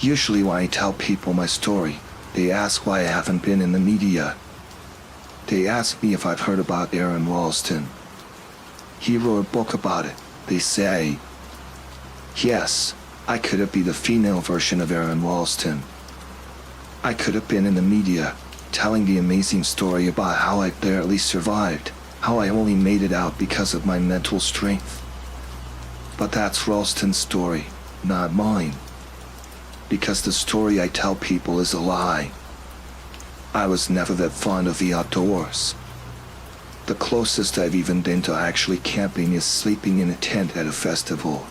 Usually when I tell people my story, they ask why I haven't been in the media. They ask me if I've heard about Aaron Ralston. He wrote a book about it, they say. Yes, I could have been the female version of Aaron Ralston. I could have been in the media, telling the amazing story about how I barely survived, how I only made it out because of my mental strength. But that's Ralston's story, not mine. Because the story I tell people is a lie. I was never that fond of the outdoors. The closest I've even been to actually camping is sleeping in a tent at a festival.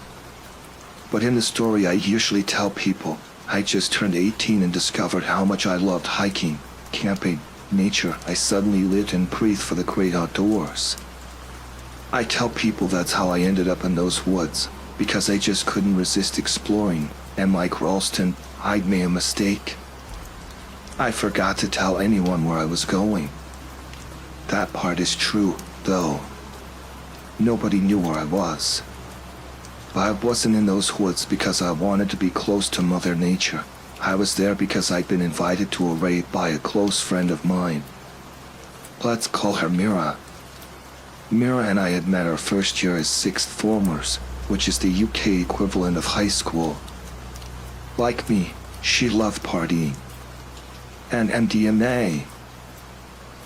But in the story I usually tell people, I just turned 18 and discovered how much I loved hiking, camping, nature. I suddenly lived and breathed for the great outdoors. I tell people that's how I ended up in those woods, because I just couldn't resist exploring, and like Ralston, I'd made a mistake. I forgot to tell anyone where I was going. That part is true, though. Nobody knew where I was. But I wasn't in those woods because I wanted to be close to Mother Nature. I was there because I'd been invited to a raid by a close friend of mine. Let's call her Mira. Mira and I had met our first year as sixth formers, which is the UK equivalent of high school. Like me, she loved partying. And MDMA.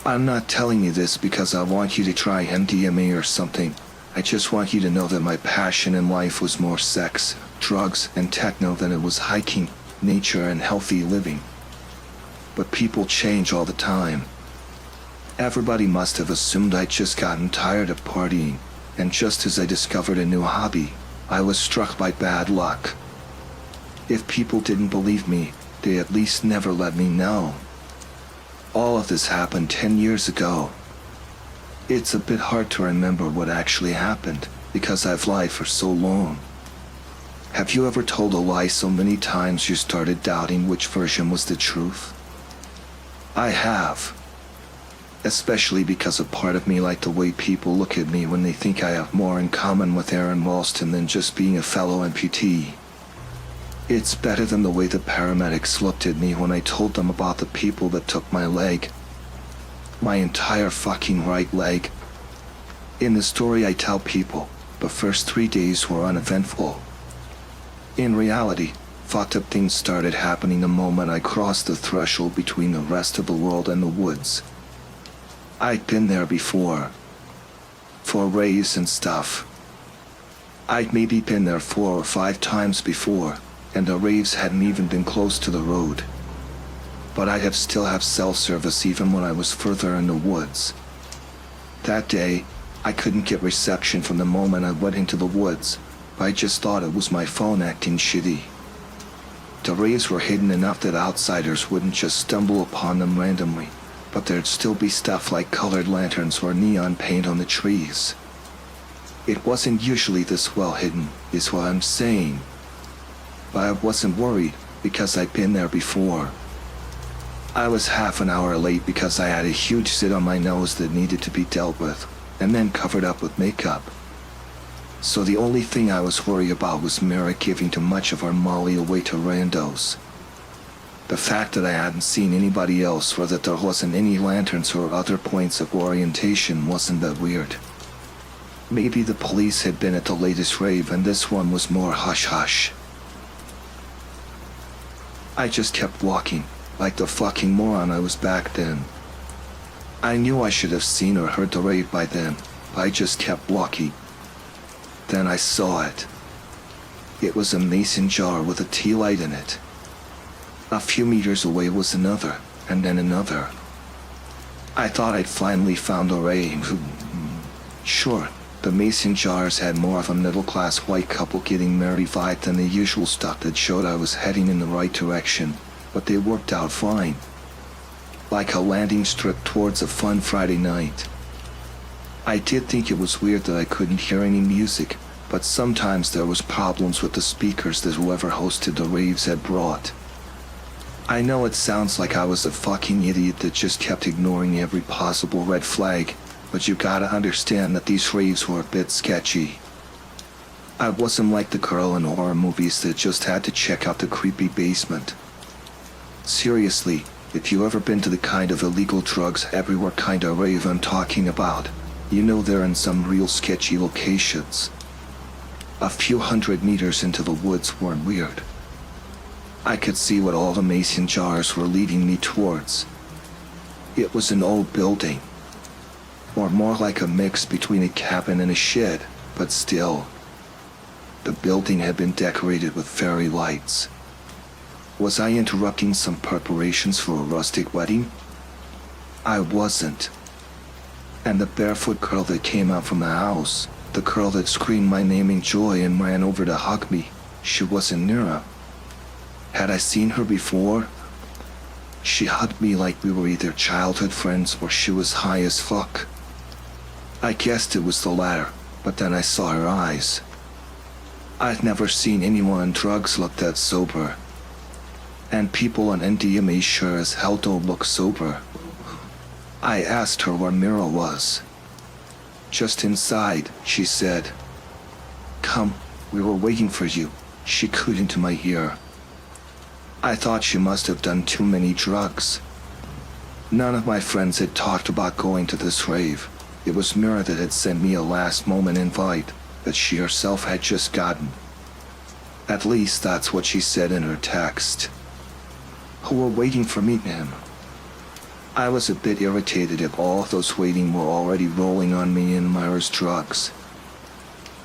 I'm not telling you this because I want you to try MDMA or something. I just want you to know that my passion in life was more sex, drugs, and techno than it was hiking, nature, and healthy living. But people change all the time. Everybody must have assumed I'd just gotten tired of partying, and just as I discovered a new hobby, I was struck by bad luck. If people didn't believe me, they at least never let me know. All of this happened 10 years ago. It's a bit hard to remember what actually happened, because I've lied for so long. Have you ever told a lie so many times you started doubting which version was the truth? I have. Especially because a part of me liked the way people look at me when they think I have more in common with Aaron Ralston than just being a fellow amputee. It's better than the way the paramedics looked at me when I told them about the people that took my leg. My entire fucking right leg. In the story I tell people, the first 3 days were uneventful. In reality, fucked up things started happening the moment I crossed the threshold between the rest of the world and the woods. I'd been there before. For raves and stuff. I'd maybe been there 4 or 5 times before, and the raves hadn't even been close to the road. But I'd still have cell service even when I was further in the woods. That day, I couldn't get reception from the moment I went into the woods, but I just thought it was my phone acting shitty. The raves were hidden enough that outsiders wouldn't just stumble upon them randomly, but there'd still be stuff like colored lanterns or neon paint on the trees. It wasn't usually this well hidden, is what I'm saying. But I wasn't worried, because I'd been there before. I was half an hour late because I had a huge zit on my nose that needed to be dealt with, and then covered up with makeup. So the only thing I was worried about was Mira giving too much of our Molly away to randos. The fact that I hadn't seen anybody else or that there wasn't any lanterns or other points of orientation wasn't that weird. Maybe the police had been at the latest rave and this one was more hush-hush. I just kept walking, like the fucking moron I was back then. I knew I should have seen or heard the rave by then, but I just kept walking. Then I saw it. It was a mason jar with a tea light in it. A few meters away was another, and then another. I thought I'd finally found a rave. Sure, the mason jars had more of a middle-class white couple getting married vibe than the usual stuff that showed I was heading in the right direction, but they worked out fine. Like a landing strip towards a fun Friday night. I did think it was weird that I couldn't hear any music, but sometimes there was problems with the speakers that whoever hosted the raves had brought. I know it sounds like I was a fucking idiot that just kept ignoring every possible red flag, but you gotta understand that these raves were a bit sketchy. I wasn't like the girl in horror movies that just had to check out the creepy basement. Seriously, if you ever been to the kind of illegal drugs everywhere kinda rave I'm talking about, you know they're in some real sketchy locations. A few 100 meters into the woods weren't weird. I could see what all the mason jars were leading me towards. It was an old building, or more like a mix between a cabin and a shed, but still. The building had been decorated with fairy lights. Was I interrupting some preparations for a rustic wedding? I wasn't. And the barefoot girl that came out from the house, the girl that screamed my name in joy and ran over to hug me, she wasn't Nira. Had I seen her before? She hugged me like we were either childhood friends or she was high as fuck. I guessed it was the latter, but then I saw her eyes. I'd never seen anyone on drugs look that sober. And people on MDMA sure as hell don't look sober. I asked her where Mira was. Just inside, she said. Come, we were waiting for you, she cooed into my ear. I thought she must have done too many drugs. None of my friends had talked about going to this rave. It was Mira that had sent me a last-moment invite that she herself had just gotten. At least that's what she said in her text. Who were waiting for me, ma'am? I was a bit irritated if all of those waiting were already rolling on me in Myra's drugs.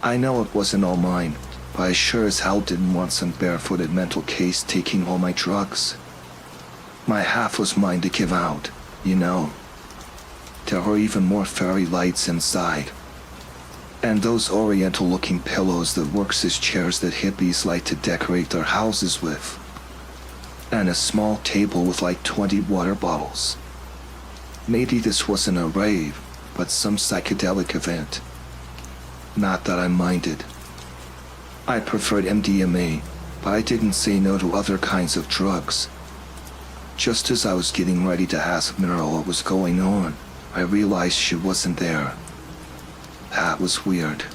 I know it wasn't all mine, but I sure as hell didn't want some barefooted mental case taking all my drugs. My half was mine to give out, you know. There were even more fairy lights inside. And those oriental-looking pillows that works as chairs that hippies like to decorate their houses with. And a small table with like 20 water bottles. Maybe this wasn't a rave, but some psychedelic event. Not that I minded. I preferred MDMA, but I didn't say no to other kinds of drugs. Just as I was getting ready to ask Mira what was going on, I realized she wasn't there. That was weird.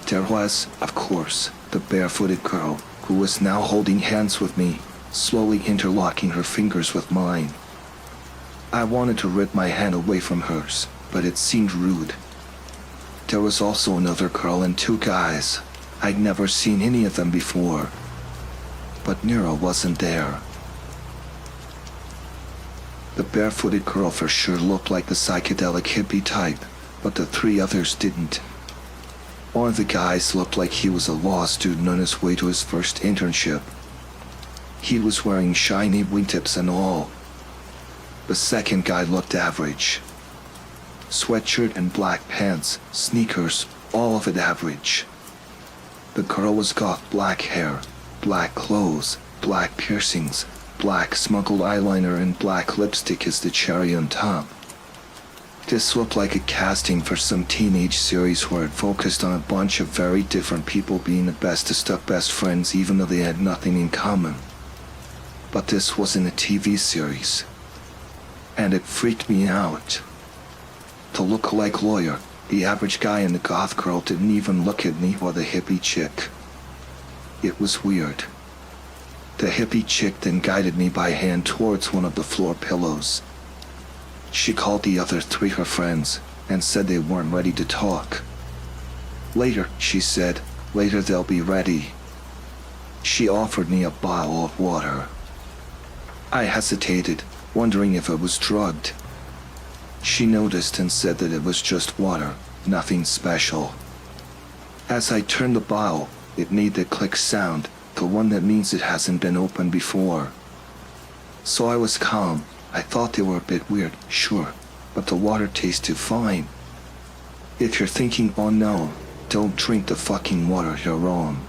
There was, of course, the barefooted girl, who was now holding hands with me, slowly interlocking her fingers with mine. I wanted to rip my hand away from hers, but it seemed rude. There was also another girl and two guys. I'd never seen any of them before. But Nira wasn't there. The barefooted girl for sure looked like the psychedelic hippie type, but the three others didn't. One of the guys looked like he was a law student on his way to his first internship. He was wearing shiny wingtips and all. The second guy looked average. Sweatshirt and black pants, sneakers, all of it average. The girl was got black hair, black clothes, black piercings, black smuggled eyeliner and black lipstick as the cherry on top. This looked like a casting for some teenage series where it focused on a bunch of very different people being the bestest of best friends even though they had nothing in common. But this wasn't a TV series. And it freaked me out. The look-alike lawyer, the average guy and the goth girl didn't even look at me or the hippie chick. It was weird. The hippie chick then guided me by hand towards one of the floor pillows. She called the other three her friends and said they weren't ready to talk. Later, she said, later they'll be ready. She offered me a bottle of water. I hesitated, wondering if it was drugged. She noticed and said that it was just water, nothing special. As I turned the bottle, it made the click sound, the one that means it hasn't been opened before. So I was calm. I thought they were a bit weird, sure, but the water tasted fine. If you're thinking, oh no, don't drink the fucking water, you're wrong.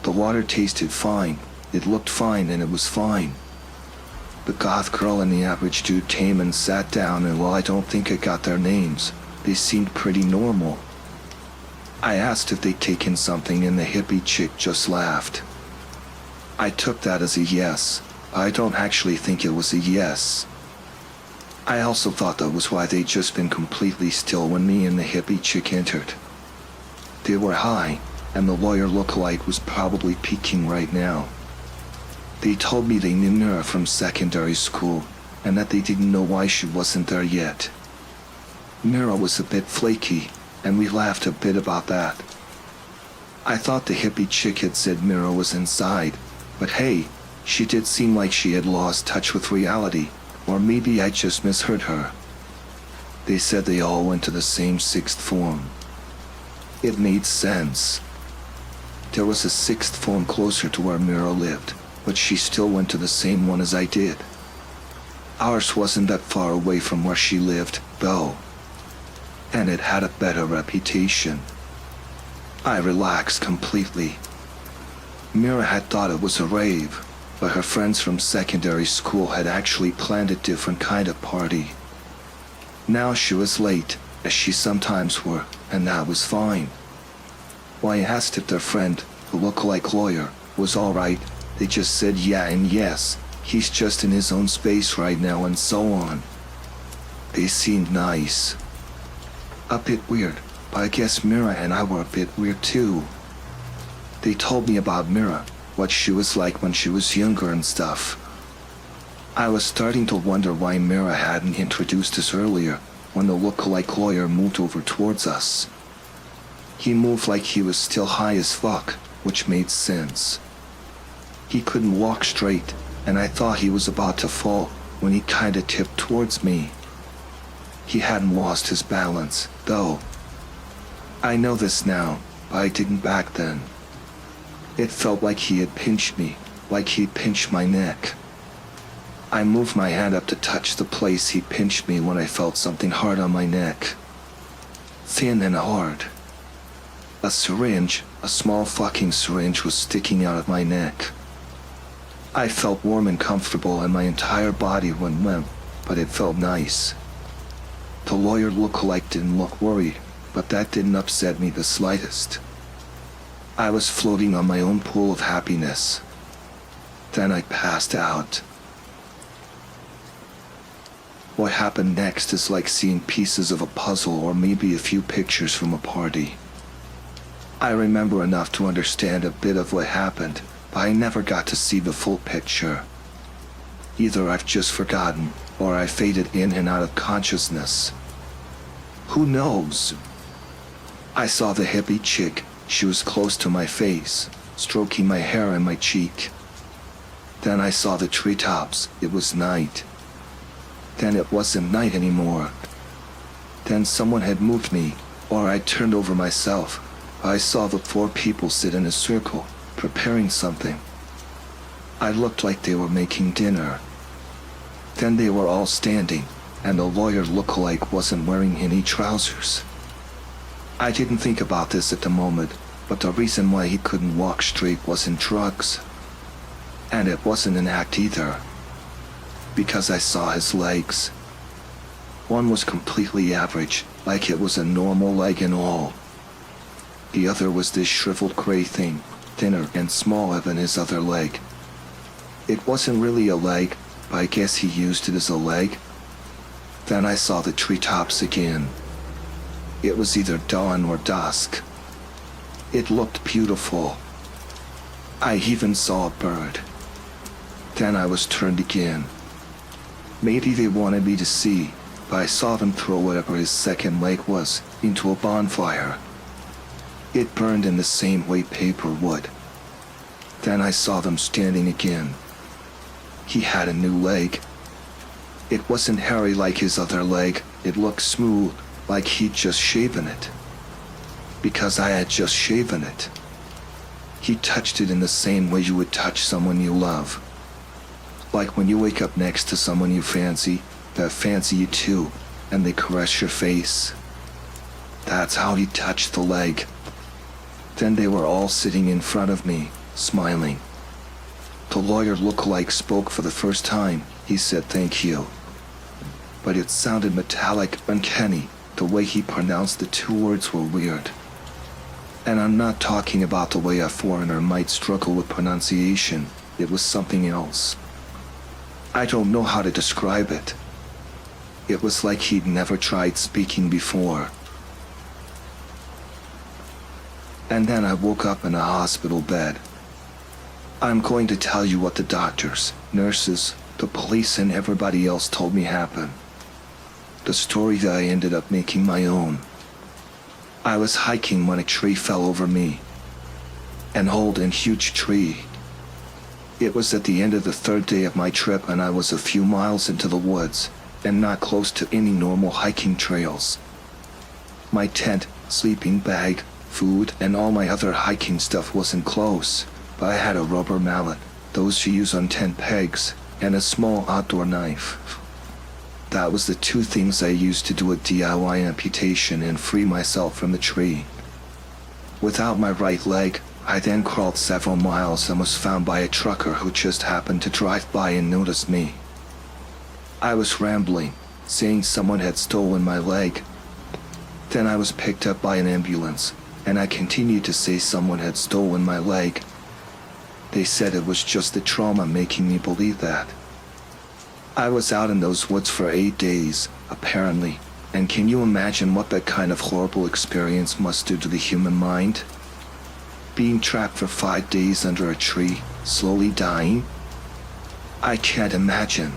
The water tasted fine, it looked fine, and it was fine. The goth girl and the average dude came and sat down, and while I don't think I got their names, they seemed pretty normal. I asked if they'd taken something and the hippie chick just laughed. I took that as a yes. I don't actually think it was a yes. I also thought that was why they'd just been completely still when me and the hippie chick entered. They were high, and the lawyer lookalike was probably peeking right now. They told me they knew Mira from secondary school, and that they didn't know why she wasn't there yet. Mira was a bit flaky, and we laughed a bit about that. I thought the hippie chick had said Mira was inside, but hey, she did seem like she had lost touch with reality, or maybe I just misheard her. They said they all went to the same sixth form. It made sense. There was a sixth form closer to where Mira lived, but she still went to the same one as I did. Ours wasn't that far away from where she lived, though, and it had a better reputation. I relaxed completely. Mira had thought it was a rave, but her friends from secondary school had actually planned a different kind of party. Now she was late, as she sometimes were, and that was fine. When I asked if their friend, the lookalike lawyer, was alright, they just said yeah and yes, he's just in his own space right now and so on. They seemed nice. A bit weird, but I guess Mira and I were a bit weird too. They told me about Mira, what she was like when she was younger and stuff. I was starting to wonder why Mira hadn't introduced us earlier when the lookalike lawyer moved over towards us. He moved like he was still high as fuck, which made sense. He couldn't walk straight, and I thought he was about to fall when he kinda tipped towards me. He hadn't lost his balance, though. I know this now, but I didn't back then. It felt like he had pinched me, like he'd pinched my neck. I moved my hand up to touch the place he pinched me when I felt something hard on my neck. Thin and hard. A syringe, a small fucking syringe, was sticking out of my neck. I felt warm and comfortable and my entire body went limp, but it felt nice. The lawyer lookalike didn't look worried, but that didn't upset me the slightest. I was floating on my own pool of happiness. Then I passed out. What happened next is like seeing pieces of a puzzle or maybe a few pictures from a party. I remember enough to understand a bit of what happened, but I never got to see the full picture. Either I've just forgotten, or I faded in and out of consciousness. Who knows? I saw the hippie chick. She was close to my face, stroking my hair and my cheek. Then I saw the treetops. It was night. Then it wasn't night anymore. Then someone had moved me, or I turned over myself. I saw the 4 people sit in a circle, preparing something. I looked like they were making dinner. Then they were all standing, and the lawyer lookalike wasn't wearing any trousers. I didn't think about this at the moment, but the reason why he couldn't walk straight wasn't drugs. And it wasn't an act either. Because I saw his legs. One was completely average, like it was a normal leg and all. The other was this shriveled gray thing, thinner and smaller than his other leg. It wasn't really a leg, but I guess he used it as a leg. Then I saw the treetops again. It was either dawn or dusk. It looked beautiful. I even saw a bird. Then I was turned again. Maybe they wanted me to see, but I saw them throw whatever his second leg was into a bonfire. It burned in the same way paper would. Then I saw them standing again. He had a new leg. It wasn't hairy like his other leg. It looked smooth, like he'd just shaven it. Because I had just shaven it. He touched it in the same way you would touch someone you love. Like when you wake up next to someone you fancy, that fancy you too, and they caress your face. That's how he touched the leg. Then they were all sitting in front of me, smiling. The lawyer lookalike spoke for the first time. He said thank you. But it sounded metallic, uncanny. The way he pronounced the 2 words were weird. And I'm not talking about the way a foreigner might struggle with pronunciation. It was something else. I don't know how to describe it. It was like he'd never tried speaking before. And then I woke up in a hospital bed. I'm going to tell you what the doctors, nurses, the police, and everybody else told me happened. The story that I ended up making my own. I was hiking when a tree fell over me. An old and huge tree. It was at the end of the third day of my trip, and I was a few miles into the woods and not close to any normal hiking trails. My tent, sleeping bag, food, and all my other hiking stuff wasn't close, but I had a rubber mallet, those you use on tent pegs, and a small outdoor knife. That was the two things I used to do a DIY amputation and free myself from the tree. Without my right leg, I then crawled several miles and was found by a trucker who just happened to drive by and noticed me. I was rambling, saying someone had stolen my leg. Then I was picked up by an ambulance, and I continued to say someone had stolen my leg. They said it was just the trauma making me believe that. I was out in those woods for 8 days, apparently, and can you imagine what that kind of horrible experience must do to the human mind? Being trapped for 5 days under a tree, slowly dying? I can't imagine.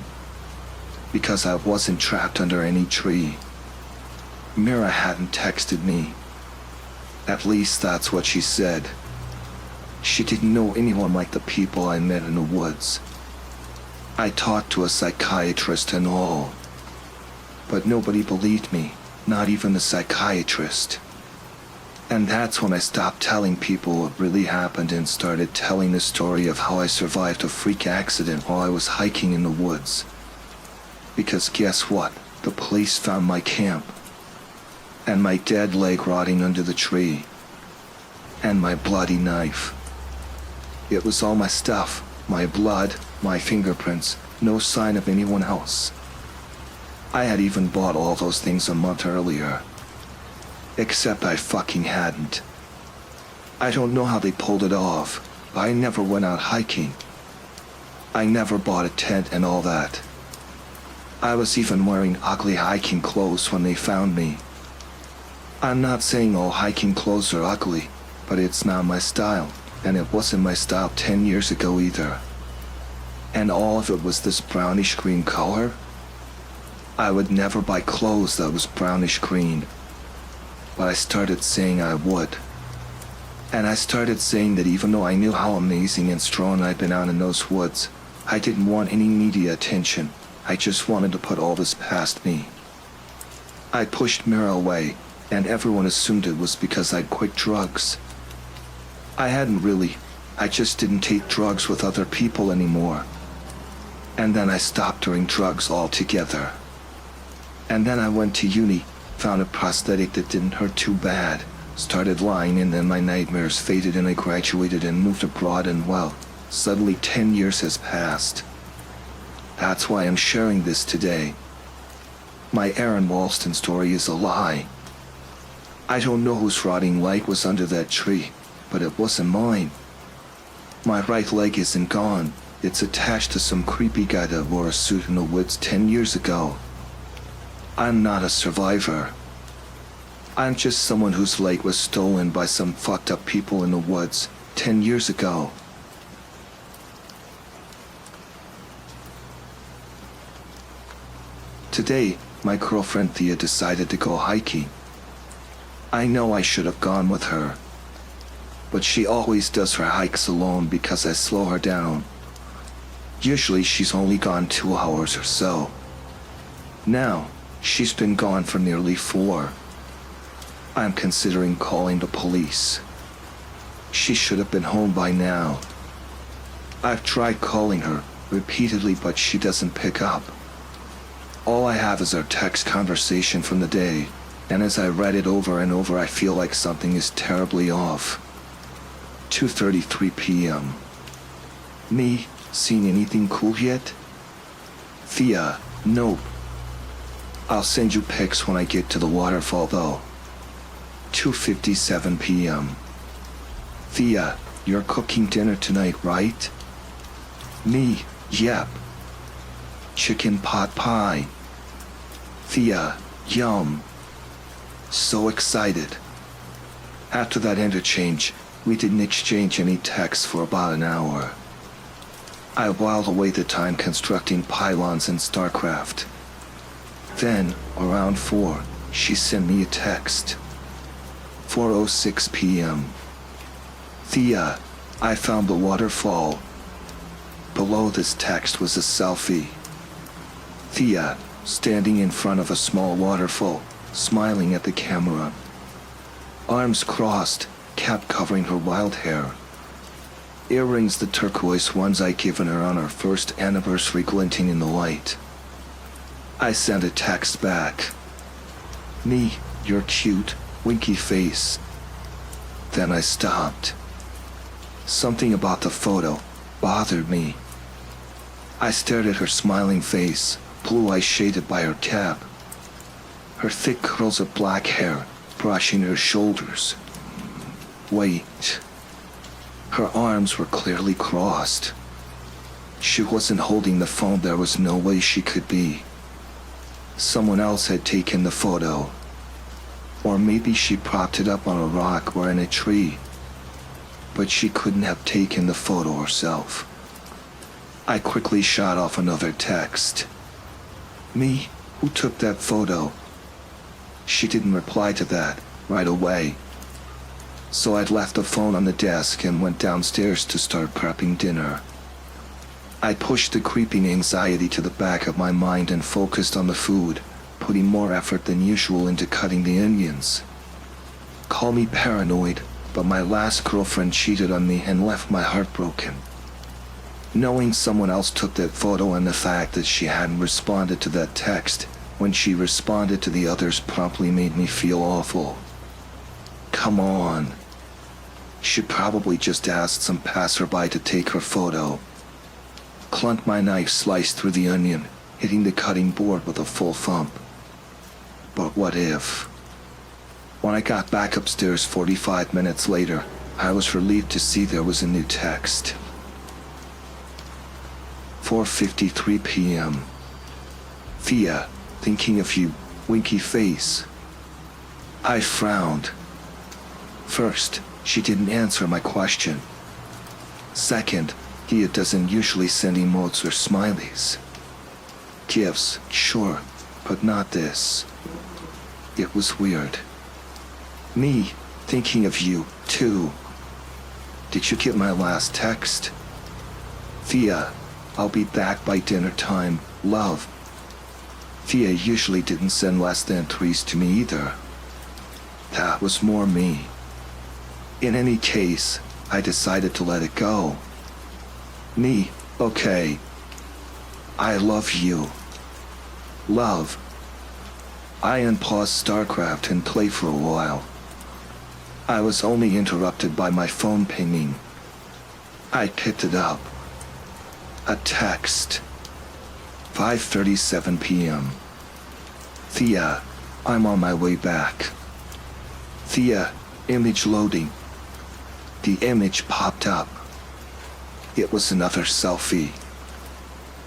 Because I wasn't trapped under any tree. Mira hadn't texted me. At least that's what she said. She didn't know anyone like the people I met in the woods. I talked to a psychiatrist and all. But nobody believed me, not even the psychiatrist. And that's when I stopped telling people what really happened and started telling the story of how I survived a freak accident while I was hiking in the woods. Because guess what? The police found my camp. And my dead leg rotting under the tree. And my bloody knife. It was all my stuff, my blood, my fingerprints, no sign of anyone else. I had even bought all those things a month earlier. Except I fucking hadn't. I don't know how they pulled it off, but I never went out hiking. I never bought a tent and all that. I was even wearing ugly hiking clothes when they found me. I'm not saying all hiking clothes are ugly, but it's not my style, and it wasn't my style 10 years ago either. And all of it was this brownish green color? I would never buy clothes that was brownish green. But I started saying I would. And I started saying that even though I knew how amazing and strong I'd been out in those woods, I didn't want any media attention. I just wanted to put all this past me. I pushed Mira away, and everyone assumed it was because I'd quit drugs. I hadn't really. I just didn't take drugs with other people anymore. And then I stopped doing drugs altogether. And then I went to uni, found a prosthetic that didn't hurt too bad, started lying, and then my nightmares faded and I graduated and moved abroad, and well, suddenly 10 years has passed. That's why I'm sharing this today. My Aaron Walston story is a lie. I don't know whose rotting leg was under that tree, but it wasn't mine. My right leg isn't gone. It's attached to some creepy guy that wore a suit in the woods 10 years ago. I'm not a survivor. I'm just someone whose leg was stolen by some fucked up people in the woods 10 years ago. Today, my girlfriend Thea decided to go hiking. I know I should have gone with her, but she always does her hikes alone because I slow her down. Usually she's only gone 2 hours or so. Now, she's been gone for nearly 4. I'm considering calling the police. She should have been home by now. I've tried calling her repeatedly, but she doesn't pick up. All I have is our text conversation from the day, and as I read it over and over, I feel like something is terribly off. 2:33 p.m. Me, seen anything cool yet? Thea, nope. I'll send you pics when I get to the waterfall though. 2:57 p.m. Thea, you're cooking dinner tonight, right? Me, yep. Chicken pot pie. Thea, yum. So excited. After that interchange, we didn't exchange any texts for about an hour. I whiled away the time constructing pylons in StarCraft. Then, around 4, she sent me a text. 4:06 p.m. Thea, I found the waterfall. Below this text was a selfie. Thea, standing in front of a small waterfall, smiling at the camera. Arms crossed, cap covering her wild hair. Earrings the turquoise ones I'd given her on our first anniversary glinting in the light. I sent a text back. Me, your cute, winky face. Then I stopped. Something about the photo bothered me. I stared at her smiling face, blue eyes shaded by her cap. Her thick curls of black hair brushing her shoulders. Wait. Her arms were clearly crossed. She wasn't holding the phone. There was no way she could be. Someone else had taken the photo. Or maybe she propped it up on a rock or in a tree. But she couldn't have taken the photo herself. I quickly shot off another text. Me, who took that photo? She didn't reply to that right away. So I'd left the phone on the desk and went downstairs to start prepping dinner. I pushed the creeping anxiety to the back of my mind and focused on the food, putting more effort than usual into cutting the onions. Call me paranoid, but my last girlfriend cheated on me and left my heart broken. Knowing someone else took that photo and the fact that she hadn't responded to that text when she responded to the others promptly made me feel awful. Come on. She'd probably just asked some passerby to take her photo. Clunk my knife sliced through the onion, hitting the cutting board with a full thump. But what if? When I got back upstairs 45 minutes later, I was relieved to see there was a new text. 4:53 p.m. Thea, thinking of you, winky face. I frowned. First, she didn't answer my question. Second, Thea doesn't usually send emotes or smileys. Gifts, sure, but not this. It was weird. Me, thinking of you, too. Did you get my last text? Thea, I'll be back by dinner time, love. Thea usually didn't send less than 3s to me either. That was more me. In any case, I decided to let it go. Me, okay. I love you. Love. I unpaused StarCraft and played for a while. I was only interrupted by my phone pinging. I picked it up. A text. 5:37 p.m. Thea, I'm on my way back. Thea, image loading. The image popped up. It was another selfie.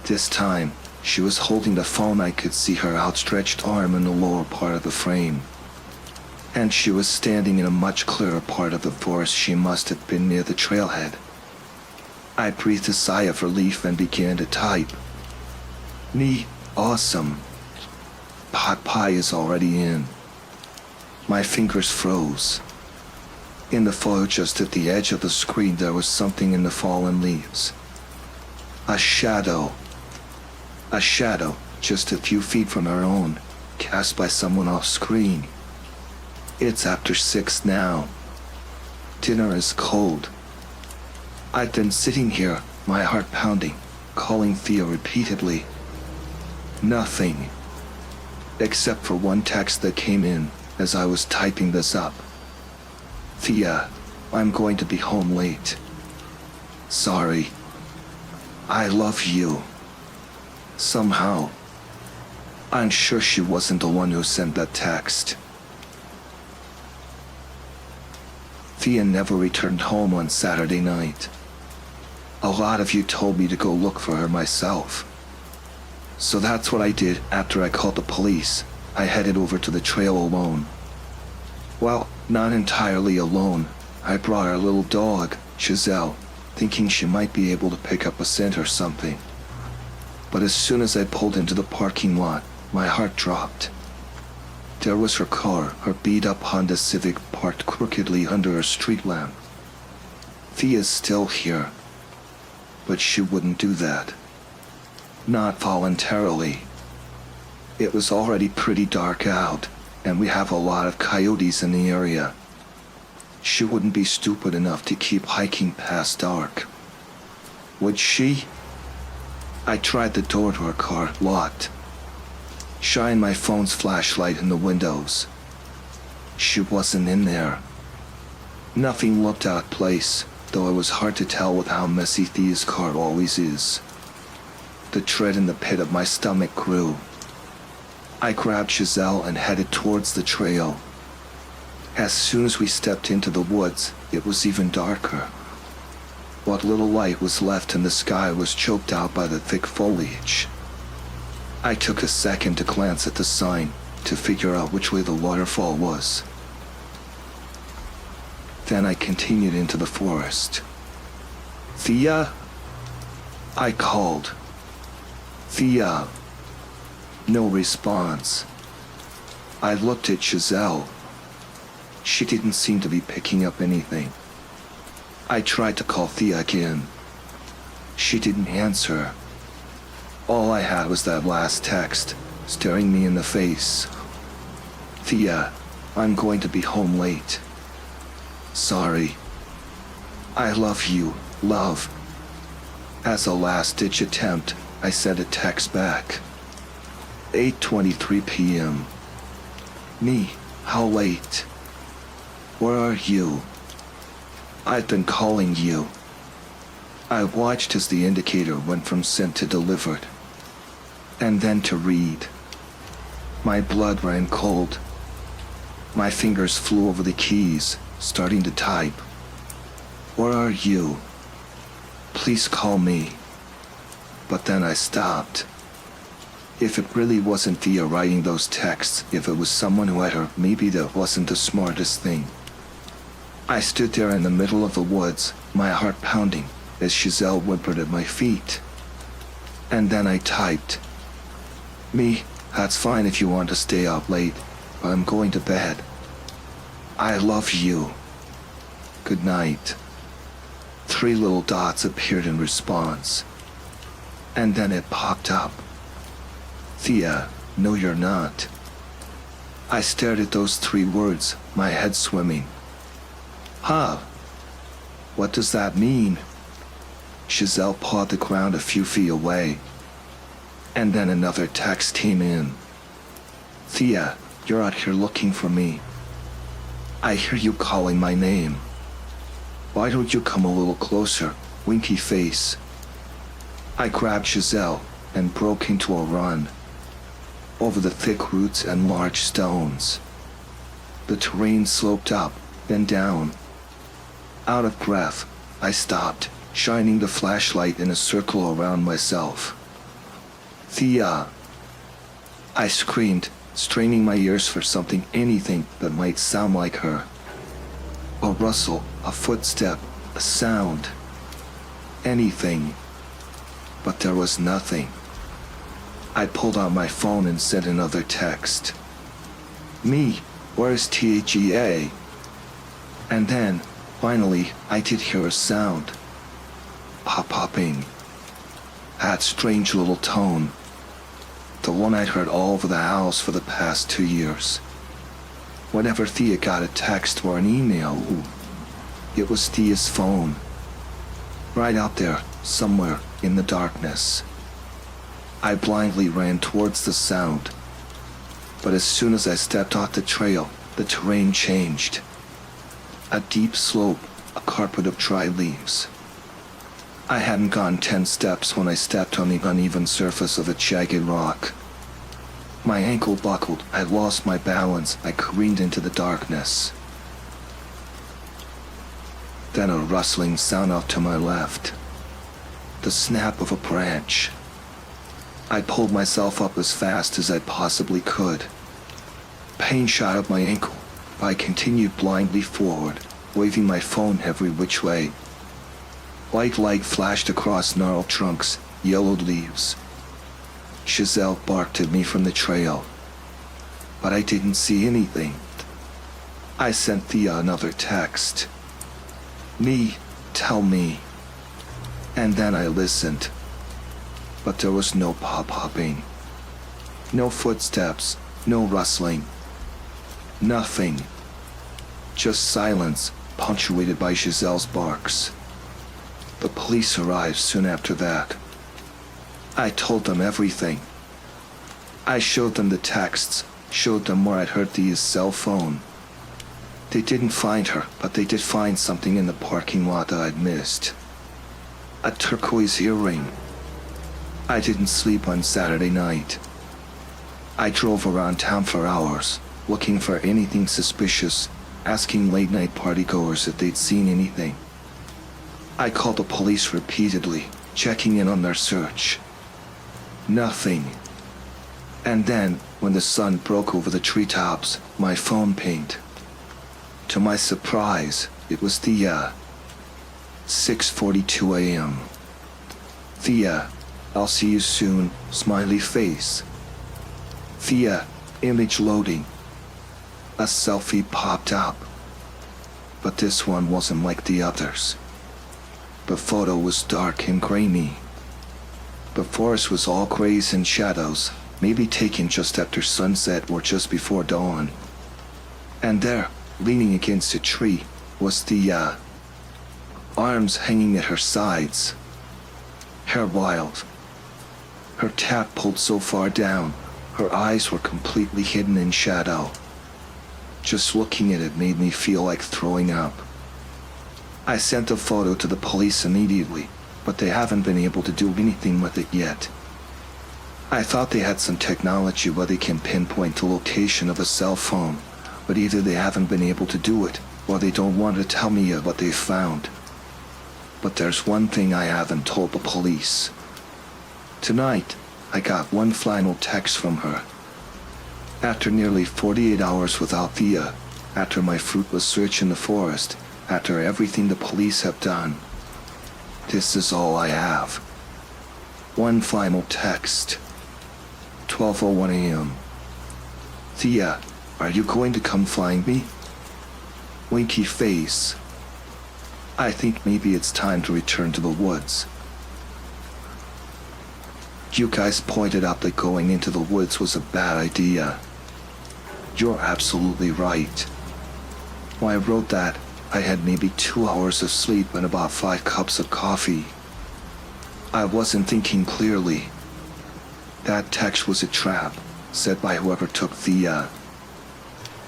This time, she was holding the phone. I could see her outstretched arm in the lower part of the frame. And she was standing in a much clearer part of the forest. She must have been near the trailhead. I breathed a sigh of relief and began to type. Me, awesome. Pot pie is already in. My fingers froze. In the photo just at the edge of the screen there was something in the fallen leaves. A shadow. A shadow just a few feet from our own, cast by someone off screen. It's after 6 now. Dinner is cold. I've been sitting here, my heart pounding, calling Thea repeatedly. Nothing. Except for one text that came in as I was typing this up. Thea, I'm going to be home late. Sorry. I love you. Somehow. I'm sure she wasn't the one who sent that text. Thea never returned home on Saturday night. A lot of you told me to go look for her myself. So that's what I did after I called the police. I headed over to the trail alone. Well, not entirely alone. I brought our little dog, Giselle, thinking she might be able to pick up a scent or something. But as soon as I pulled into the parking lot, my heart dropped. There was her car, her beat-up Honda Civic parked crookedly under a street lamp. Thea's still here, but she wouldn't do that. Not voluntarily. It was already pretty dark out, and we have a lot of coyotes in the area. She wouldn't be stupid enough to keep hiking past dark. Would she? I tried the door to her car, locked. Shined my phone's flashlight in the windows. She wasn't in there. Nothing looked out of place, though it was hard to tell with how messy Thea's car always is. The dread in the pit of my stomach grew. I grabbed Giselle and headed towards the trail. As soon as we stepped into the woods, it was even darker. What little light was left in the sky was choked out by the thick foliage. I took a second to glance at the sign to figure out which way the waterfall was. Then I continued into the forest. Thea? I called. Thea. No response. I looked at Giselle. She didn't seem to be picking up anything. I tried to call Thea again. She didn't answer. All I had was that last text, staring me in the face. Thea, I'm going to be home late. Sorry. I love you, love. As a last-ditch attempt, I sent a text back. 8:23 p.m. Me, how late? Where are you? I've been calling you. I watched as the indicator went from sent to delivered, and then to read. My blood ran cold. My fingers flew over the keys, starting to type. Where are you? Please call me. But then I stopped. If it really wasn't Thea writing those texts, if it was someone who had her, maybe that wasn't the smartest thing. I stood there in the middle of the woods, my heart pounding, as Giselle whimpered at my feet. And then I typed. Me, that's fine if you want to stay up late, but I'm going to bed. I love you. Good night. 3 little dots appeared in response. And then it popped up. Thea, no you're not. I stared at those 3 words, my head swimming. Huh? What does that mean? Giselle pawed the ground a few feet away. And then another text came in. Thea, you're out here looking for me. I hear you calling my name. Why don't you come a little closer, winky face? I grabbed Giselle and broke into a run. Over the thick roots and large stones. The terrain sloped up, then down. Out of breath, I stopped, shining the flashlight in a circle around myself. Thea! I screamed, straining my ears for something, anything that might sound like her. A rustle, a footstep, a sound. Anything. But there was nothing. I pulled out my phone and sent another text. Me, where's THEA? And then, finally, I did hear a sound. Pop-popping. That strange little tone. The one I'd heard all over the house for the past 2 years. Whenever Thea got a text or an email, it was Thea's phone. Right out there, somewhere in the darkness. I blindly ran towards the sound. But as soon as I stepped off the trail, the terrain changed. A deep slope, a carpet of dry leaves. I hadn't gone 10 steps when I stepped on the uneven surface of a jagged rock. My ankle buckled, I lost my balance, I careened into the darkness. Then a rustling sound off to my left. The snap of a branch. I pulled myself up as fast as I possibly could. Pain shot up my ankle, I continued blindly forward, waving my phone every which way. White light flashed across gnarled trunks, yellowed leaves. Giselle barked at me from the trail, but I didn't see anything. I sent Thea another text. Me, tell me. And then I listened, but there was no pop-hopping. No footsteps, no rustling. Nothing. Just silence, punctuated by Giselle's barks. The police arrived soon after that. I told them everything. I showed them the texts, showed them where I'd heard Thea's cell phone. They didn't find her, but they did find something in the parking lot that I'd missed. A turquoise earring. I didn't sleep on Saturday night. I drove around town for hours, looking for anything suspicious, asking late-night partygoers if they'd seen anything. I called the police repeatedly, checking in on their search. Nothing. And then, when the sun broke over the treetops, my phone pinged. To my surprise, it was Thea. 6:42 a.m. Thea, I'll see you soon, smiley face. Thea, image loading. A selfie popped up. But this one wasn't like the others. The photo was dark and grainy. The forest was all grays and shadows, maybe taken just after sunset or just before dawn. And there, leaning against a tree, was Thea. Arms hanging at her sides. Hair wild. Her cap pulled so far down, her eyes were completely hidden in shadow. Just looking at it made me feel like throwing up. I sent the photo to the police immediately, but they haven't been able to do anything with it yet. I thought they had some technology where they can pinpoint the location of a cell phone, but either they haven't been able to do it, or they don't want to tell me yet what they've found. But there's one thing I haven't told the police. Tonight, I got one final text from her. After nearly 48 hours without Thea, after my fruitless search in the forest, after everything the police have done, this is all I have. One final text. 12:01 a.m. Thea, are you going to come find me? Winky face. I think maybe it's time to return to the woods. You guys pointed out that going into the woods was a bad idea. You're absolutely right. When I wrote that, I had maybe 2 hours of sleep and about 5 cups of coffee. I wasn't thinking clearly. That text was a trap, set by whoever took Thea.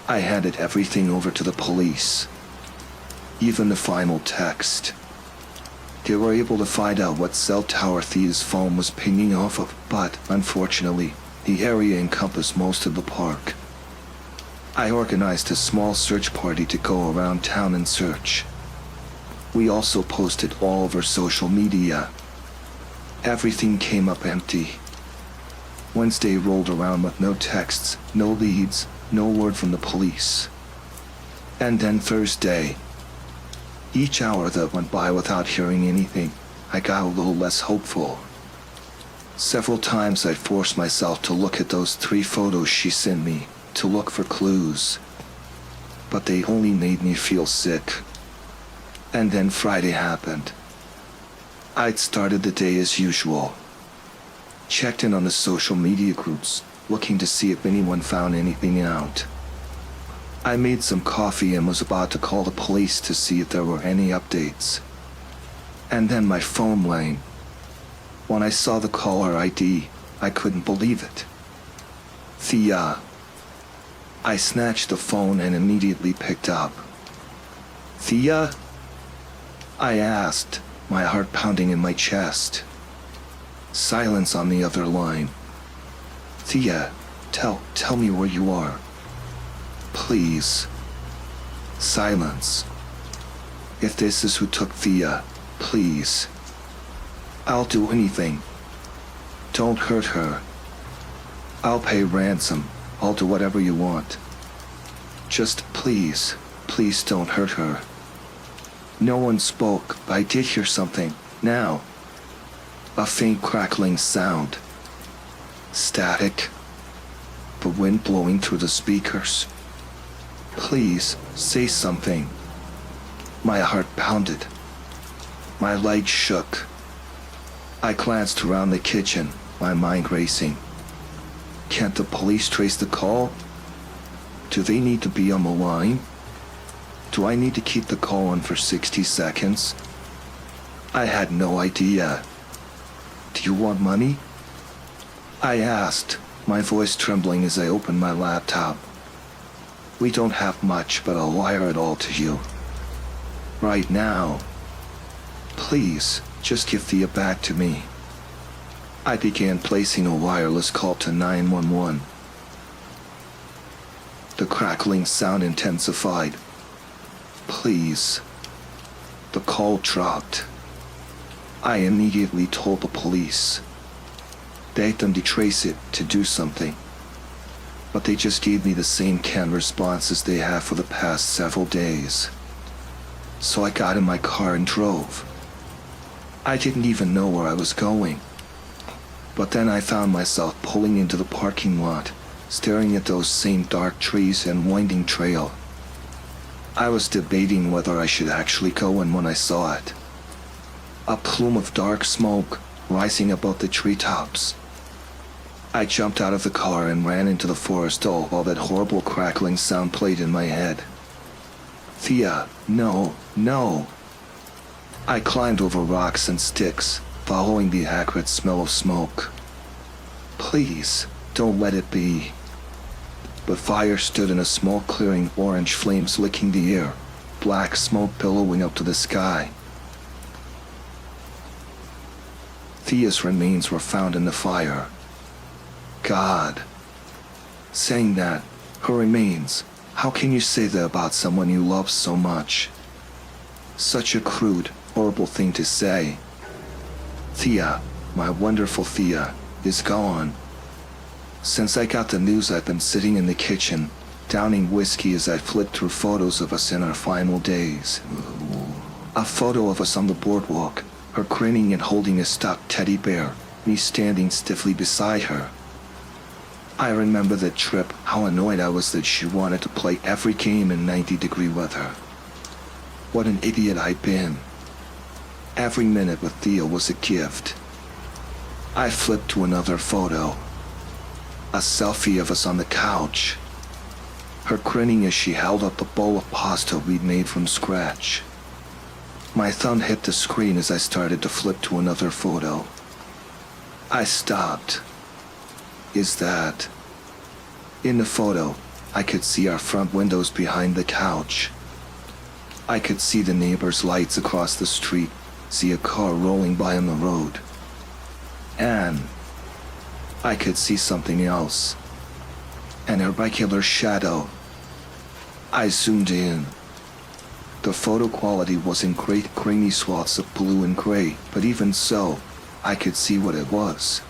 I handed everything over to the police. Even the final text. They were able to find out what cell tower Thea's phone was pinging off of, but, unfortunately, the area encompassed most of the park. I organized a small search party to go around town and search. We also posted all over social media. Everything came up empty. Wednesday rolled around with no texts, no leads, no word from the police. And then Thursday. Each hour that went by without hearing anything, I got a little less hopeful. Several times I forced myself to look at those 3 photos she sent me, to look for clues. But they only made me feel sick. And then Friday happened. I'd started the day as usual. Checked in on the social media groups, looking to see if anyone found anything out. I made some coffee and was about to call the police to see if there were any updates. And then my phone rang. When I saw the caller ID, I couldn't believe it. Thea. I snatched the phone and immediately picked up. Thea? I asked, my heart pounding in my chest. Silence on the other line. Thea, tell me where you are. Please. Silence. If this is who took Thea, please. I'll do anything. Don't hurt her. I'll pay ransom. I'll do whatever you want. Just please, please don't hurt her. No one spoke, but I did hear something. Now. A faint crackling sound. Static. The wind blowing through the speakers. Please, say something. My heart pounded. My legs shook. I glanced around the kitchen, my mind racing. Can't the police trace the call? Do they need to be on the line? Do I need to keep the call on for 60 seconds? I had no idea. Do you want money? I asked, my voice trembling as I opened my laptop. We don't have much, but I'll wire it all to you. Right now. Please, just give Thea back to me. I began placing a wireless call to 911. The crackling sound intensified. Please. The call dropped. I immediately told the police. Begged them to trace it, to do something. But they just gave me the same canned responses they have for the past several days. So I got in my car and drove. I didn't even know where I was going. But then I found myself pulling into the parking lot, staring at those same dark trees and winding trail. I was debating whether I should actually go, and when I saw it, a plume of dark smoke rising above the treetops, I jumped out of the car and ran into the forest while that horrible crackling sound played in my head. Thea, no, no. I climbed over rocks and sticks, following the acrid smell of smoke. Please, don't let it be. But fire stood in a small clearing, orange flames licking the air, black smoke billowing up to the sky. Thea's remains were found in the fire. God. Saying that, her remains, how can you say that about someone you love so much? Such a crude, horrible thing to say. Thea, my wonderful Thea, is gone. Since I got the news, I've been sitting in the kitchen, downing whiskey as I flipped through photos of us in our final days. A photo of us on the boardwalk, her grinning and holding a stuffed teddy bear, me standing stiffly beside her. I remember that trip, how annoyed I was that she wanted to play every game in 90-degree weather. What an idiot I'd been. Every minute with Thea was a gift. I flipped to another photo. A selfie of us on the couch. Her grinning as she held up the bowl of pasta we'd made from scratch. My thumb hit the screen as I started to flip to another photo. I stopped. Is that? In the photo, I could see our front windows behind the couch. I could see the neighbor's lights across the street, see a car rolling by on the road. And I could see something else. An irregular shadow. I zoomed in. The photo quality was in great grainy swaths of blue and gray, but even so, I could see what it was.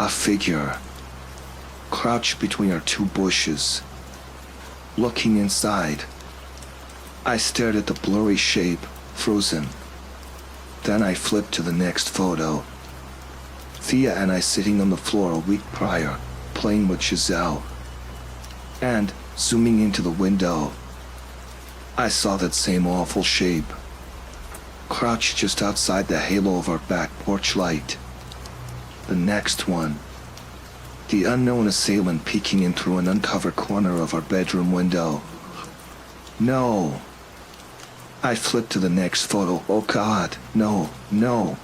A figure, crouched between our two bushes, looking inside. I stared at the blurry shape, frozen. Then I flipped to the next photo. Thea and I sitting on the floor a week prior, playing with Giselle. And, zooming into the window, I saw that same awful shape, crouched just outside the halo of our back porch light. The next one, the unknown assailant peeking in through an uncovered corner of our bedroom window. No. I flipped to the next photo. Oh God, no, no.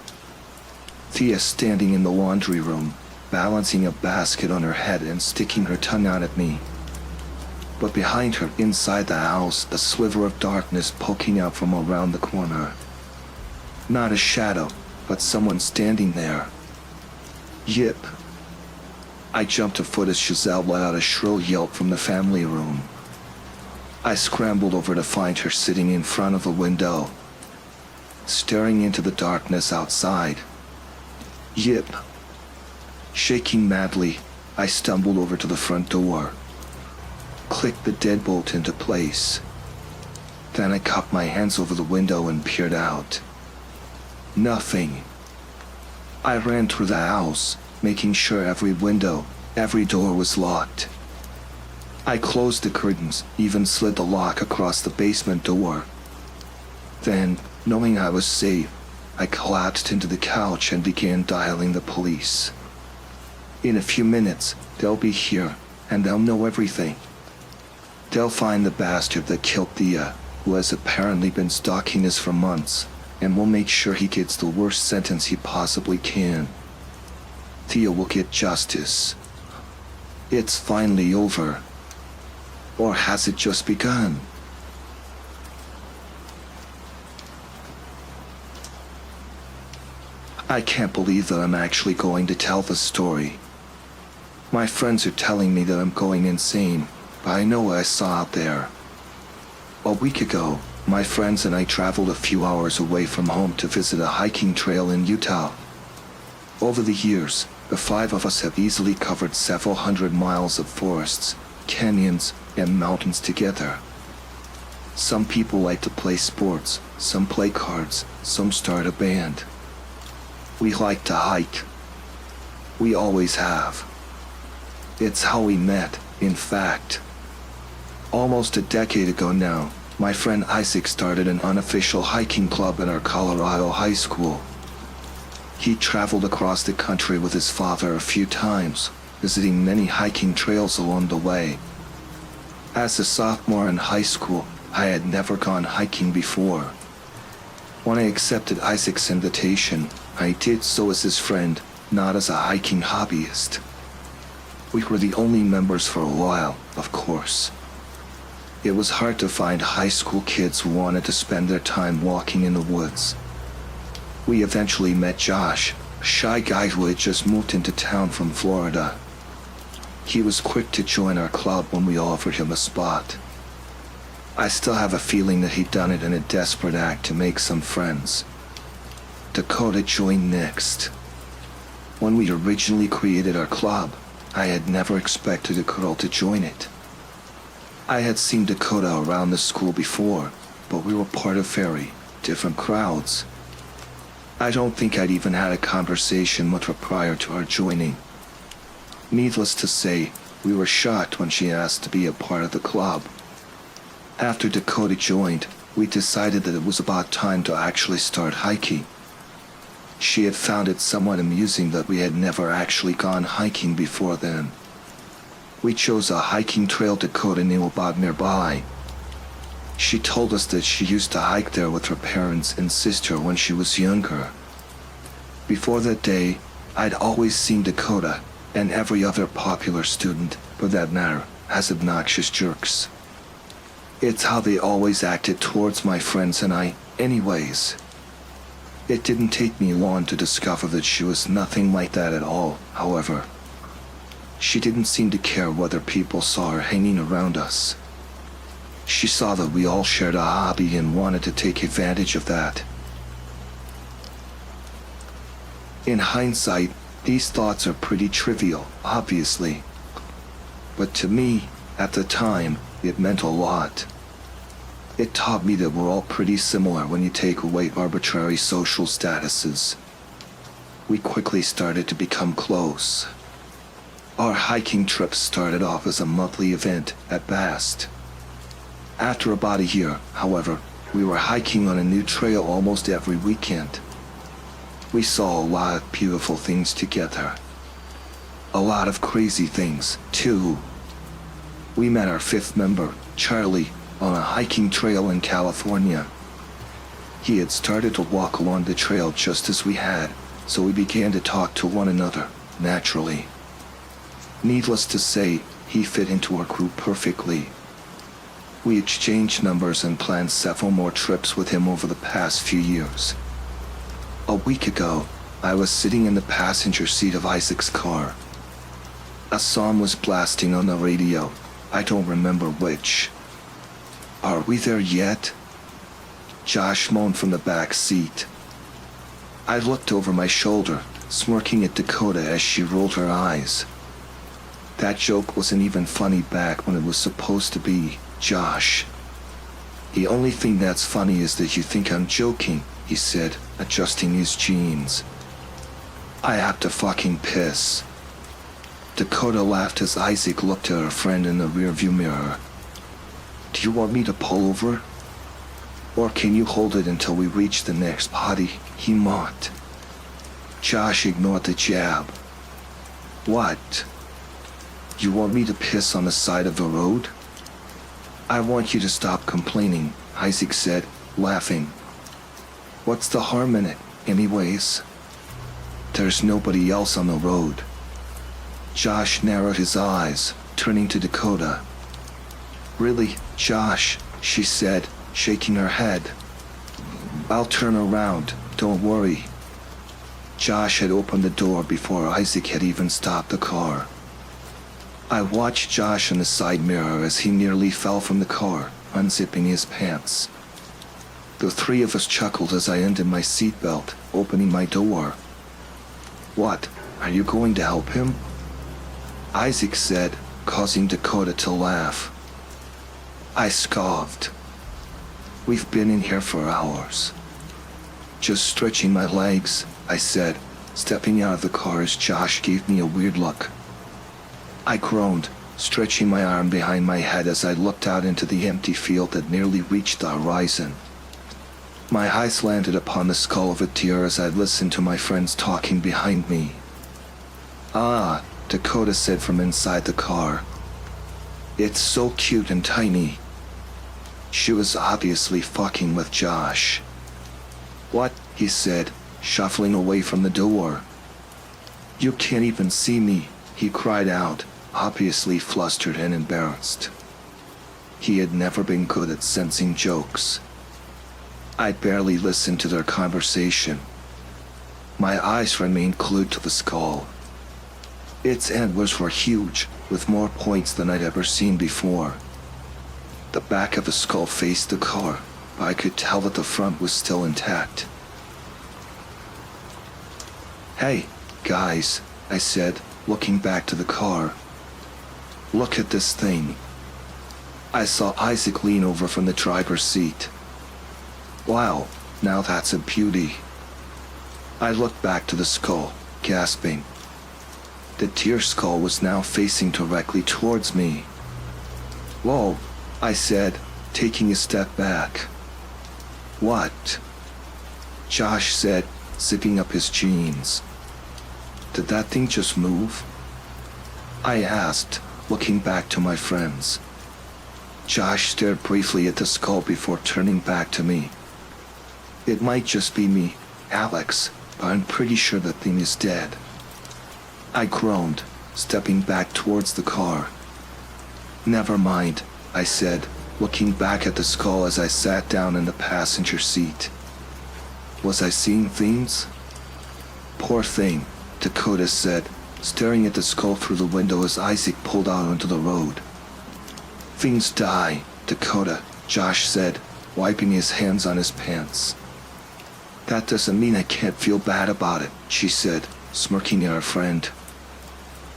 Thea standing in the laundry room, balancing a basket on her head and sticking her tongue out at me. But behind her, inside the house, a sliver of darkness poking out from around the corner. Not a shadow, but someone standing there. Yip. I jumped a foot as Giselle let out a shrill yelp from the family room. I scrambled over to find her sitting in front of the window, staring into the darkness outside. Yip. Shaking madly, I stumbled over to the front door. clicked the deadbolt into place. Then I cupped my hands over the window and peered out. Nothing. I ran through the house, making sure every window, every door was locked. I closed the curtains, even slid the lock across the basement door. Then, knowing I was safe, I collapsed into the couch and began dialing the police. In a few minutes, they'll be here, and they'll know everything. They'll find the bastard that killed Thea, who has apparently been stalking us for months, and will make sure he gets the worst sentence he possibly can. Thea will get justice. It's finally over. Or has it just begun? I can't believe that I'm actually going to tell this story. My friends are telling me that I'm going insane, but I know what I saw out there. A week ago, my friends and I traveled a few hours away from home to visit a hiking trail in Utah. Over the years, the five of us have easily covered several hundred miles of forests, canyons, and mountains together. Some people like to play sports, some play cards, some start a band. We like to hike. We always have. It's how we met, in fact. Almost a decade ago now, my friend Isaac started an unofficial hiking club at our Colorado high school. He traveled across the country with his father a few times, visiting many hiking trails along the way. As a sophomore in high school, I had never gone hiking before. When I accepted Isaac's invitation, I did so as his friend, not as a hiking hobbyist. We were the only members for a while, of course. It was hard to find high school kids who wanted to spend their time walking in the woods. We eventually met Josh, a shy guy who had just moved into town from Florida. He was quick to join our club when we offered him a spot. I still have a feeling that he'd done it in a desperate act to make some friends. Dakota joined next. When we originally created our club, I had never expected a girl to join it. I had seen Dakota around the school before, but we were part of very different crowds. I don't think I'd even had a conversation with her prior to our joining. Needless to say, we were shocked when she asked to be a part of the club. After Dakota joined, we decided that it was about time to actually start hiking. She had found it somewhat amusing that we had never actually gone hiking before then. We chose a hiking trail Dakota knew about nearby. She told us that she used to hike there with her parents and sister when she was younger. Before that day, I'd always seen Dakota, and every other popular student, for that matter, as obnoxious jerks. It's how they always acted towards my friends and I, anyways. It didn't take me long to discover that she was nothing like that at all, however. She didn't seem to care whether people saw her hanging around us. She saw that we all shared a hobby and wanted to take advantage of that. In hindsight, these thoughts are pretty trivial, obviously. But to me, at the time, it meant a lot. It taught me that we're all pretty similar when you take away arbitrary social statuses. We quickly started to become close. Our hiking trips started off as a monthly event at best. After about a year, however, we were hiking on a new trail almost every weekend. We saw a lot of beautiful things together. A lot of crazy things, too. We met our fifth member, Charlie, on a hiking trail in California. He had started to walk along the trail just as we had, so we began to talk to one another, naturally. Needless to say, he fit into our group perfectly. We exchanged numbers and planned several more trips with him over the past few years. A week ago, I was sitting in the passenger seat of Isaac's car. A song was blasting on the radio. I don't remember which. "Are we there yet?" Josh moaned from the back seat. I looked over my shoulder, smirking at Dakota as she rolled her eyes. That joke wasn't even funny back when it was supposed to be, Josh. The only thing that's funny is that you think I'm joking, he said, adjusting his jeans. I have to fucking piss. Dakota laughed as Isaac looked at her friend in the rearview mirror. Do you want me to pull over? Or can you hold it until we reach the next potty? He mocked. Josh ignored the jab. What? You want me to piss on the side of the road? I want you to stop complaining, Isaac said, laughing. What's the harm in it, anyways? There's nobody else on the road. Josh narrowed his eyes, turning to Dakota. Really, Josh, she said, shaking her head. I'll turn around, don't worry. Josh had opened the door before Isaac had even stopped the car. I watched Josh in the side mirror as he nearly fell from the car, unzipping his pants. The three of us chuckled as I undid my seatbelt, opening my door. What, are you going to help him? Isaac said, causing Dakota to laugh. I scoffed. We've been in here for hours. Just stretching my legs, I said, stepping out of the car as Josh gave me a weird look. I groaned, stretching my arm behind my head as I looked out into the empty field that nearly reached the horizon. My eyes landed upon the skull of a deer as I listened to my friends talking behind me. Ah, Dakota said from inside the car. It's so cute and tiny. She was obviously fucking with Josh. What? He said, shuffling away from the door. You can't even see me, he cried out, obviously flustered and embarrassed. He had never been good at sensing jokes. I barely listened to their conversation. My eyes remained glued to the skull. Its antlers were huge, with more points than I'd ever seen before. The back of the skull faced the car, but I could tell that the front was still intact. Hey, guys, I said, looking back to the car. Look at this thing. I saw Isaac lean over from the driver's seat. Wow, now that's a beauty. I looked back to the skull, gasping. The deer skull was now facing directly towards me. Whoa, I said, taking a step back. What? Josh said, zipping up his jeans. Did that thing just move? I asked, looking back to my friends. Josh stared briefly at the skull before turning back to me. It might just be me, Alex, but I'm pretty sure that thing is dead. I groaned, stepping back towards the car. Never mind, I said, looking back at the skull as I sat down in the passenger seat. Was I seeing things? Poor thing, Dakota said, staring at the skull through the window as Isaac pulled out onto the road. Things die, Dakota, Josh said, wiping his hands on his pants. That doesn't mean I can't feel bad about it, she said, smirking at her friend.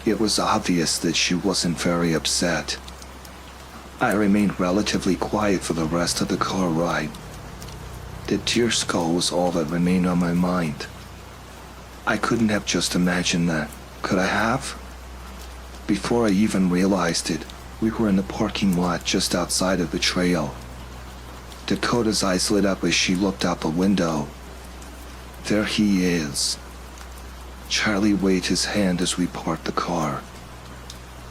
It was obvious that she wasn't very upset. I remained relatively quiet for the rest of the car ride. The deer skull was all that remained on my mind. I couldn't have just imagined that, could I have? Before I even realized it, we were in the parking lot just outside of the trail. Dakota's eyes lit up as she looked out the window. There he is. Charlie waved his hand as we parked the car.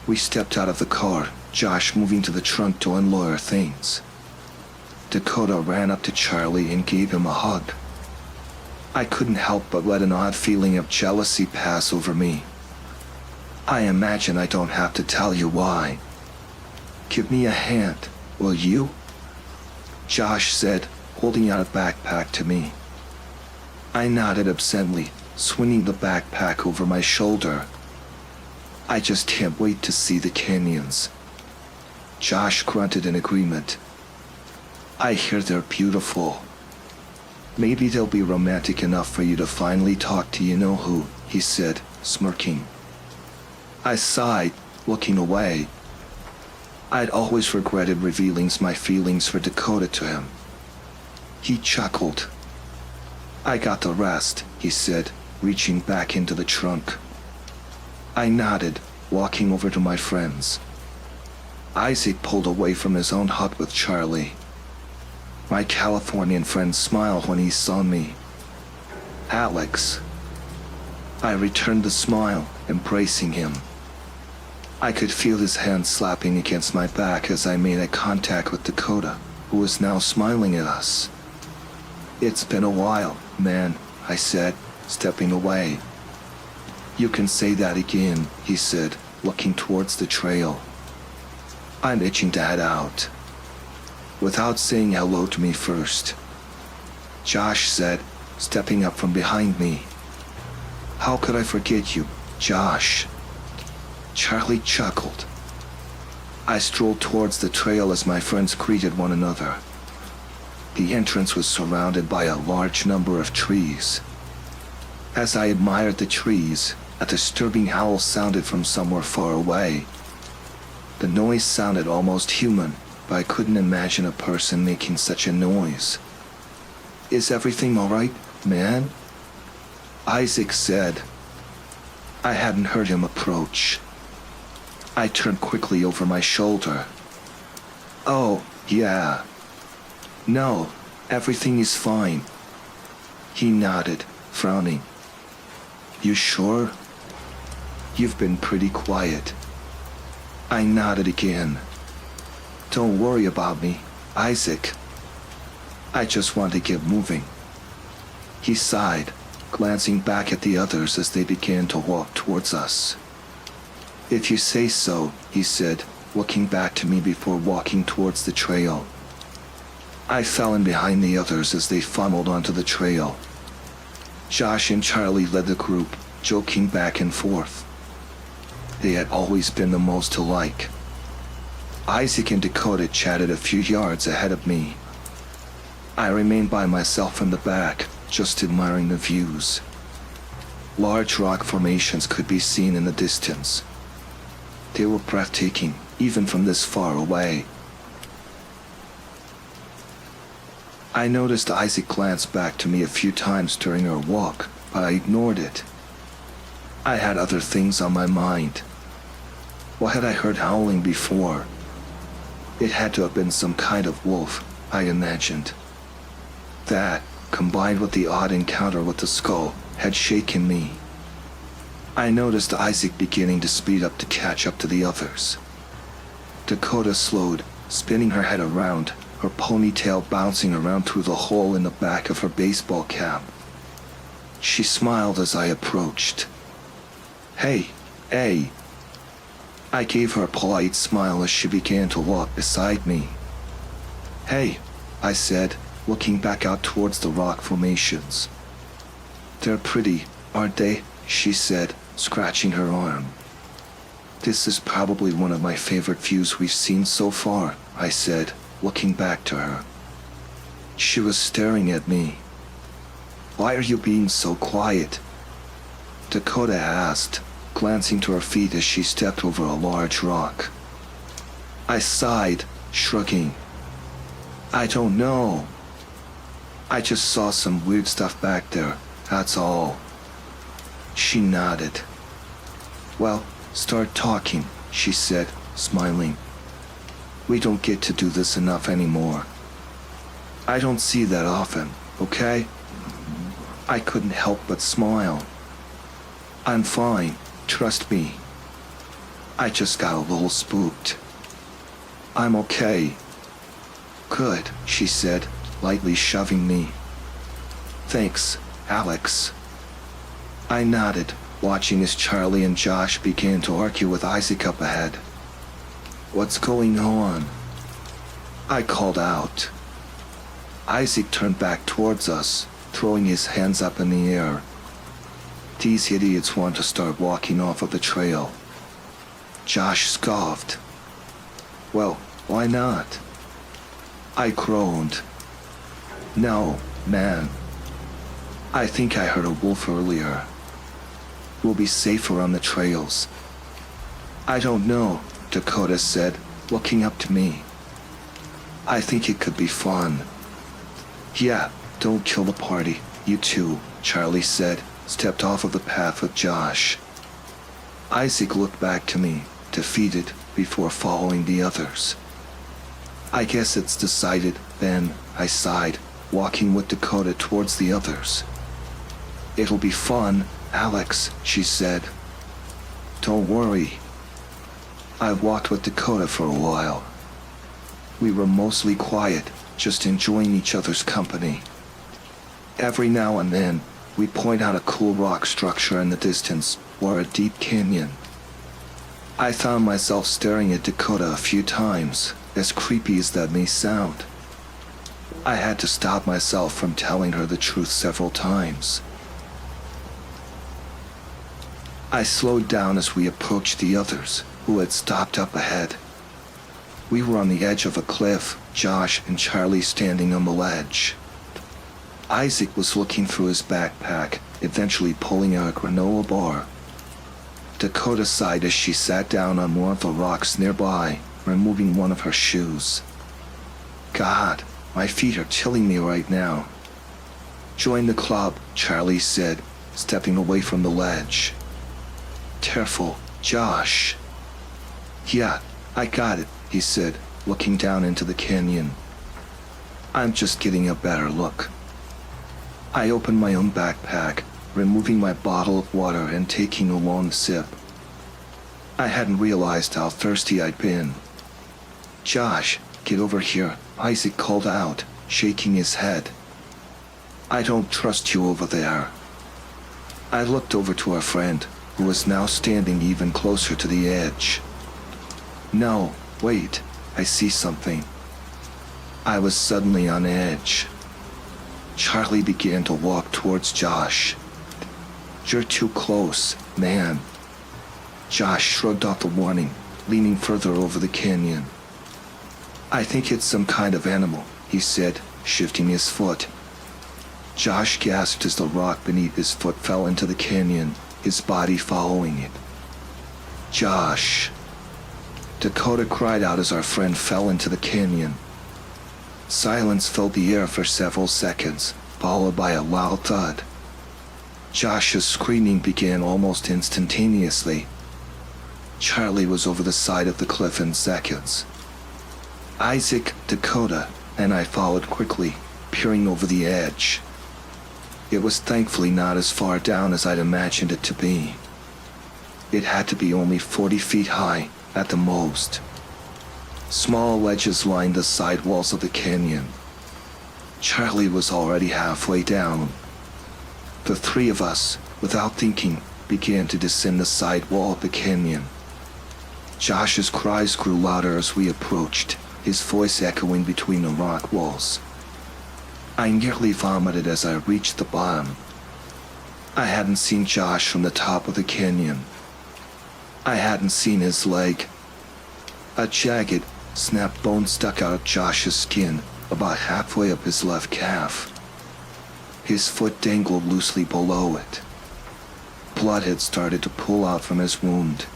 We stepped out of the car, Josh moving to the trunk to unload our things. Dakota ran up to Charlie and gave him a hug. I couldn't help but let an odd feeling of jealousy pass over me. I imagine I don't have to tell you why. Give me a hand, will you? Josh said, holding out a backpack to me. I nodded absently, swinging the backpack over my shoulder. I just can't wait to see the canyons. Josh grunted in agreement. I hear they're beautiful. Maybe they'll be romantic enough for you to finally talk to you-know-who, he said, smirking. I sighed, looking away. I'd always regretted revealing my feelings for Dakota to him. He chuckled. "I got the rest," he said, reaching back into the trunk. I nodded, walking over to my friends. Isaac pulled away from his own hut with Charlie. My Californian friend smiled when he saw me. "Alex." I returned the smile, embracing him. I could feel his hand slapping against my back as I made eye contact with Dakota, who was now smiling at us. "It's been a while, man," I said, stepping away. "You can say that again," he said, looking towards the trail. I'm itching to head out. Without saying hello to me first, Josh said, stepping up from behind me. "How could I forget you, Josh?" Charlie chuckled. I strolled towards the trail as my friends greeted one another. The entrance was surrounded by a large number of trees. As I admired the trees, a disturbing howl sounded from somewhere far away. The noise sounded almost human, but I couldn't imagine a person making such a noise. "Is everything all right, man?" Isaac said. I hadn't heard him approach. I turned quickly over my shoulder. "Oh, yeah. No, everything is fine." He nodded, frowning. "You sure? You've been pretty quiet." I nodded again. "Don't worry about me, Isaac. I just want to get moving." He sighed, glancing back at the others as they began to walk towards us. "If you say so," he said, looking back to me before walking towards the trail. I fell in behind the others as they funneled onto the trail. Josh and Charlie led the group, joking back and forth. They had always been the most alike. Isaac and Dakota chatted a few yards ahead of me. I remained by myself in the back, just admiring the views. Large rock formations could be seen in the distance. They were breathtaking, even from this far away. I noticed Isaac glance back to me a few times during our walk, but I ignored it. I had other things on my mind. What had I heard howling before? It had to have been some kind of wolf, I imagined. That, combined with the odd encounter with the skull, had shaken me. I noticed Isaac beginning to speed up to catch up to the others. Dakota slowed, spinning her head around, her ponytail bouncing around through the hole in the back of her baseball cap. She smiled as I approached. Hey. I gave her a polite smile as she began to walk beside me. "Hey," I said, looking back out towards the rock formations. "They're pretty, aren't they?" she said, scratching her arm. "This is probably one of my favorite views we've seen so far," I said, looking back to her. She was staring at me. "Why are you being so quiet?" Dakota asked, glancing to her feet as she stepped over a large rock. I sighed, shrugging. "I don't know. I just saw some weird stuff back there, that's all." She nodded. "Well, start talking," she said, smiling. "We don't get to do this enough anymore. I don't see that often, okay?" I couldn't help but smile. "I'm fine, trust me. I just got a little spooked." "I'm okay." "Good," she said, lightly shoving me. "Thanks, Alex." I nodded, watching as Charlie and Josh began to argue with Isaac up ahead. "What's going on?" I called out. Isaac turned back towards us, throwing his hands up in the air. "These idiots want to start walking off of the trail." Josh scoffed. "Well, why not?" I groaned. "No, man. I think I heard a wolf earlier. We'll be safer on the trails." I don't know, Dakota said, looking up to me. I think it could be fun. Yeah, don't kill the party, you two, Charlie said, stepped off of the path with Josh. Isaac looked back to me, defeated, before following the others. I guess it's decided, then, I sighed, walking with Dakota towards the others. It'll be fun, Alex, she said. Don't worry. I walked with Dakota for a while. We were mostly quiet, just enjoying each other's company. Every now and then, we'd point out a cool rock structure in the distance or a deep canyon. I found myself staring at Dakota a few times, as creepy as that may sound. I had to stop myself from telling her the truth several times. I slowed down as we approached the others, who had stopped up ahead. We were on the edge of a cliff, Josh and Charlie standing on the ledge. Isaac was looking through his backpack, eventually pulling out a granola bar. Dakota sighed as she sat down on one of the rocks nearby, removing one of her shoes. God, my feet are chilling me right now. Join the club, Charlie said, stepping away from the ledge. Careful, Josh. Yeah, I got it, he said, looking down into the canyon. I'm just getting a better look. I opened my own backpack, removing my bottle of water and taking a long sip. I hadn't realized how thirsty I'd been. Josh, get over here, Isaac called out, shaking his head. I don't trust you over there. I looked over to our friend, who was now standing even closer to the edge. No, wait, I see something. I was suddenly on edge. Charlie began to walk towards Josh. You're too close, man. Josh shrugged off the warning, leaning further over the canyon. I think it's some kind of animal, he said, shifting his foot. Josh gasped as the rock beneath his foot fell into the canyon, his body following it. Josh. Dakota cried out as our friend fell into the canyon. Silence filled the air for several seconds, followed by a loud thud. Josh's screaming began almost instantaneously. Charlie was over the side of the cliff in seconds. Isaac, Dakota, and I followed quickly, peering over the edge. It was thankfully not as far down as I'd imagined it to be. It had to be only 40 feet high, at the most. Small ledges lined the side walls of the canyon. Charlie was already halfway down. The three of us, without thinking, began to descend the side wall of the canyon. Josh's cries grew louder as we approached, his voice echoing between the rock walls. I nearly vomited as I reached the bottom. I hadn't seen Josh from the top of the canyon. I hadn't seen his leg. A jagged, snapped bone stuck out of Josh's skin about halfway up his left calf. His foot dangled loosely below it. Blood had started to pool out from his wound.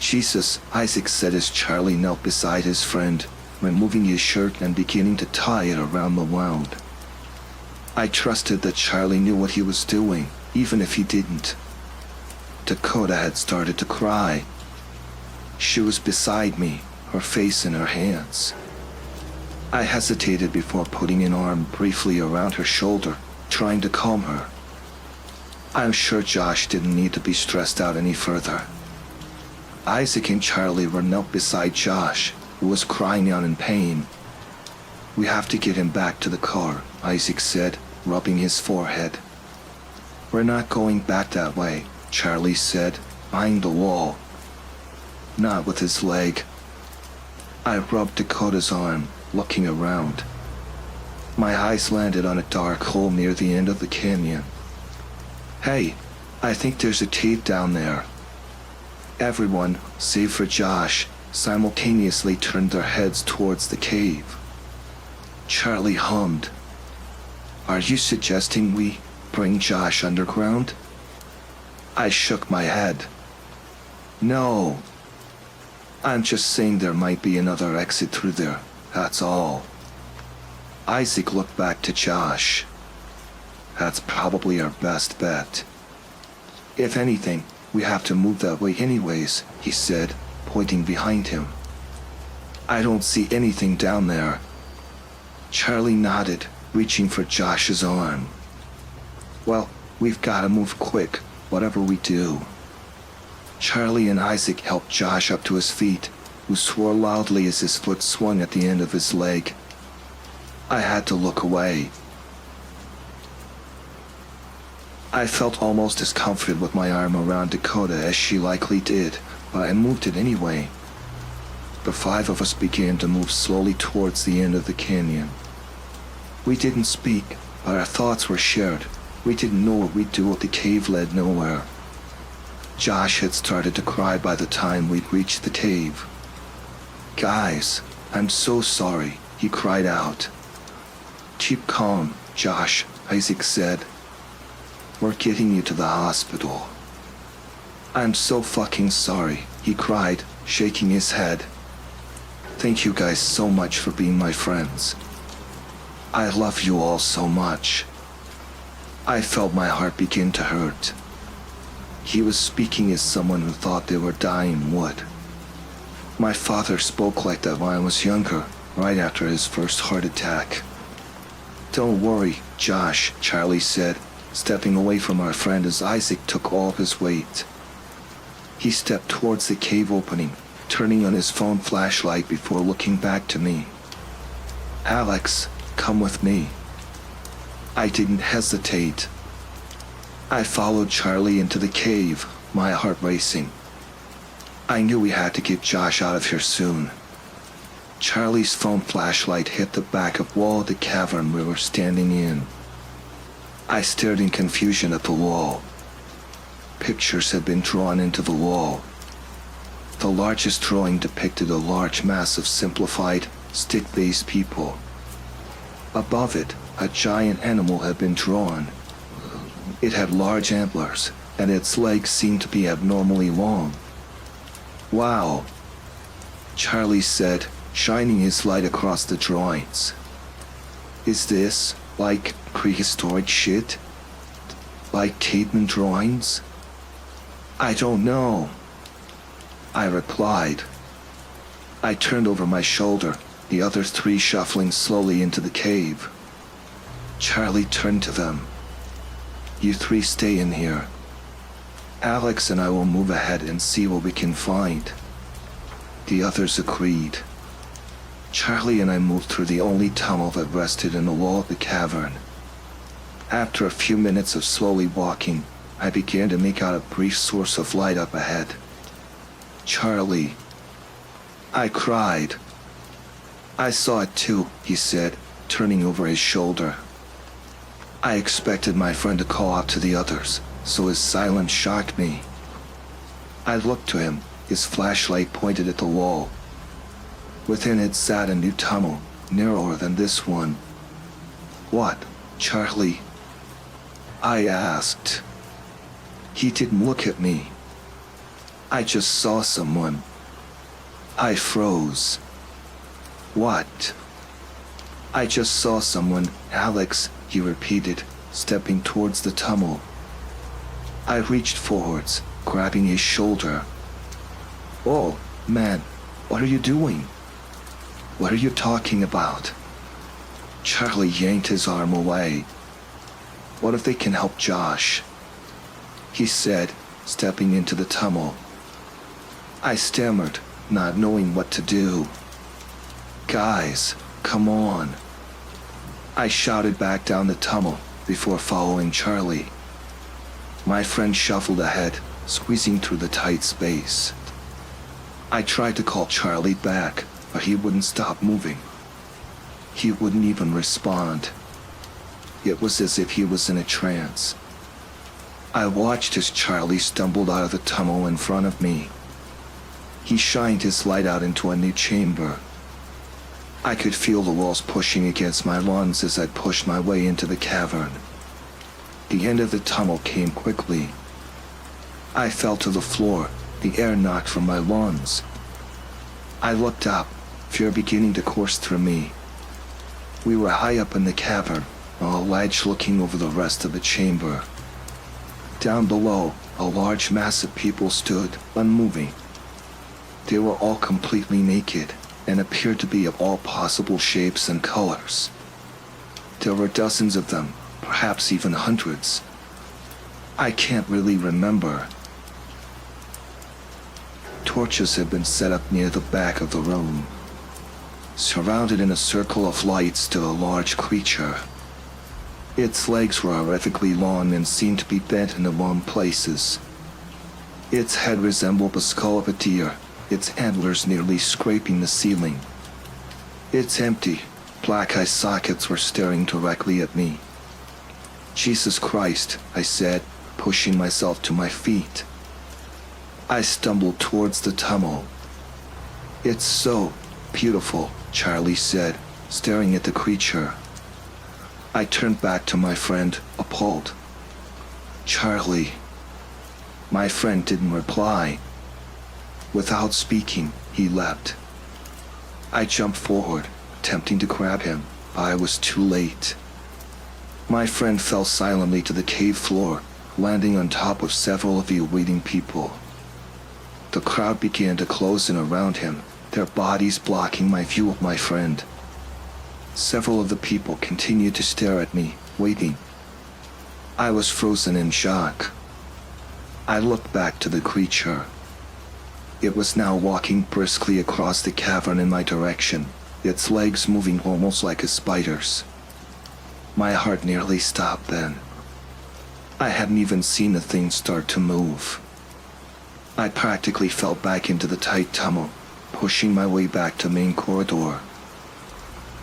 Jesus, Isaac said as Charlie knelt beside his friend, removing his shirt and beginning to tie it around the wound. I trusted that Charlie knew what he was doing, even if he didn't. Dakota had started to cry. She was beside me, her face in her hands. I hesitated before putting an arm briefly around her shoulder, trying to calm her. I'm sure Josh didn't need to be stressed out any further. Isaac and Charlie were knelt beside Josh, who was crying out in pain. We have to get him back to the car, Isaac said, rubbing his forehead. We're not going back that way, Charlie said, eyeing the wall. Not with his leg. I rubbed Dakota's arm, looking around. My eyes landed on a dark hole near the end of the canyon. Hey, I think there's a cave down there. Everyone, save for Josh, simultaneously turned their heads towards the cave. Charlie hummed. Are you suggesting we bring Josh underground? I shook my head. No, I'm just saying there might be another exit through there, that's all. Isaac looked back to Josh. That's probably our best bet. If anything, we have to move that way anyways, he said, pointing behind him. I don't see anything down there. Charlie nodded, reaching for Josh's arm. Well, we've gotta move quick, whatever we do. Charlie and Isaac helped Josh up to his feet, who swore loudly as his foot swung at the end of his leg. I had to look away. I felt almost as comforted with my arm around Dakota as she likely did, but I moved it anyway. The five of us began to move slowly towards the end of the canyon. We didn't speak, but our thoughts were shared. We didn't know what we'd do if the cave led nowhere. Josh had started to cry by the time we'd reached the cave. Guys, I'm so sorry, he cried out. Keep calm, Josh, Isaac said. We're getting you to the hospital. I'm so fucking sorry, he cried, shaking his head. Thank you guys so much for being my friends. I love you all so much. I felt my heart begin to hurt. He was speaking as someone who thought they were dying would. My father spoke like that when I was younger, right after his first heart attack. Don't worry, Josh, Charlie said, stepping away from our friend as Isaac took all of his weight. He stepped towards the cave opening, turning on his phone flashlight before looking back to me. Alex, come with me. I didn't hesitate. I followed Charlie into the cave, my heart racing. I knew we had to get Josh out of here soon. Charlie's phone flashlight hit the back of wall of the cavern we were standing in. I stared in confusion at the wall. Pictures had been drawn into the wall. The largest drawing depicted a large mass of simplified, stick-based people. Above it, a giant animal had been drawn. It had large antlers, and its legs seemed to be abnormally long. Wow, Charlie said, shining his light across the drawings. Is this, like, prehistoric shit? Like caveman drawings? I don't know, I replied. I turned over my shoulder, the other three shuffling slowly into the cave. Charlie turned to them. You three stay in here. Alex and I will move ahead and see what we can find. The others agreed. Charlie and I moved through the only tunnel that rested in the wall of the cavern. After a few minutes of slowly walking, I began to make out a brief source of light up ahead. Charlie. I cried. I saw it too, he said, turning over his shoulder. I expected my friend to call out to the others, so his silence shocked me. I looked to him, his flashlight pointed at the wall. Within it sat a new tunnel, narrower than this one. What, Charlie? I asked. He didn't look at me. I just saw someone. I froze. What? I just saw someone, Alex, he repeated, stepping towards the tunnel. I reached forwards, grabbing his shoulder. Oh, man, what are you doing? What are you talking about? Charlie yanked his arm away. What if they can help Josh? He said, stepping into the tunnel. I stammered, not knowing what to do. Guys, come on. I shouted back down the tunnel before following Charlie. My friend shuffled ahead, squeezing through the tight space. I tried to call Charlie back, but he wouldn't stop moving. He wouldn't even respond. It was as if he was in a trance. I watched as Charlie stumbled out of the tunnel in front of me. He shined his light out into a new chamber. I could feel the walls pushing against my lungs as I pushed my way into the cavern. The end of the tunnel came quickly. I fell to the floor, the air knocked from my lungs. I looked up, fear beginning to course through me. We were high up in the cavern, on a ledge looking over the rest of the chamber. Down below, a large mass of people stood, unmoving. They were all completely naked, and appeared to be of all possible shapes and colors. There were dozens of them, perhaps even hundreds. I can't really remember. Torches had been set up near the back of the room. Surrounded in a circle of light stood a large creature. Its legs were horrifically long and seemed to be bent in the wrong places. Its head resembled the skull of a deer, its antlers nearly scraping the ceiling. Its empty, black eye sockets were staring directly at me. Jesus Christ, I said, pushing myself to my feet. I stumbled towards the tunnel. It's so beautiful, Charlie said, staring at the creature. I turned back to my friend, appalled. Charlie. My friend didn't reply. Without speaking, he leapt. I jumped forward, attempting to grab him, but I was too late. My friend fell silently to the cave floor, landing on top of several of the awaiting people. The crowd began to close in around him, their bodies blocking my view of my friend. Several of the people continued to stare at me, waiting. I was frozen in shock. I looked back to the creature. It was now walking briskly across the cavern in my direction, its legs moving almost like a spider's. My heart nearly stopped then. I hadn't even seen the thing start to move. I practically fell back into the tight tunnel, pushing my way back to main corridor.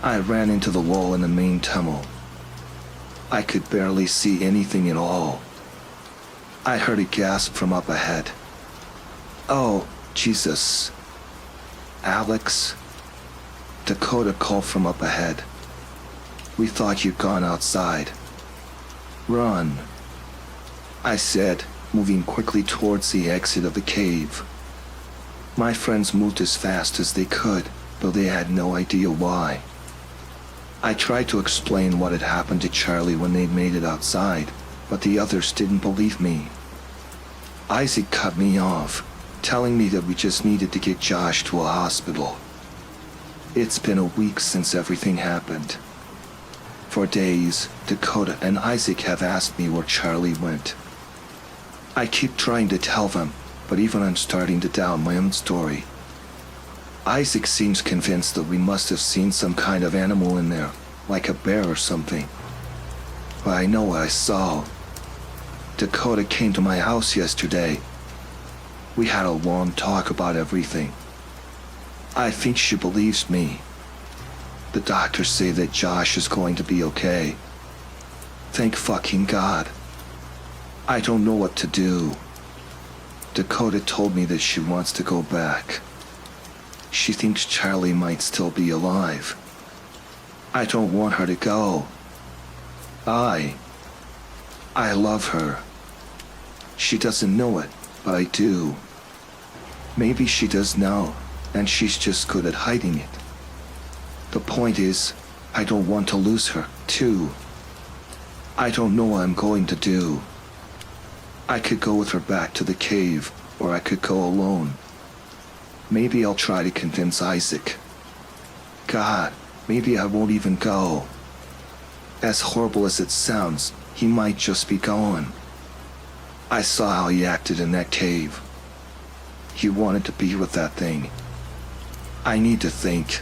I ran into the wall in the main tunnel. I could barely see anything at all. I heard a gasp from up ahead. Oh, Jesus. Alex? Dakota called from up ahead. We thought you'd gone outside. Run. I said, moving quickly towards the exit of the cave. My friends moved as fast as they could, though they had no idea why. I tried to explain what had happened to Charlie when they'd made it outside, but the others didn't believe me. Isaac cut me off, telling me that we just needed to get Josh to a hospital. It's been a week since everything happened. For days, Dakota and Isaac have asked me where Charlie went. I keep trying to tell them, but even I'm starting to doubt my own story. Isaac seems convinced that we must have seen some kind of animal in there, like a bear or something. But I know what I saw. Dakota came to my house yesterday. We had a long talk about everything. I think she believes me. The doctors say that Josh is going to be okay. Thank fucking God. I don't know what to do. Dakota told me that she wants to go back. She thinks Charlie might still be alive. I don't want her to go. I love her. She doesn't know it, but I do. Maybe she does now, and she's just good at hiding it. The point is, I don't want to lose her, too. I don't know what I'm going to do. I could go with her back to the cave, or I could go alone. Maybe I'll try to convince Isaac. God, maybe I won't even go. As horrible as it sounds, he might just be gone. I saw how he acted in that cave. He wanted to be with that thing. I need to think.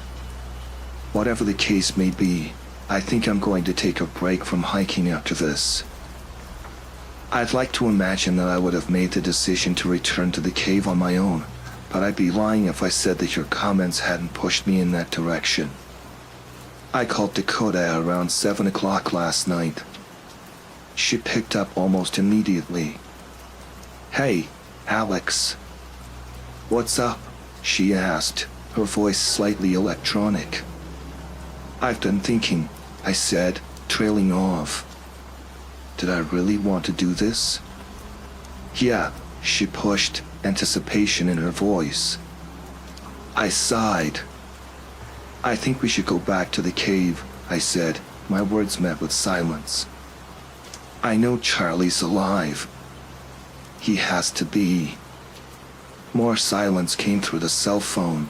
Whatever the case may be, I think I'm going to take a break from hiking after this. I'd like to imagine that I would have made the decision to return to the cave on my own, but I'd be lying if I said that your comments hadn't pushed me in that direction. I called Dakota at around 7 o'clock last night. She picked up almost immediately. Hey, Alex. What's up? She asked, her voice slightly electronic. I've been thinking, I said, trailing off. Did I really want to do this? Yeah, she pushed, anticipation in her voice. I sighed. I think we should go back to the cave, I said, my words met with silence. I know Charlie's alive. He has to be. More silence came through the cell phone.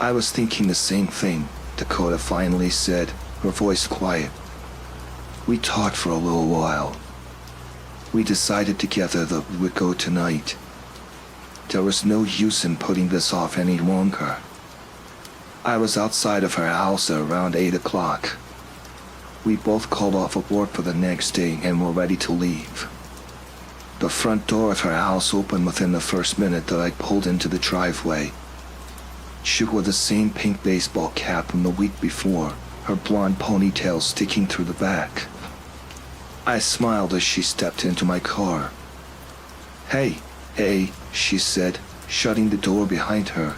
I was thinking the same thing, Dakota finally said, her voice quiet. We talked for a little while. We decided together that we would go tonight. There was no use in putting this off any longer. I was outside of her house at around 8 o'clock. We both called off of work for the next day and were ready to leave. The front door of her house opened within the first minute that I pulled into the driveway. She wore the same pink baseball cap from the week before, her blonde ponytail sticking through the back. I smiled as she stepped into my car. Hey, she said, shutting the door behind her.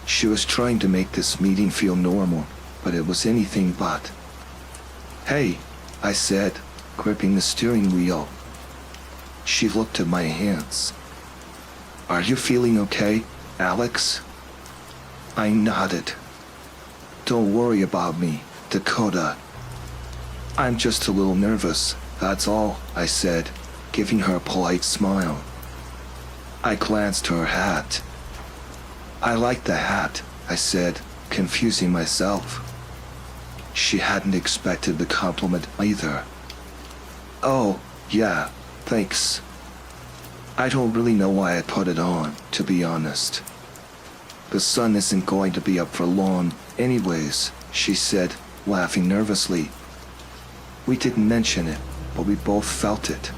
She was trying to make this meeting feel normal, but it was anything but. Hey, I said, gripping the steering wheel. She looked at my hands. Are you feeling okay, Alex? I nodded. Don't worry about me, Dakota. I'm just a little nervous, that's all, I said, giving her a polite smile. I glanced to her hat. I like the hat, I said, confusing myself. She hadn't expected the compliment either. Oh, yeah, thanks. I don't really know why I put it on, to be honest. The sun isn't going to be up for long anyways, she said, laughing nervously. We didn't mention it, but we both felt it.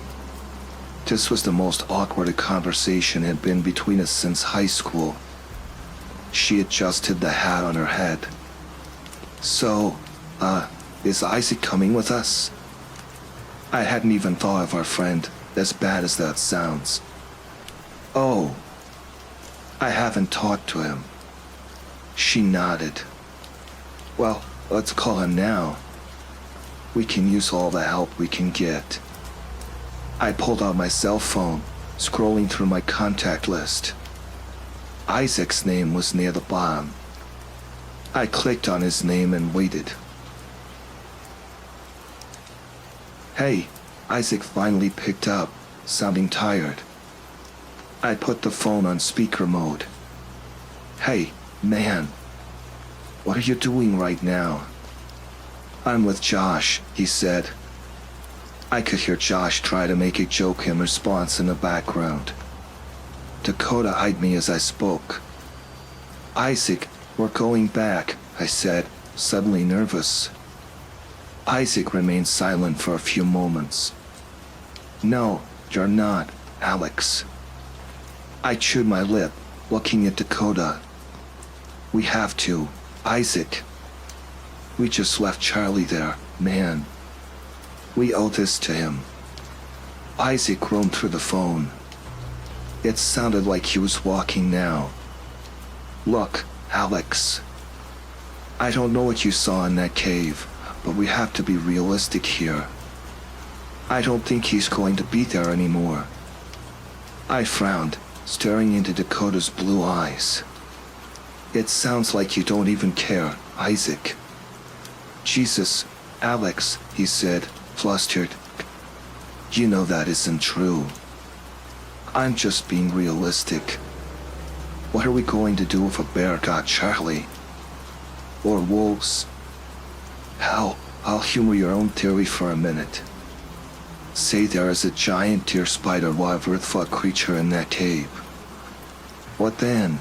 This was the most awkward a conversation had been between us since high school. She adjusted the hat on her head. So, is Isaac coming with us? I hadn't even thought of our friend, as bad as that sounds. Oh, I haven't talked to him. She nodded. Well, let's call him now. We can use all the help we can get. I pulled out my cell phone, scrolling through my contact list. Isaac's name was near the bottom. I clicked on his name and waited. Hey, Isaac finally picked up, sounding tired. I put the phone on speaker mode. Hey, man. What are you doing right now? I'm with Josh, he said. I could hear Josh try to make a joke in response in the background. Dakota eyed me as I spoke. Isaac, we're going back, I said, suddenly nervous. Isaac remained silent for a few moments. No, you're not, Alex. I chewed my lip, looking at Dakota. We have to, Isaac. We just left Charlie there, man. We owe this to him. Isaac roamed through the phone. It sounded like he was walking now. Look, Alex. I don't know what you saw in that cave, but we have to be realistic here. I don't think he's going to be there anymore. I frowned, staring into Dakota's blue eyes. It sounds like you don't even care, Isaac. Jesus, Alex, he said, flustered. You know that isn't true. I'm just being realistic. What are we going to do if a bear got Charlie? Or wolves? Hell, I'll humor your own theory for a minute. Say there is a giant deer spider whatever fuck creature in that cave. What then?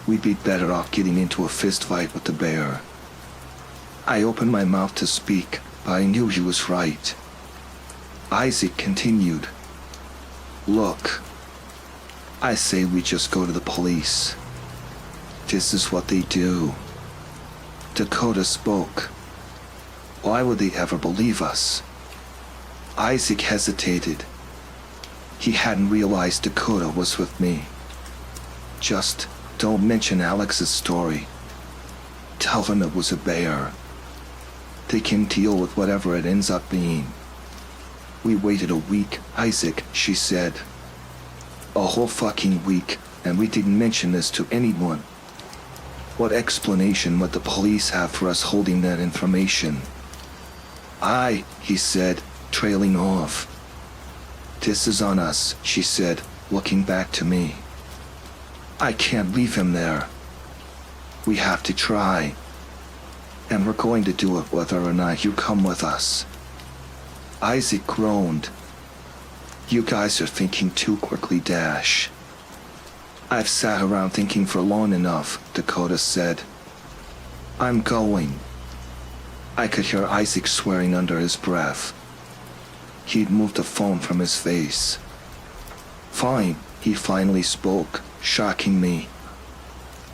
We'd be better off getting into a fist fight with the bear. I opened my mouth to speak, but I knew he was right. Isaac continued. Look, I say we just go to the police. This is what they do. Dakota spoke. Why would they ever believe us? Isaac hesitated. He hadn't realized Dakota was with me. Just don't mention Alex's story. Tell them it was a bear. They can deal with whatever it ends up being. We waited a week, Isaac, she said. A whole fucking week, and we didn't mention this to anyone. What explanation would the police have for us holding that information? He said, trailing off. This is on us, she said, looking back to me. I can't leave him there. We have to try. And we're going to do it whether or not you come with us. Isaac groaned. You guys are thinking too quickly, Dash. I've sat around thinking for long enough, Dakota said. I'm going. I could hear Isaac swearing under his breath. He'd moved the phone from his face. Fine, he finally spoke, shocking me.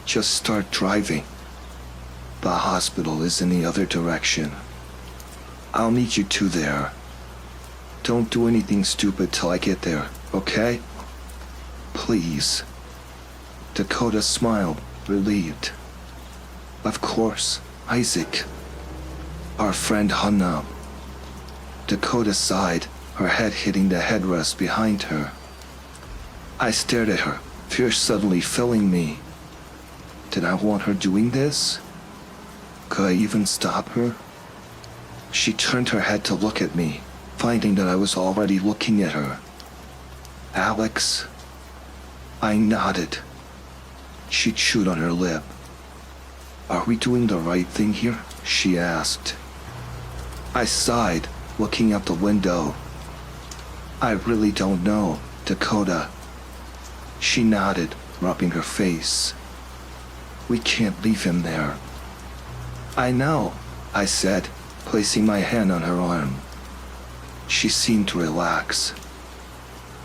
Just start driving. The hospital is in the other direction. I'll meet you two there. Don't do anything stupid till I get there, okay? Please. Dakota smiled, relieved. Of course, Isaac. Our friend hung up. Dakota sighed, her head hitting the headrest behind her. I stared at her, fear suddenly filling me. Did I want her doing this? Could I even stop her? She turned her head to look at me, finding that I was already looking at her. Alex? I nodded. She chewed on her lip. Are we doing the right thing here? She asked. I sighed, looking out the window. I really don't know, Dakota. She nodded, rubbing her face. We can't leave him there. I know, I said, placing my hand on her arm. She seemed to relax.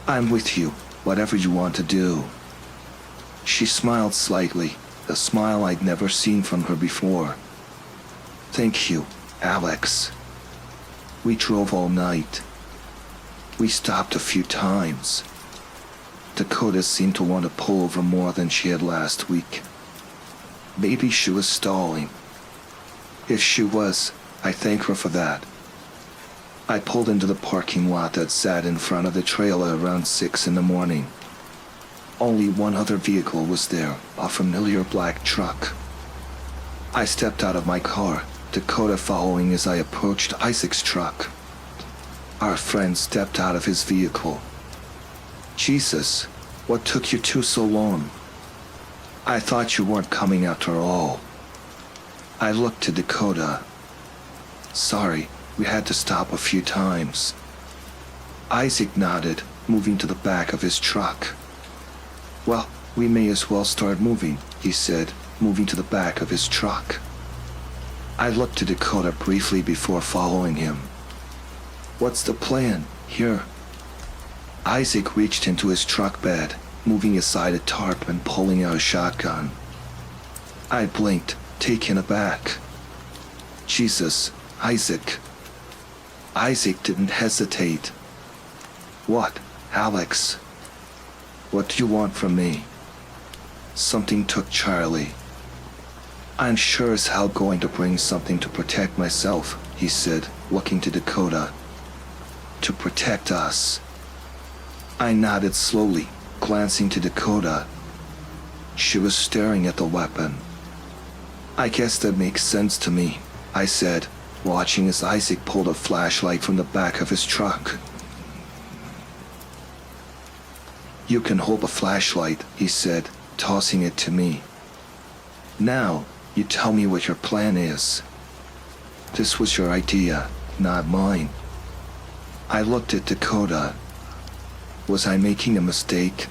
I'm with you, whatever you want to do. She smiled slightly, a smile I'd never seen from her before. Thank you, Alex. We drove all night. We stopped a few times. Dakota seemed to want to pull over more than she had last week. Maybe she was stalling. If she was, I thank her for that. I pulled into the parking lot that sat in front of the trailer around 6 in the morning. Only one other vehicle was there, a familiar black truck. I stepped out of my car, Dakota following as I approached Isaac's truck. Our friend stepped out of his vehicle. Jesus, what took you two so long? I thought you weren't coming after all. I looked to Dakota. Sorry, we had to stop a few times. Isaac nodded, moving to the back of his truck. Well, we may as well start moving, he said, moving to the back of his truck. I looked to Dakota briefly before following him. What's the plan? Here. Isaac reached into his truck bed, moving aside a tarp and pulling out a shotgun. I blinked, taken aback. Jesus, Isaac. Isaac didn't hesitate. What, Alex? What do you want from me? Something took Charlie. I'm sure as hell going to bring something to protect myself, he said, looking to Dakota. To protect us. I nodded slowly, glancing to Dakota. She was staring at the weapon. I guess that makes sense to me, I said, watching as Isaac pulled a flashlight from the back of his truck. You can hold a flashlight, he said, tossing it to me. Now, you tell me what your plan is. This was your idea, not mine. I looked at Dakota. Was I making a mistake?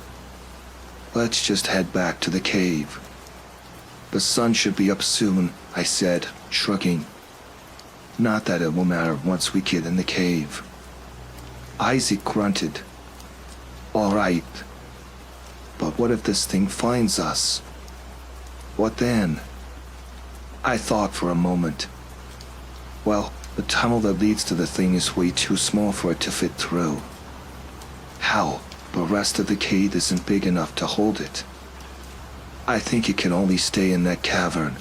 Let's just head back to the cave. The sun should be up soon, I said, shrugging. Not that it will matter once we get in the cave. Isaac grunted. All right. But what if this thing finds us? What then? I thought for a moment. Well, the tunnel that leads to the thing is way too small for it to fit through. Hell, the rest of the cave isn't big enough to hold it. I think it can only stay in that cavern.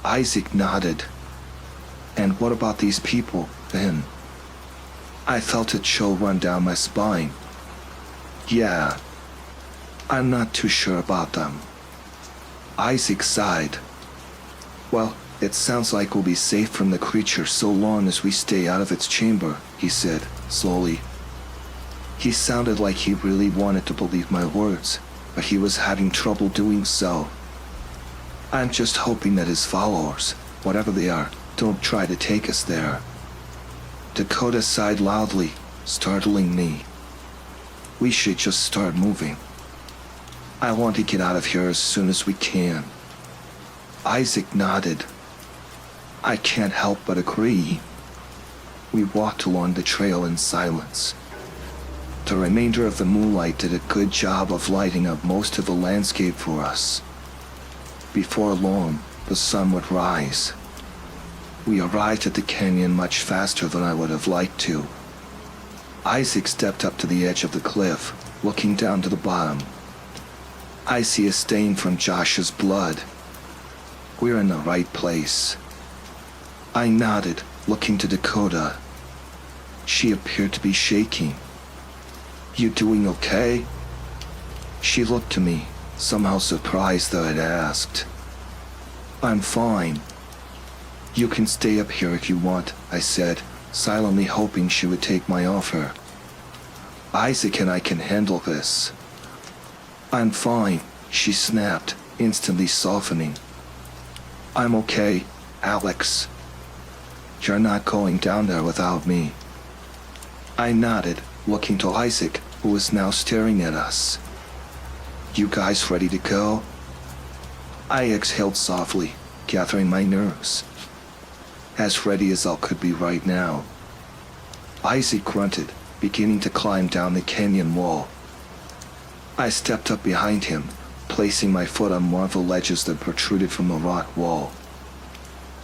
Isaac nodded. And what about these people, then? I felt a chill run down my spine. Yeah. I'm not too sure about them. Isaac sighed. Well, it sounds like we'll be safe from the creature so long as we stay out of its chamber, he said, slowly. He sounded like he really wanted to believe my words, but he was having trouble doing so. I'm just hoping that his followers, whatever they are, don't try to take us there. Dakota sighed loudly, startling me. We should just start moving. I want to get out of here as soon as we can. Isaac nodded. I can't help but agree. We walked along the trail in silence. The remainder of the moonlight did a good job of lighting up most of the landscape for us. Before long, the sun would rise. We arrived at the canyon much faster than I would have liked to. Isaac stepped up to the edge of the cliff, looking down to the bottom. I see a stain from Josh's blood. We're in the right place. I nodded, looking to Dakota. She appeared to be shaking. You doing okay? She looked to me, somehow surprised that I'd asked. I'm fine. You can stay up here if you want, I said, silently hoping she would take my offer. Isaac and I can handle this. I'm fine, she snapped, instantly softening. I'm okay, Alex. You're not going down there without me. I nodded, looking to Isaac, who was now staring at us. You guys ready to go? I exhaled softly, gathering my nerves. As ready as I could be right now. Isaac grunted, beginning to climb down the canyon wall. I stepped up behind him, placing my foot on one of the ledges that protruded from the rock wall.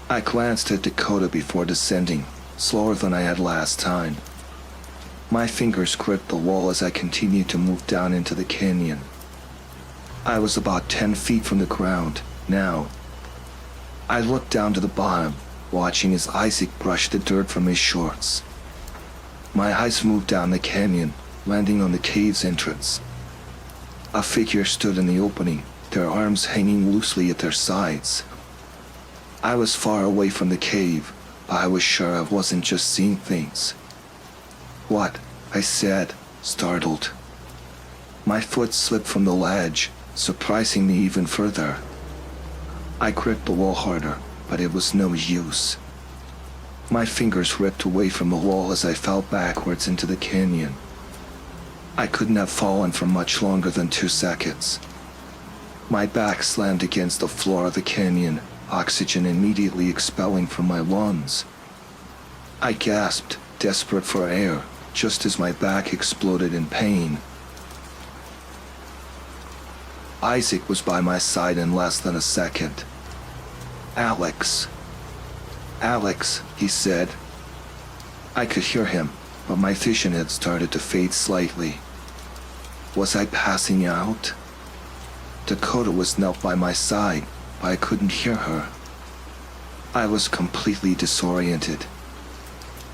I glanced at Dakota before descending, slower than I had last time. My fingers gripped the wall as I continued to move down into the canyon. I was about 10 feet from the ground, now. I looked down to the bottom, watching as Isaac brushed the dirt from his shorts. My eyes moved down the canyon, landing on the cave's entrance. A figure stood in the opening, their arms hanging loosely at their sides. I was far away from the cave, but I was sure I wasn't just seeing things. What? I said, startled. My foot slipped from the ledge, surprising me even further. I gripped the wall harder, but it was no use. My fingers ripped away from the wall as I fell backwards into the canyon. I couldn't have fallen for much longer than 2 seconds. My back slammed against the floor of the canyon, oxygen immediately expelling from my lungs. I gasped, desperate for air, just as my back exploded in pain. Isaac was by my side in less than a second. Alex. Alex, he said. I could hear him, but my vision had started to fade slightly. Was I passing out? Dakota was knelt by my side, but I couldn't hear her. I was completely disoriented.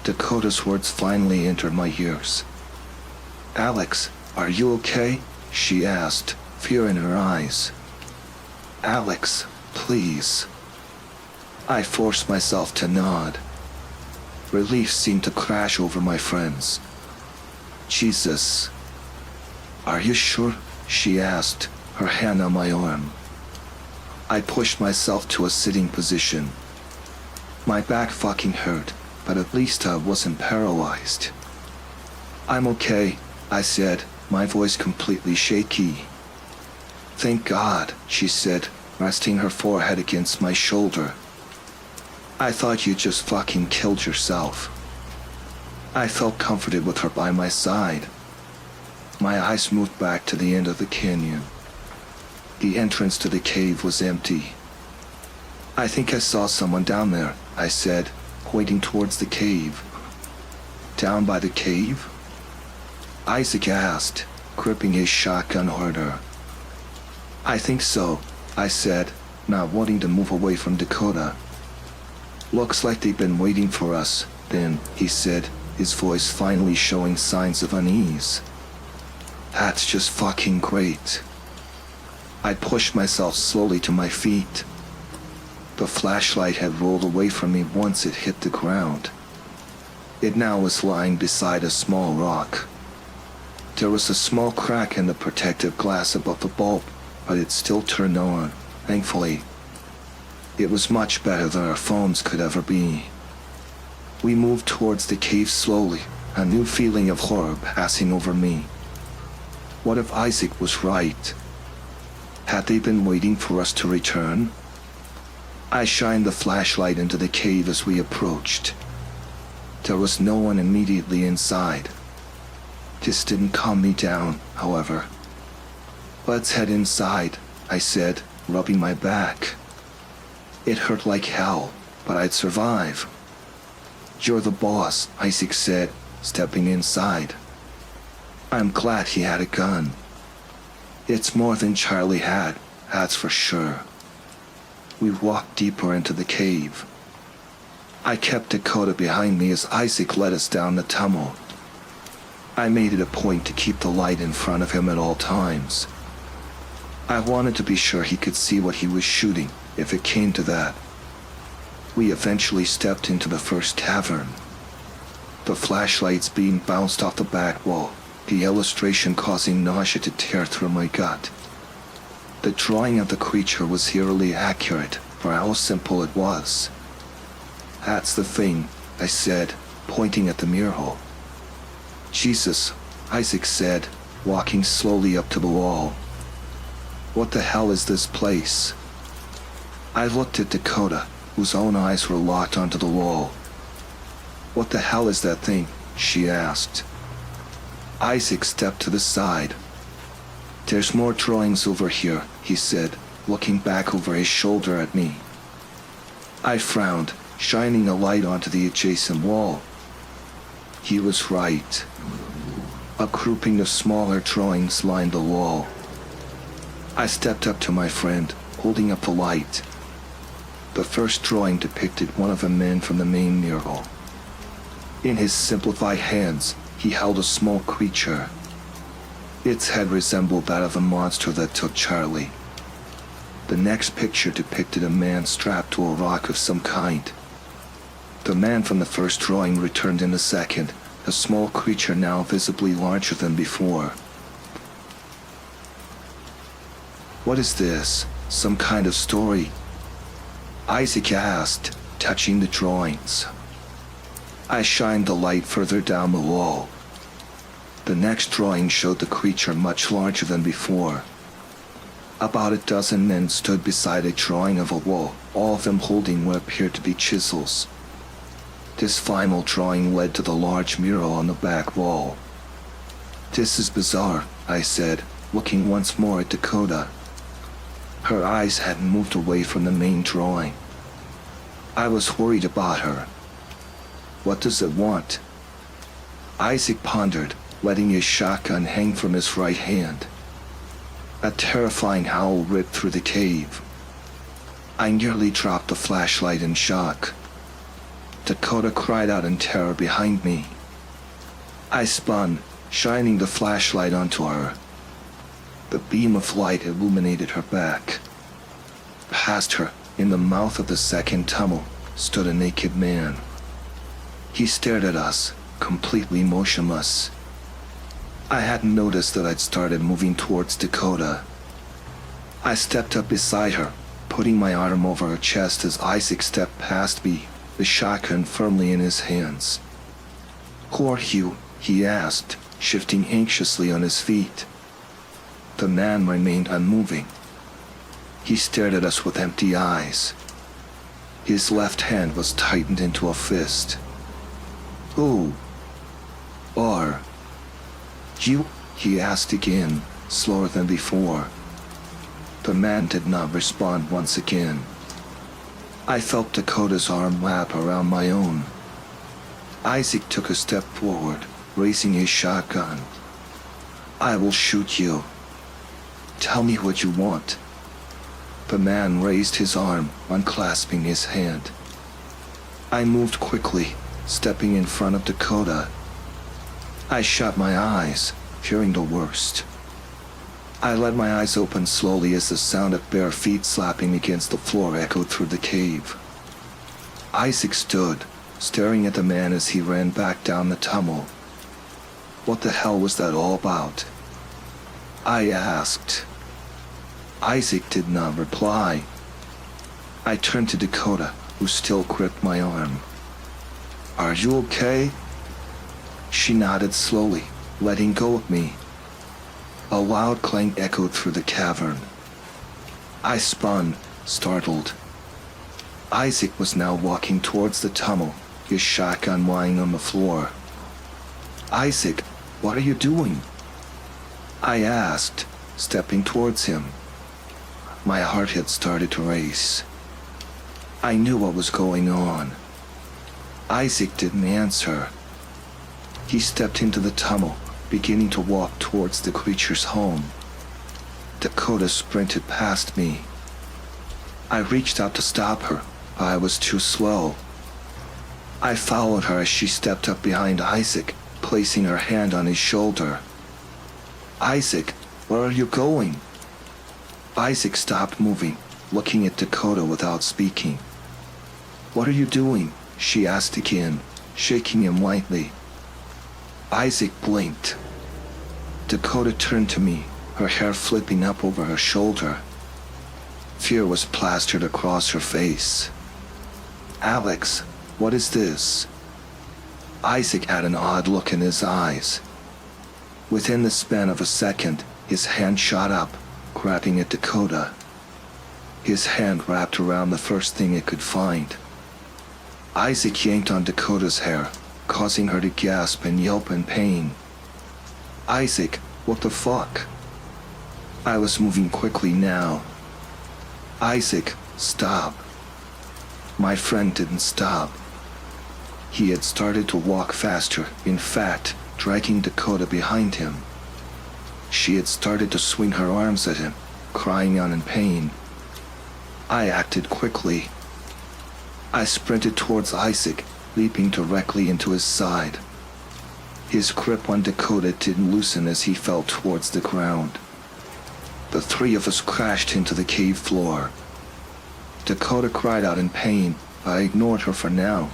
Dakota's words finally entered my ears. Alex, are you okay? She asked, fear in her eyes. Alex, please. I forced myself to nod. Relief seemed to crash over my friends. Jesus. Are you sure? She asked, her hand on my arm. I pushed myself to a sitting position. My back fucking hurt, but at least I wasn't paralyzed. I'm okay, I said, my voice completely shaky. Thank God, she said, resting her forehead against my shoulder. I thought you just fucking killed yourself. I felt comforted with her by my side. My eyes moved back to the end of the canyon. The entrance to the cave was empty. I think I saw someone down there, I said, pointing towards the cave. Down by the cave? Isaac asked, gripping his shotgun harder. I think so, I said, not wanting to move away from Dakota. Looks like they've been waiting for us, then, he said, his voice finally showing signs of unease. That's just fucking great. I pushed myself slowly to my feet. The flashlight had rolled away from me once it hit the ground. It now was lying beside a small rock. There was a small crack in the protective glass above the bulb, but it still turned on, thankfully. It was much better than our phones could ever be. We moved towards the cave slowly, a new feeling of horror passing over me. What if Isaac was right? Had they been waiting for us to return? I shined the flashlight into the cave as we approached. There was no one immediately inside. This didn't calm me down, however. "Let's head inside," I said, rubbing my back. It hurt like hell, but I'd survive. "You're the boss," Isaac said, stepping inside. I'm glad he had a gun. It's more than Charlie had, that's for sure. We walked deeper into the cave. I kept Dakota behind me as Isaac led us down the tunnel. I made it a point to keep the light in front of him at all times. I wanted to be sure he could see what he was shooting, if it came to that. We eventually stepped into the first tavern. The flashlight's beam bounced off the back wall, the illustration causing nausea to tear through my gut. The drawing of the creature was eerily accurate for how simple it was. "That's the thing," I said, pointing at the mural. "Jesus," Isaac said, walking slowly up to the wall. "What the hell is this place?" I looked at Dakota, whose own eyes were locked onto the wall. "What the hell is that thing?" she asked. Isaac stepped to the side. "There's more drawings over here," he said, looking back over his shoulder at me. I frowned, shining a light onto the adjacent wall. He was right. A grouping of smaller drawings lined the wall. I stepped up to my friend, holding up the light. The first drawing depicted one of the men from the main mural. In his simplified hands, he held a small creature. Its head resembled that of the monster that took Charlie. The next picture depicted a man strapped to a rock of some kind. The man from the first drawing returned in a second, a small creature now visibly larger than before. "What is this? Some kind of story?" Isaac asked, touching the drawings. I shined the light further down the wall. The next drawing showed the creature much larger than before. About a dozen men stood beside a drawing of a wall, all of them holding what appeared to be chisels. This final drawing led to the large mural on the back wall. "This is bizarre," I said, looking once more at Dakota. Her eyes hadn't moved away from the main drawing. I was worried about her. "What does it want?" Isaac pondered, letting his shotgun hang from his right hand. A terrifying howl ripped through the cave. I nearly dropped the flashlight in shock. Dakota cried out in terror behind me. I spun, shining the flashlight onto her. The beam of light illuminated her back. Past her, in the mouth of the second tunnel, stood a naked man. He stared at us, completely motionless. I hadn't noticed that I'd started moving towards Dakota. I stepped up beside her, putting my arm over her chest as Isaac stepped past me, the shotgun firmly in his hands. "Who are you?" he asked, shifting anxiously on his feet. The man remained unmoving. He stared at us with empty eyes. His left hand was tightened into a fist. "Who are you?" he asked again, slower than before. The man did not respond once again. I felt Dakota's arm wrap around my own. Isaac took a step forward, raising his shotgun. "I will shoot you. Tell me what you want." The man raised his arm, unclasping his hand. I moved quickly, stepping in front of Dakota. I shut my eyes, fearing the worst. I let my eyes open slowly as the sound of bare feet slapping against the floor echoed through the cave. Isaac stood, staring at the man as he ran back down the tunnel. What the hell was that all about? I asked. Isaac did not reply. I turned to Dakota, who still gripped my arm. "Are you okay?" She nodded slowly, letting go of me. A loud clang echoed through the cavern. I spun, startled. Isaac was now walking towards the tunnel, his shotgun lying on the floor. "Isaac, what are you doing?" I asked, stepping towards him. My heart had started to race. I knew what was going on. Isaac didn't answer. He stepped into the tunnel, beginning to walk towards the creature's home. Dakota sprinted past me. I reached out to stop her, but I was too slow. I followed her as she stepped up behind Isaac, placing her hand on his shoulder. "Isaac, where are you going?" Isaac stopped moving, looking at Dakota without speaking. "What are you doing?" she asked again, shaking him lightly. Isaac blinked. Dakota turned to me, her hair flipping up over her shoulder. Fear was plastered across her face. "Alex, what is this?" Isaac had an odd look in his eyes. Within the span of a second, his hand shot up, grabbing at Dakota. His hand wrapped around the first thing it could find. Isaac yanked on Dakota's hair, causing her to gasp and yelp in pain. "Isaac, what the fuck?" I was moving quickly now. "Isaac, stop." My friend didn't stop. He had started to walk faster, in fact, dragging Dakota behind him. She had started to swing her arms at him, crying out in pain. I acted quickly. I sprinted towards Isaac, leaping directly into his side. His grip on Dakota didn't loosen as he fell towards the ground. The three of us crashed into the cave floor. Dakota cried out in pain, but I ignored her for now.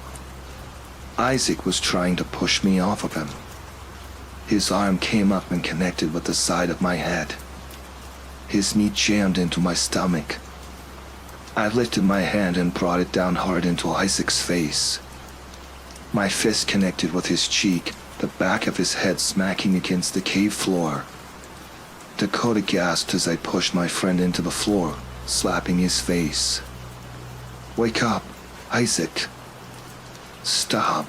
Isaac was trying to push me off of him. His arm came up and connected with the side of my head. His knee jammed into my stomach. I lifted my hand and brought it down hard into Isaac's face. My fist connected with his cheek, the back of his head smacking against the cave floor. Dakota gasped as I pushed my friend into the floor, slapping his face. "Wake up, Isaac." "Stop."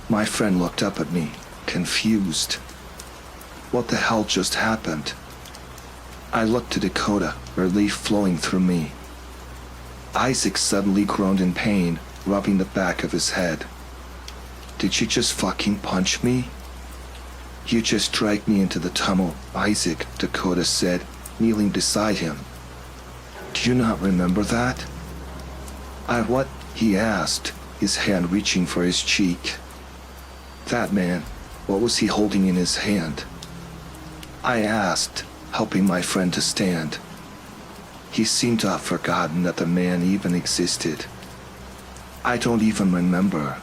My friend looked up at me, confused. What the hell just happened? I looked to Dakota, relief flowing through me. Isaac suddenly groaned in pain, rubbing the back of his head. "Did you just fucking punch me?" "You just dragged me into the tunnel, Isaac," Dakota said, kneeling beside him. "Do you not remember that?" What?" he asked, his hand reaching for his cheek. "That man, what was he holding in his hand?" I asked, helping my friend to stand. He seemed to have forgotten that the man even existed. "I don't even remember.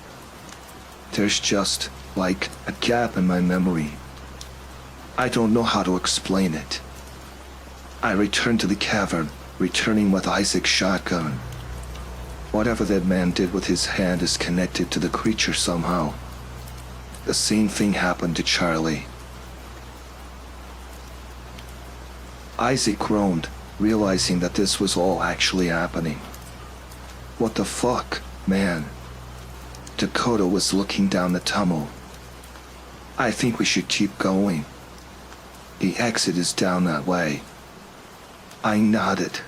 There's just, like, a gap in my memory. I don't know how to explain it." I returned to the cavern, returning with Isaac's shotgun. Whatever that man did with his hand is connected to the creature somehow. The same thing happened to Charlie. Isaac groaned, realizing that this was all actually happening. "What the fuck, man?" Dakota was looking down the tunnel. "I think we should keep going. The exit is down that way." I nodded.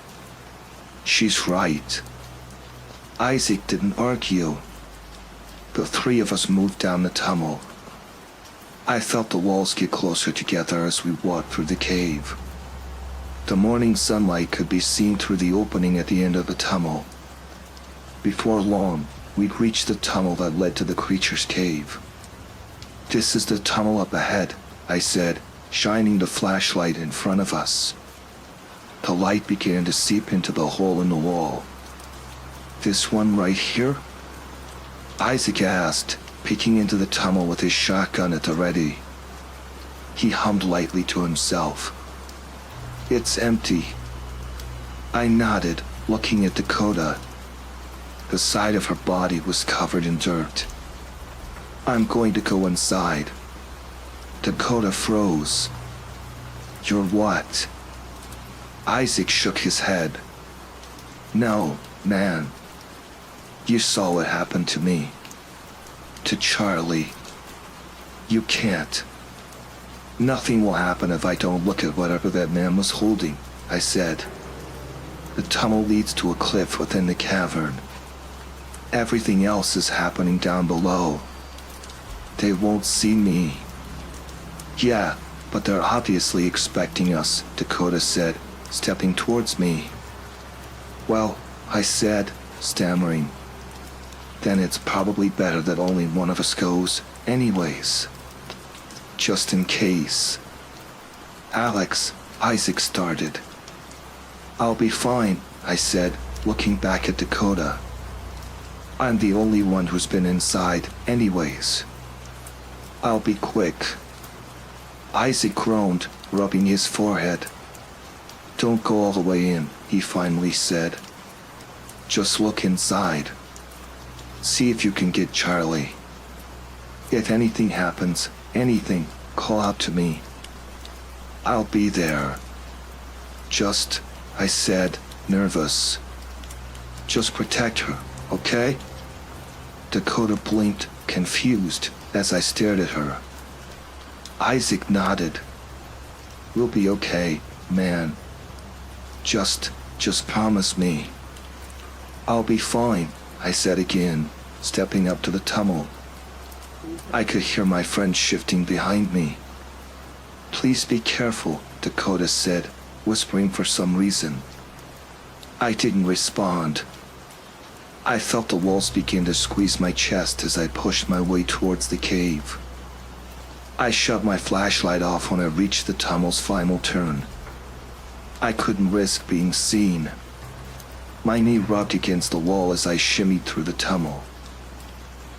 "She's right." Isaac didn't argue. The three of us moved down the tunnel. I felt the walls get closer together as we walked through the cave. The morning sunlight could be seen through the opening at the end of the tunnel. Before long, we'd reached the tunnel that led to the creature's cave. "This is the tunnel up ahead," I said, shining the flashlight in front of us. The light began to seep into the hole in the wall. "This one right here?" Isaac asked, peeking into the tunnel with his shotgun at the ready. He hummed lightly to himself. "It's empty." I nodded, looking at Dakota. The side of her body was covered in dirt. "I'm going to go inside." Dakota froze. "You're what?" Isaac shook his head. "No, man. You saw what happened to me. To Charlie. You can't. Nothing will happen if I don't look at whatever that man was holding," I said. "The tunnel leads to a cliff within the cavern. Everything else is happening down below. They won't see me." "Yeah, but they're obviously expecting us," Dakota said, stepping towards me. "Well," I said, stammering, "then it's probably better that only one of us goes, anyways. Just in case." "Alex," Isaac started. "I'll be fine," I said, looking back at Dakota. "I'm the only one who's been inside, anyways. I'll be quick." Isaac groaned, rubbing his forehead. "Don't go all the way in," he finally said. "Just look inside. See if you can get Charlie. If anything happens, anything, call out to me. I'll be there." "Just," I said, nervous. "Just protect her, okay?" Dakota blinked, confused, as I stared at her. Isaac nodded. "We'll be okay, man. Just promise me." "I'll be fine," I said again, stepping up to the tunnel. I could hear my friend shifting behind me. "Please be careful," Dakota said, whispering for some reason. I didn't respond. I felt the walls begin to squeeze my chest as I pushed my way towards the cave. I shut my flashlight off when I reached the tunnel's final turn. I couldn't risk being seen. My knee rubbed against the wall as I shimmied through the tunnel.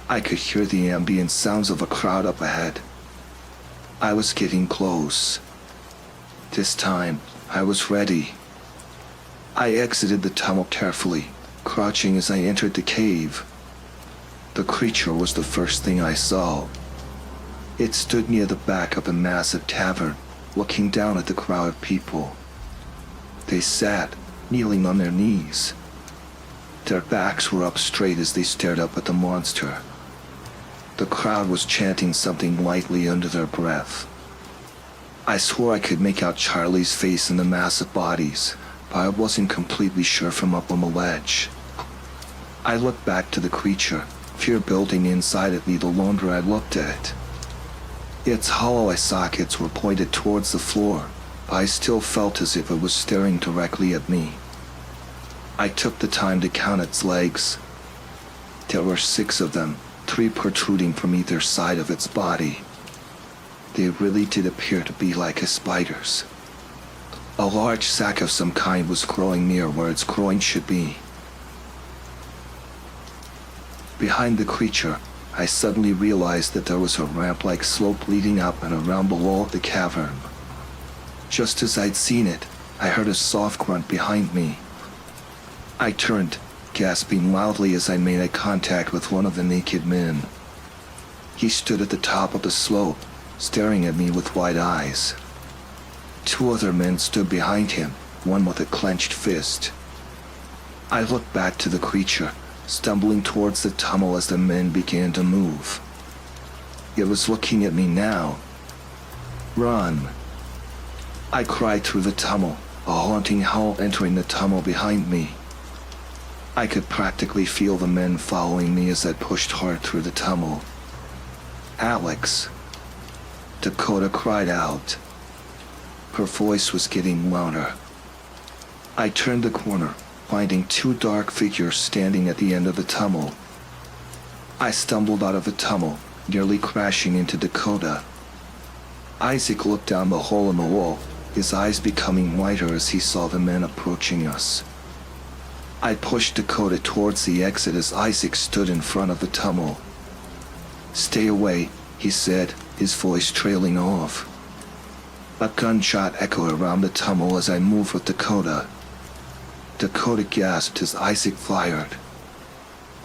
I could hear the ambient sounds of a crowd up ahead. I was getting close. This time, I was ready. I exited the tunnel carefully, crouching as I entered the cave. The creature was the first thing I saw. It stood near the back of a massive tavern, looking down at the crowd of people. They sat, kneeling on their knees. Their backs were up straight as they stared up at the monster. The crowd was chanting something lightly under their breath. I swore I could make out Charlie's face in the massive bodies, but I wasn't completely sure from up on the ledge. I looked back to the creature, fear building inside of me the longer I looked at it. Its hollow eye sockets were pointed towards the floor, but I still felt as if it was staring directly at me. I took the time to count its legs. There were 6 of them, 3 protruding from either side of its body. They really did appear to be like a spider's. A large sac of some kind was growing near where its groin should be. Behind the creature, I suddenly realized that there was a ramp-like slope leading up and around the wall of the cavern. Just as I'd seen it, I heard a soft grunt behind me. I turned, gasping loudly as I made eye contact with one of the naked men. He stood at the top of the slope, staring at me with wide eyes. 2 other men stood behind him, one with a clenched fist. I looked back to the creature, stumbling towards the tunnel as the men began to move. It was looking at me now. "Run!" I cried through the tunnel, a haunting howl entering the tunnel behind me. I could practically feel the men following me as I pushed hard through the tunnel. "Alex!" Dakota cried out. Her voice was getting louder. I turned the corner, finding 2 dark figures standing at the end of the tunnel. I stumbled out of the tunnel, nearly crashing into Dakota. Isaac looked down the hole in the wall, his eyes becoming wider as he saw the men approaching us. I pushed Dakota towards the exit as Isaac stood in front of the tunnel. "Stay away," he said, his voice trailing off. A gunshot echoed around the tunnel as I moved with Dakota. Dakota gasped as Isaac fired.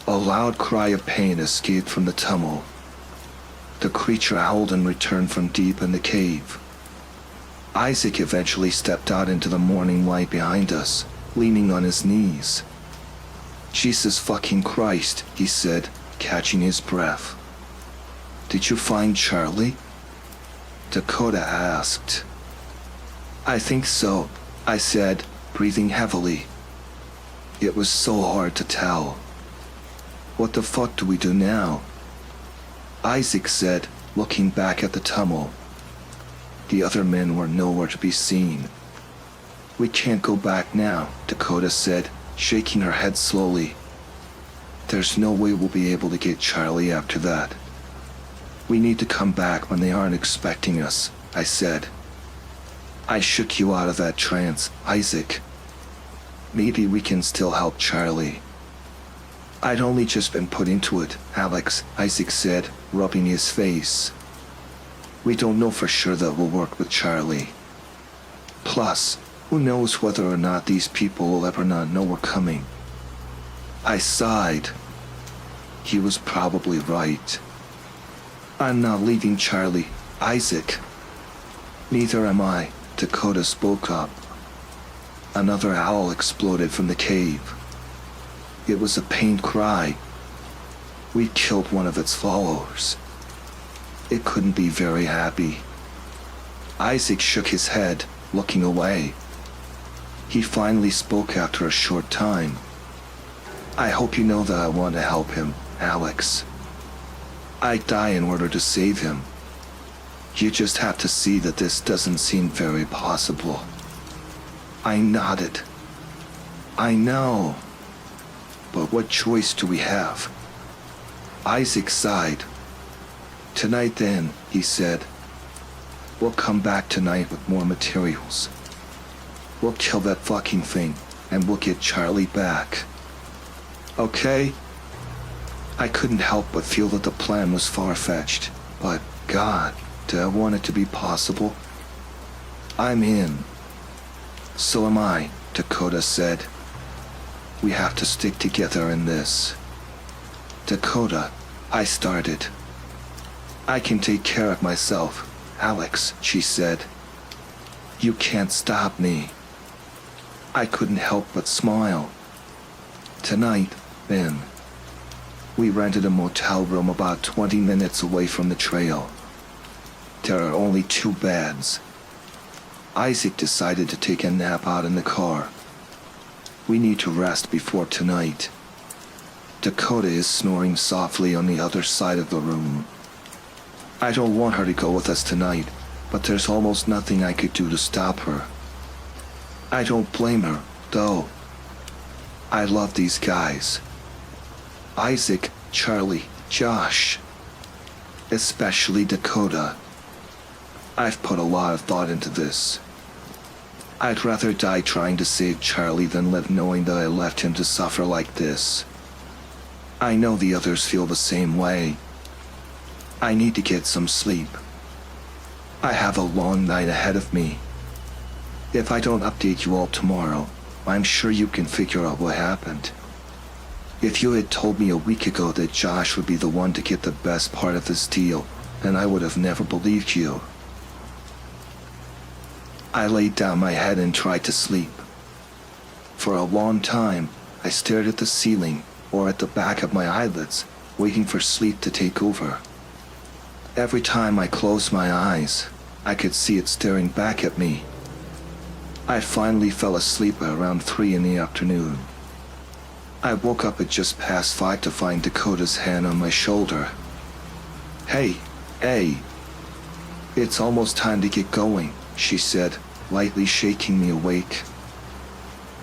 A loud cry of pain escaped from the tunnel. The creature howled and returned from deep in the cave. Isaac eventually stepped out into the morning light behind us, leaning on his knees. "Jesus fucking Christ," he said, catching his breath. "Did you find Charlie?" Dakota asked. "I think so," I said, breathing heavily. It was so hard to tell. "What the fuck do we do now?" Isaac said, looking back at the tunnel. The other men were nowhere to be seen. "We can't go back now," Dakota said, shaking her head slowly. "There's no way we'll be able to get Charlie after that. We need to come back when they aren't expecting us," I said. "I shook you out of that trance, Isaac. Maybe we can still help Charlie." "I'd only just been put into it, Alex," Isaac said, rubbing his face. "We don't know for sure that we'll work with Charlie. Plus, who knows whether or not these people will ever not know we're coming." I sighed. He was probably right. "I'm not leaving Charlie, Isaac." "Neither am I," Dakota spoke up. Another howl exploded from the cave. It was a pained cry. We'd killed one of its followers. It couldn't be very happy. Isaac shook his head, looking away. He finally spoke after a short time. "I hope you know that I want to help him, Alex. I'd die in order to save him. You just have to see that this doesn't seem very possible." I nodded. "I know. But what choice do we have?" Isaac sighed. "Tonight then," he said. "We'll come back tonight with more materials. We'll kill that fucking thing, and we'll get Charlie back. Okay?" I couldn't help but feel that the plan was far-fetched, but God, did I want it to be possible? "I'm in." "So am I," Dakota said. "We have to stick together in this." "Dakota," I started. "I can take care of myself, Alex," she said. "You can't stop me." I couldn't help but smile. "Tonight, then." We rented a motel room about 20 minutes away from the trail. There are only 2 beds. Isaac decided to take a nap out in the car. We need to rest before tonight. Dakota is snoring softly on the other side of the room. I don't want her to go with us tonight, but there's almost nothing I could do to stop her. I don't blame her, though. I love these guys. Isaac, Charlie, Josh. Especially Dakota. I've put a lot of thought into this. I'd rather die trying to save Charlie than live knowing that I left him to suffer like this. I know the others feel the same way. I need to get some sleep. I have a long night ahead of me. If I don't update you all tomorrow, I'm sure you can figure out what happened. If you had told me a week ago that Josh would be the one to get the best part of this deal, then I would have never believed you. I laid down my head and tried to sleep. For a long time, I stared at the ceiling or at the back of my eyelids, waiting for sleep to take over. Every time I closed my eyes, I could see it staring back at me. I finally fell asleep at around 3 in the afternoon. I woke up at just past 5 to find Dakota's hand on my shoulder. "Hey, hey. It's almost time to get going," she said, lightly shaking me awake.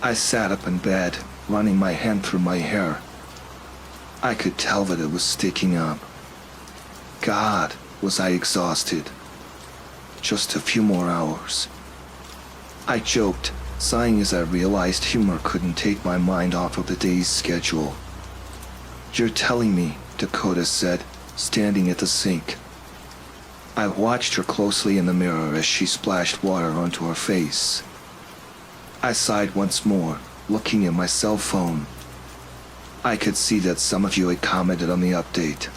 I sat up in bed, running my hand through my hair. I could tell that it was sticking up. God, was I exhausted. Just a few more hours. I joked, sighing as I realized humor couldn't take my mind off of the day's schedule. You're telling me, Dakota said, standing at the sink. I watched her closely in the mirror as she splashed water onto her face. I sighed once more, looking at my cell phone. I could see that some of you had commented on the update.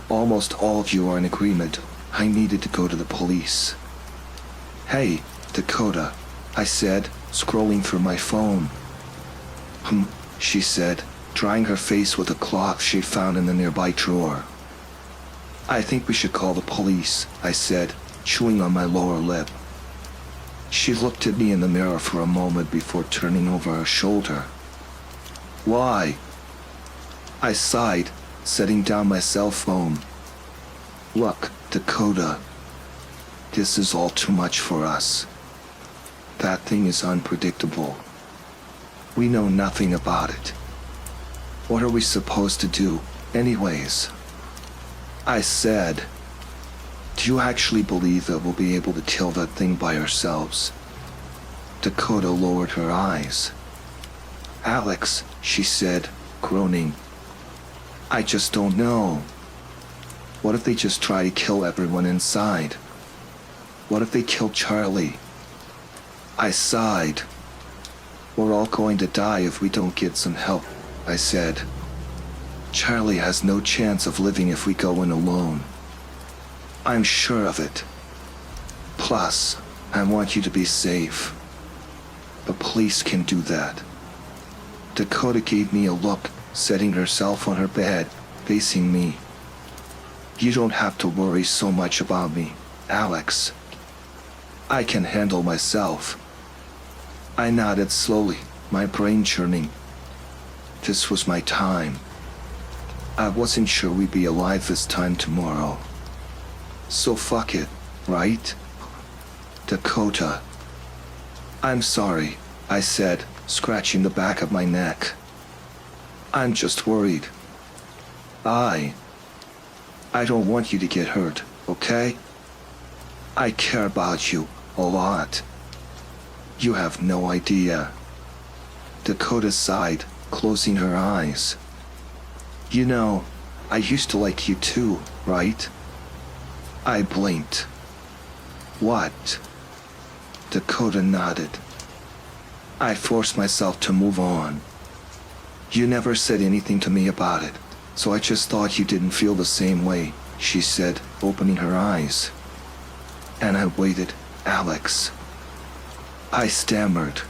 Almost all of you are in agreement. I needed to go to the police. Hey, Dakota, I said, scrolling through my phone. She said, drying her face with a cloth she'd found in the nearby drawer. I think we should call the police, I said, chewing on my lower lip. She looked at me in the mirror for a moment before turning over her shoulder. Why? I sighed, setting down my cell phone. Look, Dakota. This is all too much for us. That thing is unpredictable. We know nothing about it. What are we supposed to do, anyways? I said, do you actually believe that we'll be able to kill that thing by ourselves? Dakota lowered her eyes. Alex, she said, groaning. I just don't know. What if they just try to kill everyone inside? What if they kill Charlie? I sighed. We're all going to die if we don't get some help, I said. Charlie has no chance of living if we go in alone. I'm sure of it. Plus, I want you to be safe. The police can do that. Dakota gave me a look, setting herself on her bed, facing me. You don't have to worry so much about me, Alex. I can handle myself. I nodded slowly, my brain churning. This was my time. I wasn't sure we'd be alive this time tomorrow. So fuck it, right? Dakota. I'm sorry, I said, scratching the back of my neck. I'm just worried. I don't want you to get hurt, okay? I care about you a lot. You have no idea. Dakota sighed, closing her eyes. You know, I used to like you too, right? I blinked. What? Dakota nodded. I forced myself to move on. You never said anything to me about it, so I just thought you didn't feel the same way, she said, opening her eyes. And I waited, Alex. I stammered.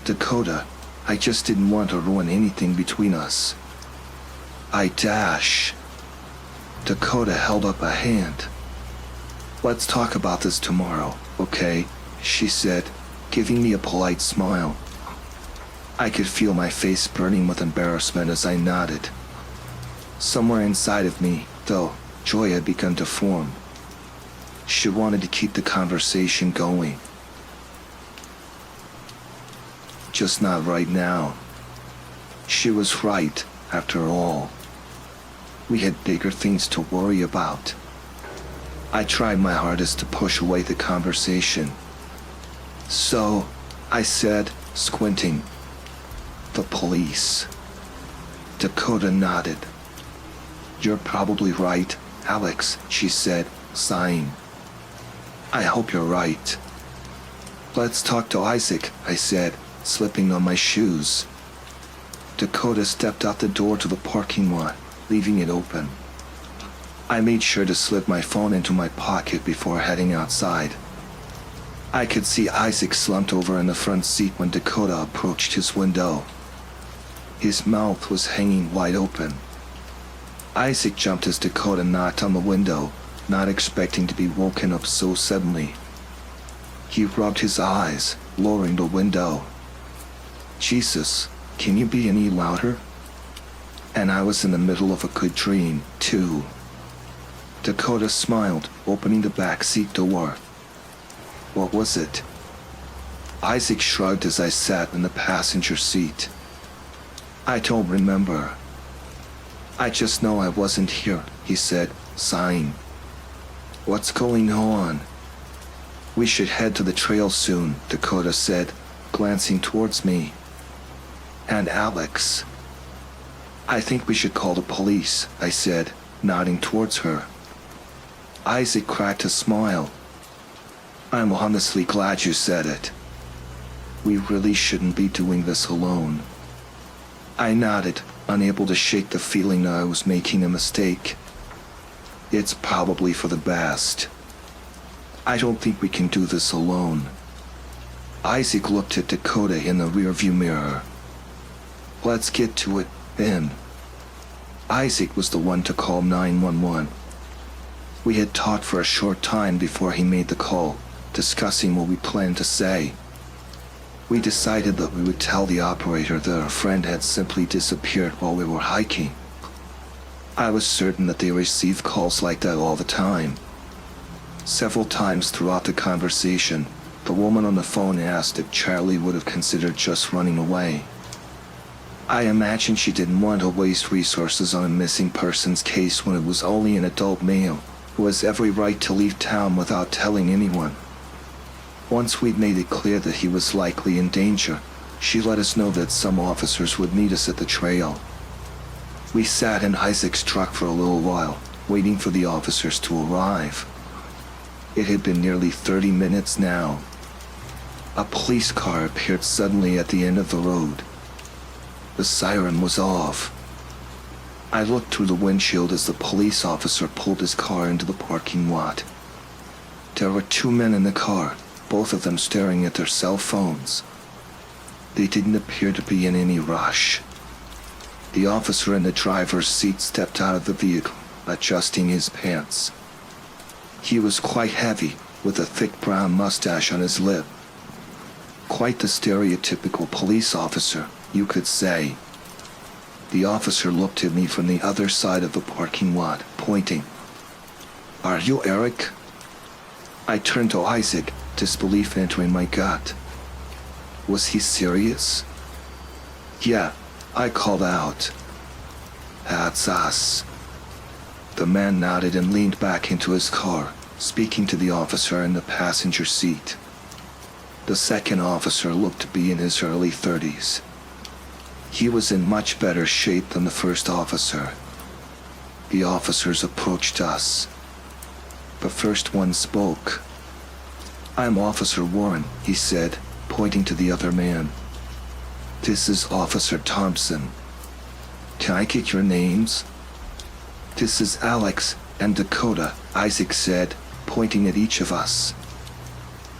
Dakota, I just didn't want to ruin anything between us. Dakota held up a hand. Let's talk about this tomorrow, okay? She said, giving me a polite smile. I could feel my face burning with embarrassment as I nodded. Somewhere inside of me, though, joy had begun to form. She wanted to keep the conversation going. Just not right now. She was right, after all. We had bigger things to worry about. I tried my hardest to push away the conversation. So, I said, squinting, the police. Dakota nodded. You're probably right, Alex, she said, sighing. I hope you're right. Let's talk to Isaac, I said, slipping on my shoes. Dakota stepped out the door to the parking lot, leaving it open. I made sure to slip my phone into my pocket before heading outside. I could see Isaac slumped over in the front seat when Dakota approached his window. His mouth was hanging wide open. Isaac jumped as Dakota knocked on the window, not expecting to be woken up so suddenly. He rubbed his eyes, lowering the window. Jesus, can you be any louder? And I was in the middle of a good dream, too. Dakota smiled, opening the back seat door. What was it? Isaac shrugged as I sat in the passenger seat. I don't remember. I just know I wasn't here, he said, sighing. What's going on? We should head to the trail soon, Dakota said, glancing towards me. And Alex. I think we should call the police, I said, nodding towards her. Isaac cracked a smile. I'm honestly glad you said it. We really shouldn't be doing this alone. I nodded, unable to shake the feeling that I was making a mistake. It's probably for the best. I don't think we can do this alone. Isaac looked at Dakota in the rearview mirror. Let's get to it, then. Isaac was the one to call 911. We had talked for a short time before he made the call, discussing what we planned to say. We decided that we would tell the operator that our friend had simply disappeared while we were hiking. I was certain that they received calls like that all the time. Several times throughout the conversation, the woman on the phone asked if Charlie would have considered just running away. I imagine she didn't want to waste resources on a missing persons case when it was only an adult male who has every right to leave town without telling anyone. Once we'd made it clear that he was likely in danger, she let us know that some officers would meet us at the trail. We sat in Isaac's truck for a little while, waiting for the officers to arrive. It had been nearly 30 minutes now. A police car appeared suddenly at the end of the road. The siren was off. I looked through the windshield as the police officer pulled his car into the parking lot. There were two men in the car, both of them staring at their cell phones. They didn't appear to be in any rush. The officer in the driver's seat stepped out of the vehicle, adjusting his pants. He was quite heavy, with a thick brown mustache on his lip. Quite the stereotypical police officer, you could say. The officer looked at me from the other side of the parking lot, pointing. Are you Eric? I turned to Isaac, disbelief entering my gut. Was he serious? Yeah, I called out. That's us. The man nodded and leaned back into his car, speaking to the officer in the passenger seat. The second officer looked to be in his early 30s. He was in much better shape than the first officer. The officers approached us. The first one spoke. I'm Officer Warren, he said, pointing to the other man. This is Officer Thompson. Can I get your names? This is Alex and Dakota, Isaac said, pointing at each of us.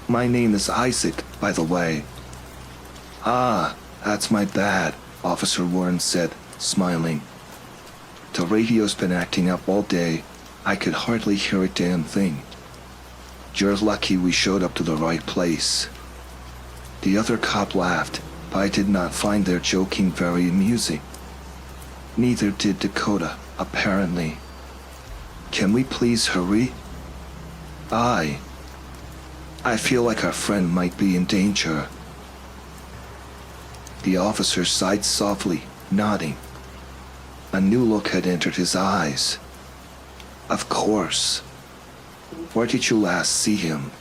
My name is Isaac, by the way. Ah, that's my bad, Officer Warren said, smiling. The radio's been acting up all day. I could hardly hear a damn thing. You're lucky we showed up to the right place. The other cop laughed, but I did not find their joking very amusing. Neither did Dakota, apparently. Can we please hurry? I feel like our friend might be in danger. The officer sighed softly, nodding. A new look had entered his eyes. Of course. Where did you last see him?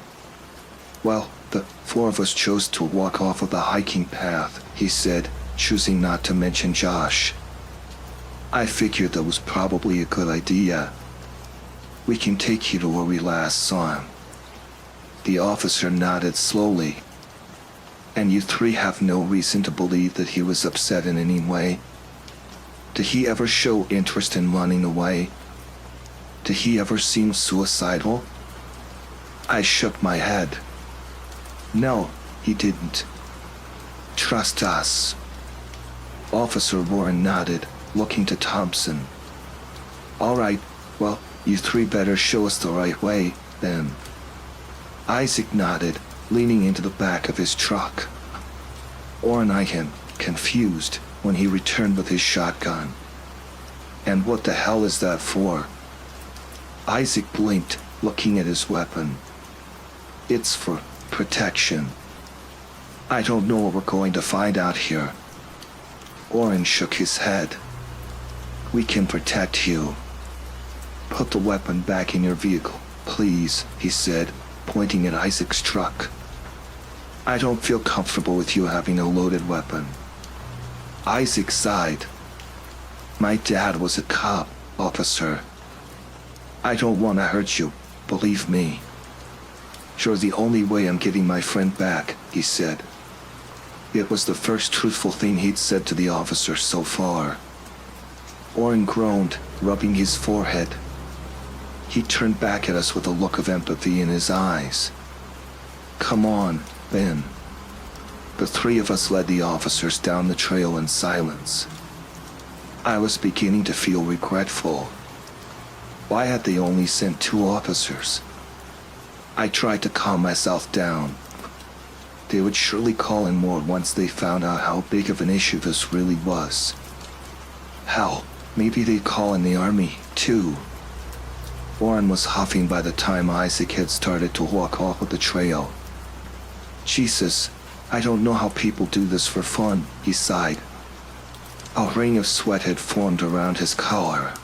Well, the four of us chose to walk off of the hiking path, he said, choosing not to mention Josh. I figured that was probably a good idea. We can take you to where we last saw him. The officer nodded slowly. And you three have no reason to believe that he was upset in any way? Did he ever show interest in running away? Did he ever seem suicidal? I shook my head. No, he didn't. Trust us. Officer Warren nodded, looking to Thompson. All right, well, you three better show us the right way, then. Isaac nodded, leaning into the back of his truck. Orrin eyed him, confused, when he returned with his shotgun. And what the hell is that for? Isaac blinked, looking at his weapon. It's for protection. I don't know what we're going to find out here. Orrin shook his head. We can protect you. Put the weapon back in your vehicle, please, he said, pointing at Isaac's truck. I don't feel comfortable with you having a loaded weapon. Isaac sighed. My dad was a cop, officer. I don't want to hurt you, believe me. You're the only way I'm getting my friend back, he said. It was the first truthful thing he'd said to the officer so far. Oren groaned, rubbing his forehead. He turned back at us with a look of empathy in his eyes. Come on, Ben. The three of us led the officers down the trail in silence. I was beginning to feel regretful. Why had they only sent 2 officers? I tried to calm myself down. They would surely call in more once they found out how big of an issue this really was. Hell, maybe they'd call in the army, too. Warren was huffing by the time Isaac had started to walk off of the trail. Jesus, I don't know how people do this for fun, he sighed. A ring of sweat had formed around his collar.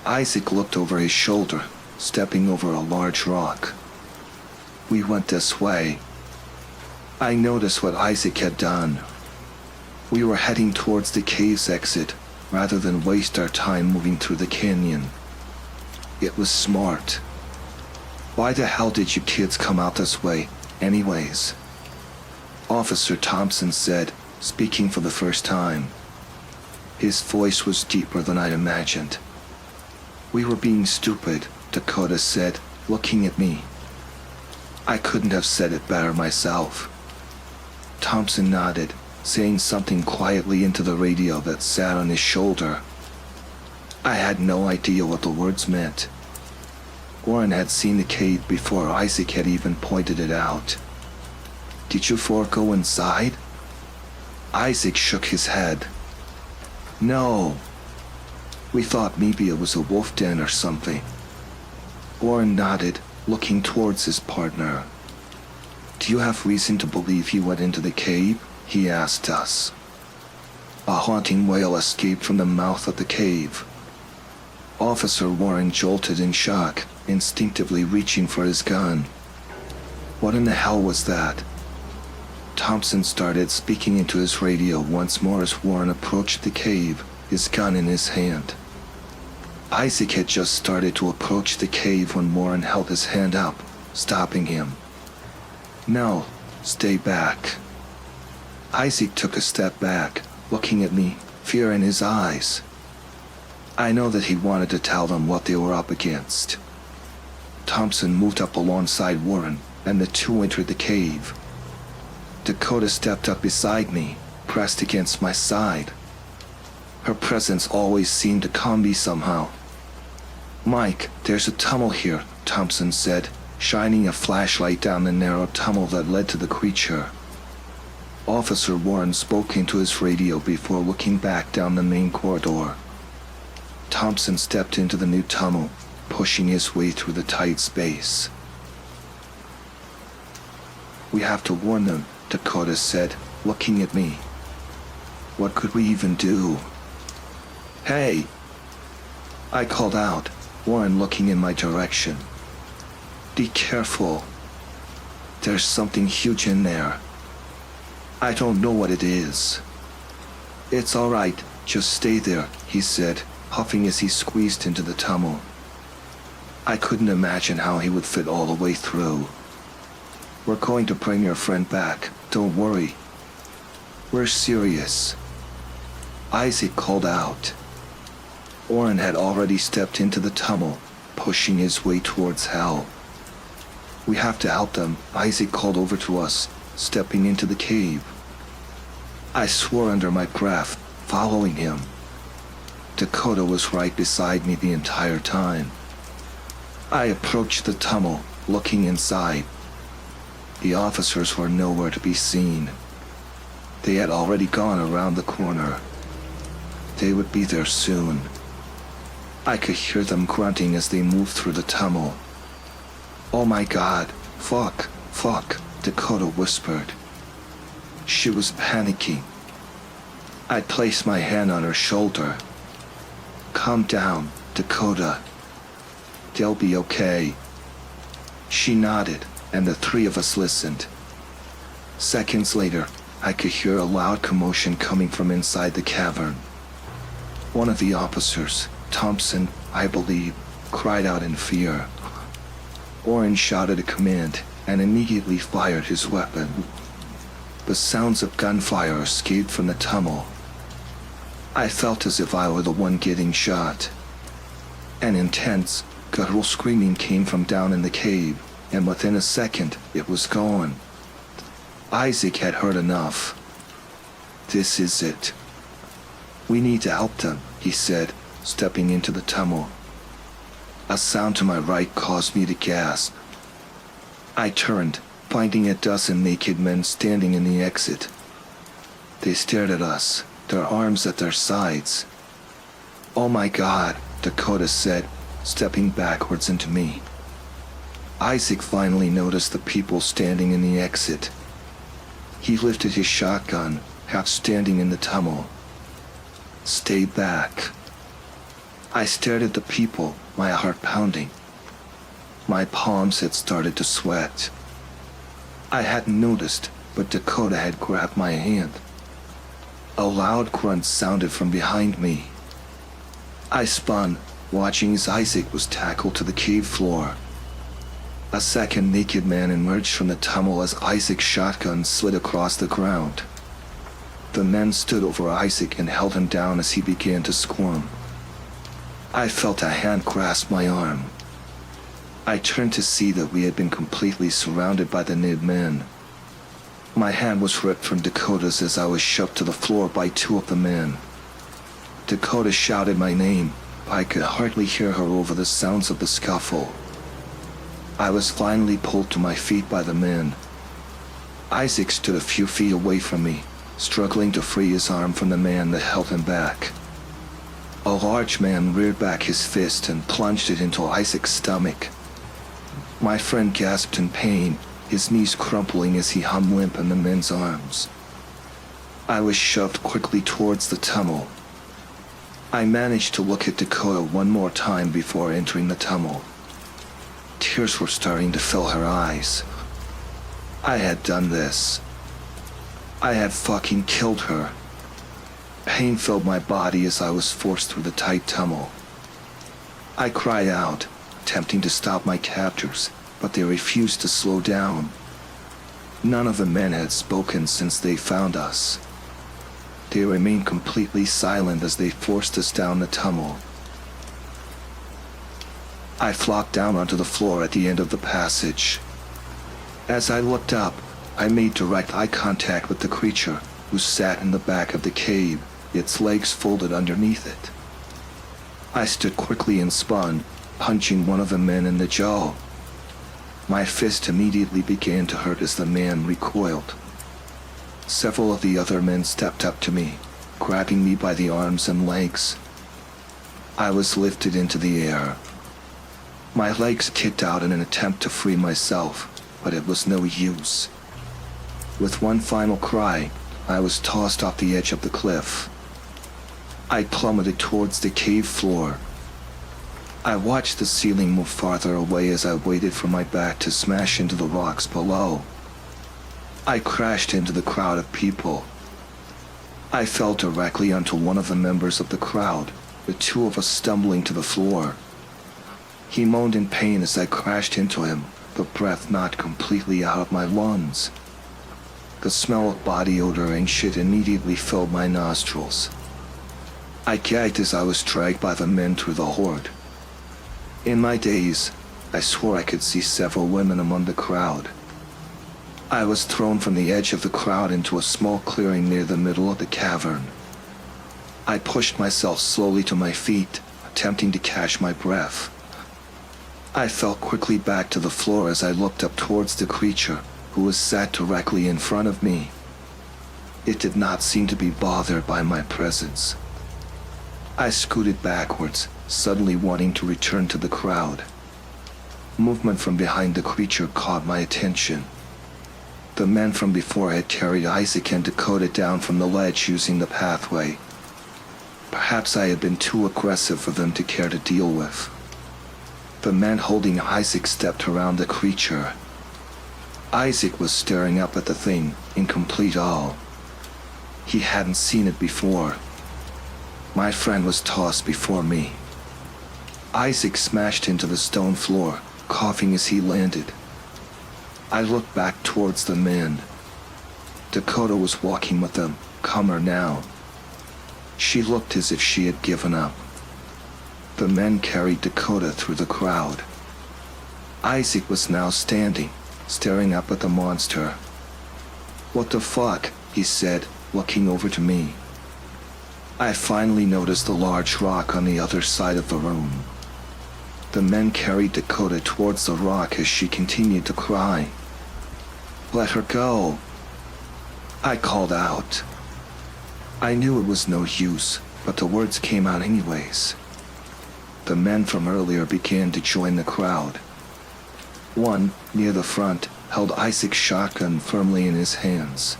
Isaac looked over his shoulder, stepping over a large rock. We went this way. I noticed what Isaac had done. We were heading towards the cave's exit, rather than waste our time moving through the canyon. It was smart. Why the hell did you kids come out this way, anyways? Officer Thompson said, speaking for the first time. His voice was deeper than I'd imagined. We were being stupid, Dakota said, looking at me. I couldn't have said it better myself. Thompson nodded, saying something quietly into the radio that sat on his shoulder. I had no idea what the words meant. Warren had seen the cave before Isaac had even pointed it out. Did you four go inside? Isaac shook his head. No. We thought maybe it was a wolf den or something. Warren nodded, looking towards his partner. Do you have reason to believe he went into the cave? He asked us. A haunting wail escaped from the mouth of the cave. Officer Warren jolted in shock, instinctively reaching for his gun. What in the hell was that? Thompson started speaking into his radio once more as Warren approached the cave, his gun in his hand. Isaac had just started to approach the cave when Warren held his hand up, stopping him. No, stay back. Isaac took a step back, looking at me, fear in his eyes. I know that he wanted to tell them what they were up against. Thompson moved up alongside Warren, and the two entered the cave. Dakota stepped up beside me, pressed against my side. Her presence always seemed to calm me somehow. Mike, there's a tunnel here, Thompson said, shining a flashlight down the narrow tunnel that led to the creature. Officer Warren spoke into his radio before looking back down the main corridor. Thompson stepped into the new tunnel, pushing his way through the tight space. We have to warn them, Dakota said, looking at me. What could we even do? Hey! I called out, Warren looking in my direction. Be careful. There's something huge in there. I don't know what it is. It's all right, just stay there, he said, puffing as he squeezed into the tunnel. I couldn't imagine how he would fit all the way through. We're going to bring your friend back, don't worry. We're serious. Isaac called out. Warren had already stepped into the tunnel, pushing his way towards hell. We have to help them, Isaac called over to us, stepping into the cave. I swore under my breath, following him. Dakota was right beside me the entire time. I approached the tunnel, looking inside. The officers were nowhere to be seen. They had already gone around the corner. They would be there soon. I could hear them grunting as they moved through the tunnel. Oh my God, fuck, Dakota whispered. She was panicking. I placed my hand on her shoulder. Calm down, Dakota. They'll be okay. She nodded, and the three of us listened. Seconds later, I could hear a loud commotion coming from inside the cavern. One of the officers, Thompson, I believe, cried out in fear. Orange shouted a command and immediately fired his weapon. The sounds of gunfire escaped from the tunnel. I felt as if I were the one getting shot. An intense, guttural screaming came from down in the cave, and within a second, it was gone. Isaac had heard enough. This is it. We need to help them, he said, stepping into the tunnel. A sound to my right caused me to gasp. I turned, finding a dozen naked men standing in the exit. They stared at us, their arms at their sides. "Oh my God," Dakota said, stepping backwards into me. Isaac finally noticed the people standing in the exit. He lifted his shotgun, half standing in the tunnel. "Stay back." I stared at the people, my heart pounding. My palms had started to sweat. I hadn't noticed, but Dakota had grabbed my hand. A loud grunt sounded from behind me. I spun, watching as Isaac was tackled to the cave floor. A second naked man emerged from the tunnel as Isaac's shotgun slid across the ground. The men stood over Isaac and held him down as he began to squirm. I felt a hand grasp my arm. I turned to see that we had been completely surrounded by the naked men. My hand was ripped from Dakota's as I was shoved to the floor by two of the men. Dakota shouted my name, but I could hardly hear her over the sounds of the scuffle. I was finally pulled to my feet by the men. Isaac stood a few feet away from me, struggling to free his arm from the man that held him back. A large man reared back his fist and plunged it into Isaac's stomach. My friend gasped in pain, his knees crumpling as he hung limp in the men's arms. I was shoved quickly towards the tunnel. I managed to look at Dakota one more time before entering the tunnel. Tears were starting to fill her eyes. I had done this. I had fucking killed her. Pain filled my body as I was forced through the tight tunnel. I cried out, attempting to stop my captors, but they refused to slow down. None of the men had spoken since they found us. They remained completely silent as they forced us down the tunnel. I flopped down onto the floor at the end of the passage. As I looked up, I made direct eye contact with the creature who sat in the back of the cave, its legs folded underneath it. I stood quickly and spun, punching one of the men in the jaw. My fist immediately began to hurt as the man recoiled. Several of the other men stepped up to me, grabbing me by the arms and legs. I was lifted into the air. My legs kicked out in an attempt to free myself, but it was no use. With one final cry, I was tossed off the edge of the cliff. I plummeted towards the cave floor. I watched the ceiling move farther away as I waited for my back to smash into the rocks below. I crashed into the crowd of people. I fell directly onto one of the members of the crowd, the two of us stumbling to the floor. He moaned in pain as I crashed into him, the breath knocked completely out of my lungs. The smell of body odor and shit immediately filled my nostrils. I gagged as I was dragged by the men through the horde. In my daze, I swore I could see several women among the crowd. I was thrown from the edge of the crowd into a small clearing near the middle of the cavern. I pushed myself slowly to my feet, attempting to catch my breath. I fell quickly back to the floor as I looked up towards the creature, who was sat directly in front of me. It did not seem to be bothered by my presence. I scooted backwards, suddenly wanting to return to the crowd. Movement from behind the creature caught my attention. The men from before had carried Isaac and Dakota down from the ledge using the pathway. Perhaps I had been too aggressive for them to care to deal with. The man holding Isaac stepped around the creature. Isaac was staring up at the thing in complete awe. He hadn't seen it before. My friend was tossed before me. Isaac smashed into the stone floor, coughing as he landed. I looked back towards the men. Dakota was walking with them, calmer now. She looked as if she had given up. The men carried Dakota through the crowd. Isaac was now standing, staring up at the monster. "What the fuck?" he said, looking over to me. I finally noticed the large rock on the other side of the room. The men carried Dakota towards the rock as she continued to cry. "Let her go," I called out. I knew it was no use, but the words came out anyways. The men from earlier began to join the crowd. One, near the front, held Isaac's shotgun firmly in his hands.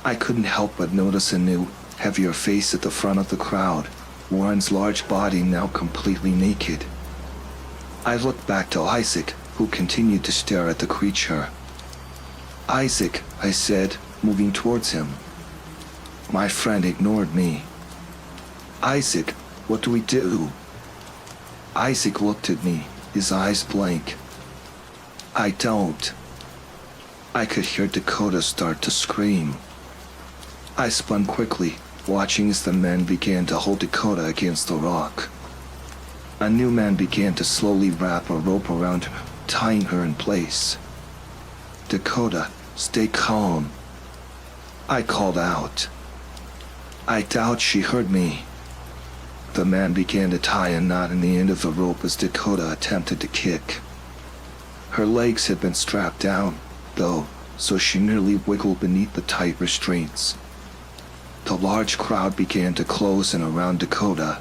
I couldn't help but notice a new, heavier face at the front of the crowd, Warren's large body now completely naked. I looked back to Isaac, who continued to stare at the creature. "Isaac," I said, moving towards him. My friend ignored me. "Isaac, what do we do?" Isaac looked at me, his eyes blank. "I don't." I could hear Dakota start to scream. I spun quickly, watching as the men began to hold Dakota against the rock. A new man began to slowly wrap a rope around her, tying her in place. "Dakota, stay calm," I called out. I doubt she heard me. The man began to tie a knot in the end of the rope as Dakota attempted to kick. Her legs had been strapped down, though, so she nearly wiggled beneath the tight restraints. The large crowd began to close in around Dakota.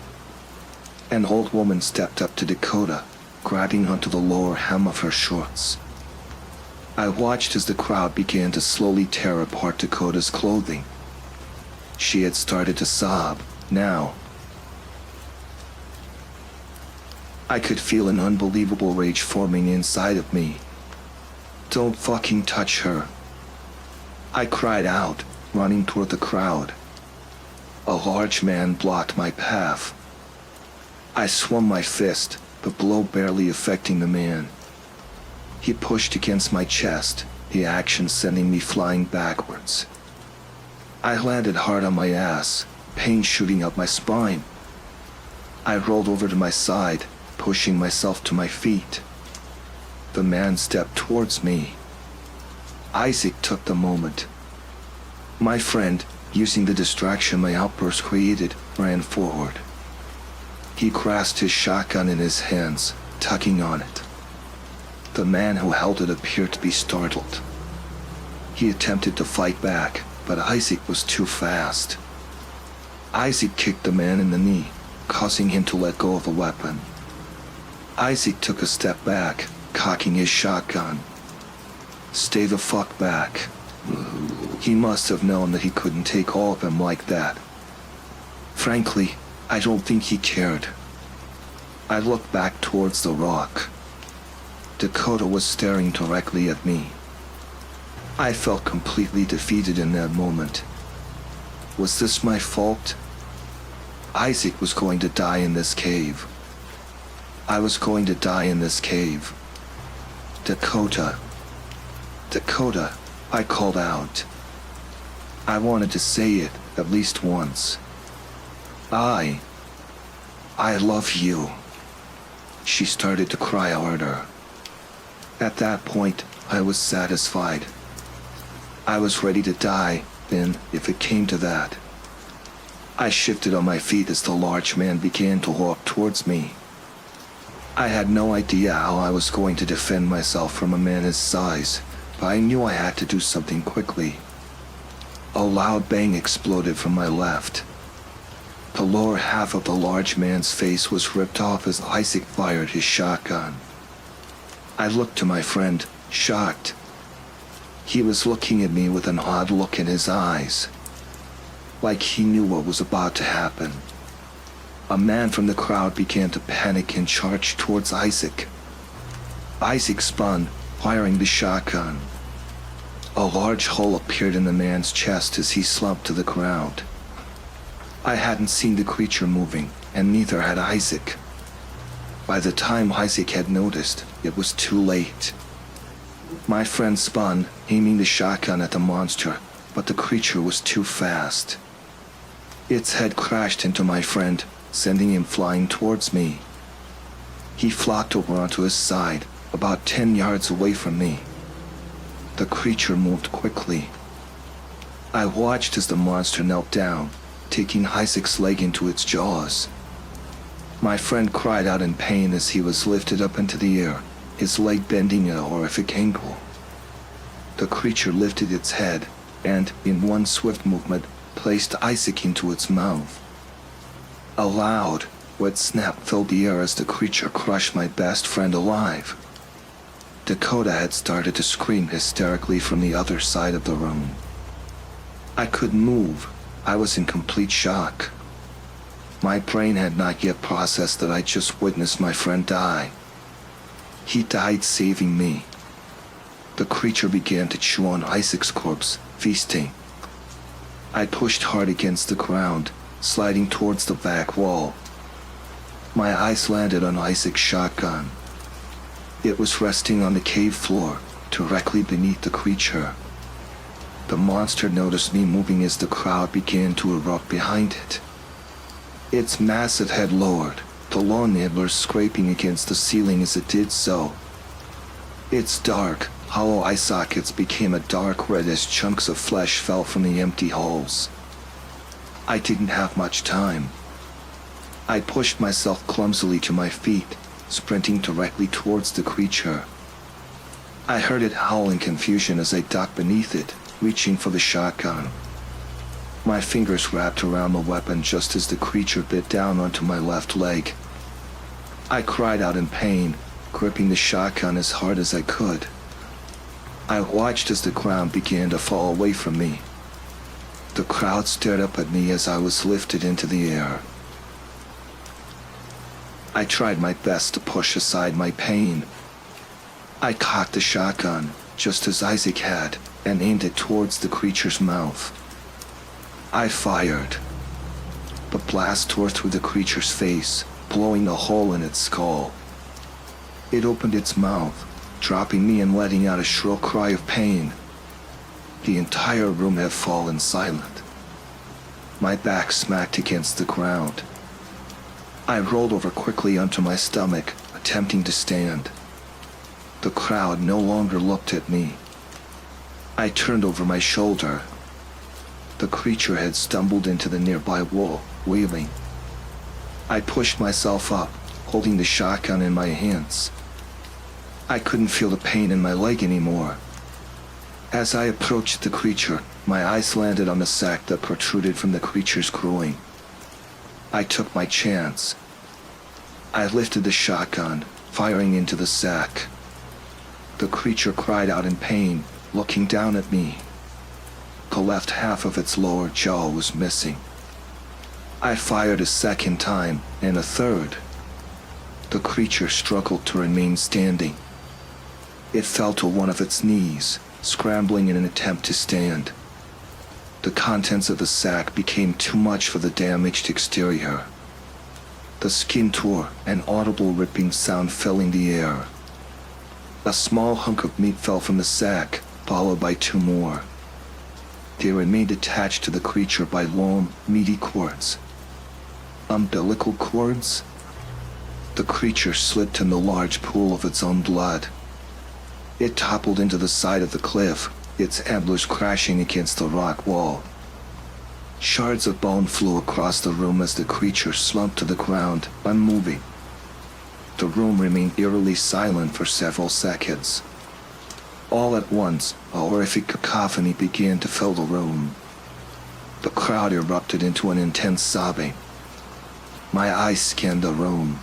An old woman stepped up to Dakota, grabbing onto the lower hem of her shorts. I watched as the crowd began to slowly tear apart Dakota's clothing. She had started to sob, now. I could feel an unbelievable rage forming inside of me. "Don't fucking touch her," I cried out, running toward the crowd. A large man blocked my path. I swung my fist, the blow barely affecting the man. He pushed against my chest, the action sending me flying backwards. I landed hard on my ass, pain shooting up my spine. I rolled over to my side, pushing myself to my feet. The man stepped towards me. Isaac took the moment. My friend, using the distraction my outburst created, ran forward. He grasped his shotgun in his hands, tugging on it. The man who held it appeared to be startled. He attempted to fight back, but Isaac was too fast. Isaac kicked the man in the knee, causing him to let go of the weapon. Isaac took a step back, cocking his shotgun. "Stay the fuck back." He must have known that he couldn't take all of them like that. Frankly, I don't think he cared. I looked back towards the rock. Dakota was staring directly at me. I felt completely defeated in that moment. Was this my fault? Isaac was going to die in this cave. I was going to die in this cave. "Dakota. Dakota," I called out. I wanted to say it at least once. I love you." She started to cry harder. At that point, I was satisfied. I was ready to die, then, if it came to that. I shifted on my feet as the large man began to walk towards me. I had no idea how I was going to defend myself from a man his size, but I knew I had to do something quickly. A loud bang exploded from my left. The lower half of the large man's face was ripped off as Isaac fired his shotgun. I looked to my friend, shocked. He was looking at me with an odd look in his eyes, like he knew what was about to happen. A man from the crowd began to panic and charge towards Isaac. Isaac spun, firing the shotgun. A large hole appeared in the man's chest as he slumped to the ground. I hadn't seen the creature moving, and neither had Isaac. By the time Isaac had noticed, it was too late. My friend spun, aiming the shotgun at the monster, but the creature was too fast. Its head crashed into my friend, sending him flying towards me. He flopped over onto his side, about 10 yards away from me. The creature moved quickly. I watched as the monster knelt down, taking Isaac's leg into its jaws. My friend cried out in pain as he was lifted up into the air, his leg bending at a horrific angle. The creature lifted its head and, in one swift movement, placed Isaac into its mouth. A loud, wet snap filled the air as the creature crushed my best friend alive. Dakota had started to scream hysterically from the other side of the room. I couldn't move. I was in complete shock. My brain had not yet processed that I just witnessed my friend die. He died saving me. The creature began to chew on Isaac's corpse, feasting. I pushed hard against the ground, sliding towards the back wall. My eyes landed on Isaac's shotgun. It was resting on the cave floor, directly beneath the creature. The monster noticed me moving as the crowd began to erupt behind it. Its massive head lowered, the long antlers scraping against the ceiling as it did so. Its dark, hollow eye sockets became a dark red as chunks of flesh fell from the empty holes. I didn't have much time. I pushed myself clumsily to my feet, sprinting directly towards the creature. I heard it howl in confusion as I ducked beneath it, reaching for the shotgun. My fingers wrapped around the weapon just as the creature bit down onto my left leg. I cried out in pain, gripping the shotgun as hard as I could. I watched as the ground began to fall away from me. The crowd stared up at me as I was lifted into the air. I tried my best to push aside my pain. I cocked the shotgun, just as Isaac had, and aimed it towards the creature's mouth. I fired. The blast tore through the creature's face, blowing a hole in its skull. It opened its mouth, dropping me and letting out a shrill cry of pain. The entire room had fallen silent. My back smacked against the ground. I rolled over quickly onto my stomach, attempting to stand. The crowd no longer looked at me. I turned over my shoulder. The creature had stumbled into the nearby wall, wailing. I pushed myself up, holding the shotgun in my hands. I couldn't feel the pain in my leg anymore. As I approached the creature, my eyes landed on the sack that protruded from the creature's groin. I took my chance. I lifted the shotgun, firing into the sack. The creature cried out in pain, looking down at me. The left half of its lower jaw was missing. I fired a second time, and a third. The creature struggled to remain standing. It fell to one of its knees, scrambling in an attempt to stand. The contents of the sack became too much for the damaged exterior. The skin tore, an audible ripping sound filling the air. A small hunk of meat fell from the sack, followed by two more. They remained attached to the creature by long, meaty cords. Umbilical cords? The creature slipped in the large pool of its own blood. It toppled into the side of the cliff, its antlers crashing against the rock wall. Shards of bone flew across the room as the creature slumped to the ground, unmoving. The room remained eerily silent for several seconds. All at once, a horrific cacophony began to fill the room. The crowd erupted into an intense sobbing. My eyes scanned the room.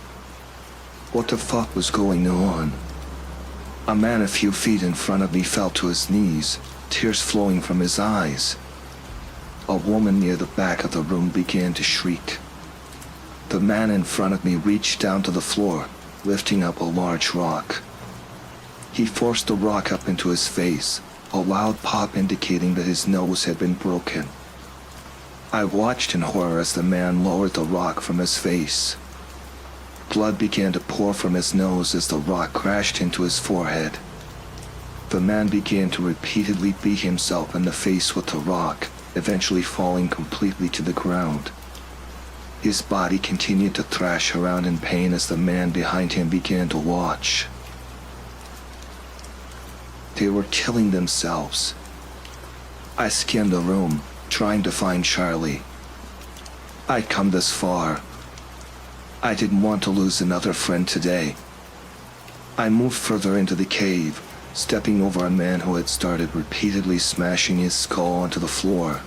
What the fuck was going on? A man a few feet in front of me fell to his knees, tears flowing from his eyes. A woman near the back of the room began to shriek. The man in front of me reached down to the floor, lifting up a large rock. He forced the rock up into his face, a loud pop indicating that his nose had been broken. I watched in horror as the man lowered the rock from his face. Blood began to pour from his nose as the rock crashed into his forehead. The man began to repeatedly beat himself in the face with the rock, eventually falling completely to the ground. His body continued to thrash around in pain as the man behind him began to watch. They were killing themselves. I scanned the room, trying to find Charlie. I'd come this far. I didn't want to lose another friend today. I moved further into the cave, stepping over a man who had started repeatedly smashing his skull onto the floor.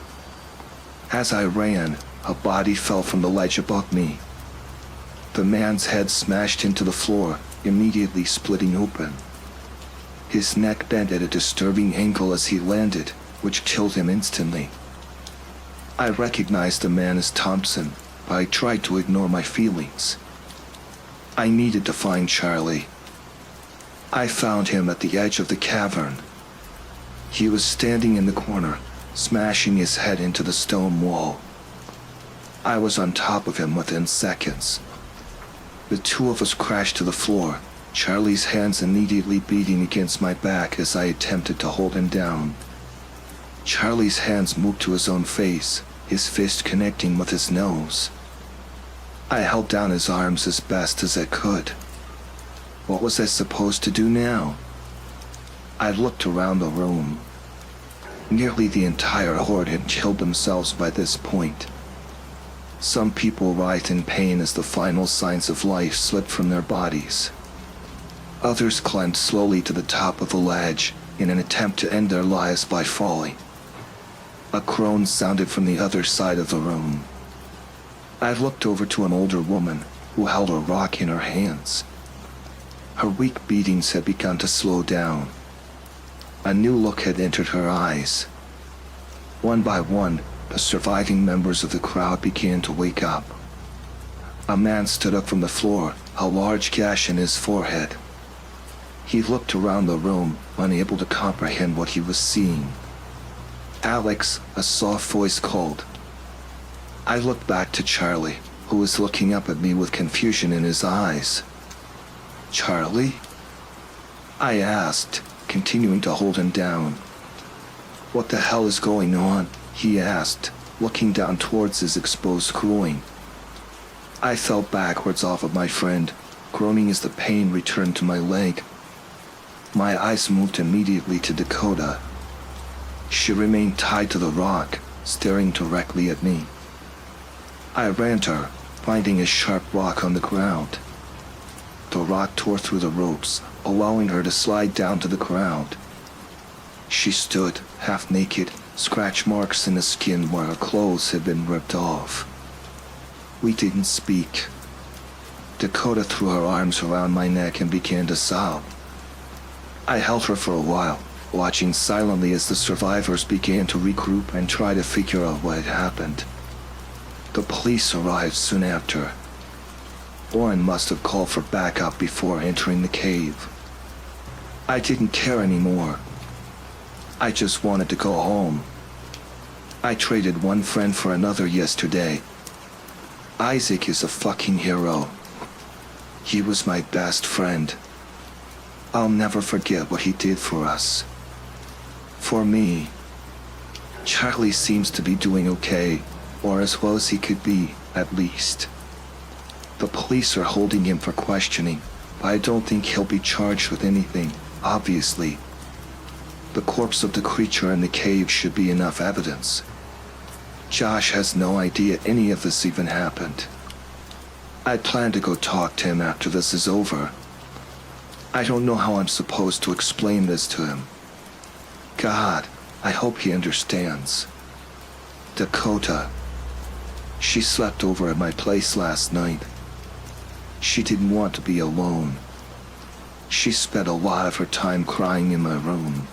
As I ran, a body fell from the ledge above me. The man's head smashed into the floor, immediately splitting open. His neck bent at a disturbing angle as he landed, which killed him instantly. I recognized the man as Thompson, but I tried to ignore my feelings. I needed to find Charlie. I found him at the edge of the cavern. He was standing in the corner, smashing his head into the stone wall. I was on top of him within seconds. The two of us crashed to the floor, Charlie's hands immediately beating against my back as I attempted to hold him down. Charlie's hands moved to his own face, his fist connecting with his nose. I held down his arms as best as I could. What was I supposed to do now? I looked around the room. Nearly the entire horde had killed themselves by this point. Some people writhed in pain as the final signs of life slipped from their bodies. Others climbed slowly to the top of the ledge in an attempt to end their lives by falling. A groan sounded from the other side of the room. I looked over to an older woman who held a rock in her hands. Her weak beatings had begun to slow down. A new look had entered her eyes. One by one, the surviving members of the crowd began to wake up. A man stood up from the floor, a large gash in his forehead. He looked around the room, unable to comprehend what he was seeing. "Alex," a soft voice called. I looked back to Charlie, who was looking up at me with confusion in his eyes. "Charlie?" I asked, continuing to hold him down. "What the hell is going on?" he asked, looking down towards his exposed groin. I fell backwards off of my friend, groaning as the pain returned to my leg. My eyes moved immediately to Dakota. She remained tied to the rock, staring directly at me. I ran to her, finding a sharp rock on the ground. The rock tore through the ropes, allowing her to slide down to the ground. She stood, half naked, scratch marks in the skin where her clothes had been ripped off. We didn't speak. Dakota threw her arms around my neck and began to sob. I held her for a while, watching silently as the survivors began to regroup and try to figure out what had happened. The police arrived soon after. Warren must have called for backup before entering the cave. I didn't care anymore. I just wanted to go home. I traded one friend for another yesterday. Isaac is a fucking hero. He was my best friend. I'll never forget what he did for us. For me. Charlie seems to be doing okay, or as well as he could be, at least. The police are holding him for questioning, but I don't think he'll be charged with anything, obviously. The corpse of the creature in the cave should be enough evidence. Josh has no idea any of this even happened. I plan to go talk to him after this is over. I don't know how I'm supposed to explain this to him. God, I hope he understands. Dakota. She slept over at my place last night. She didn't want to be alone. She spent a lot of her time crying in my room.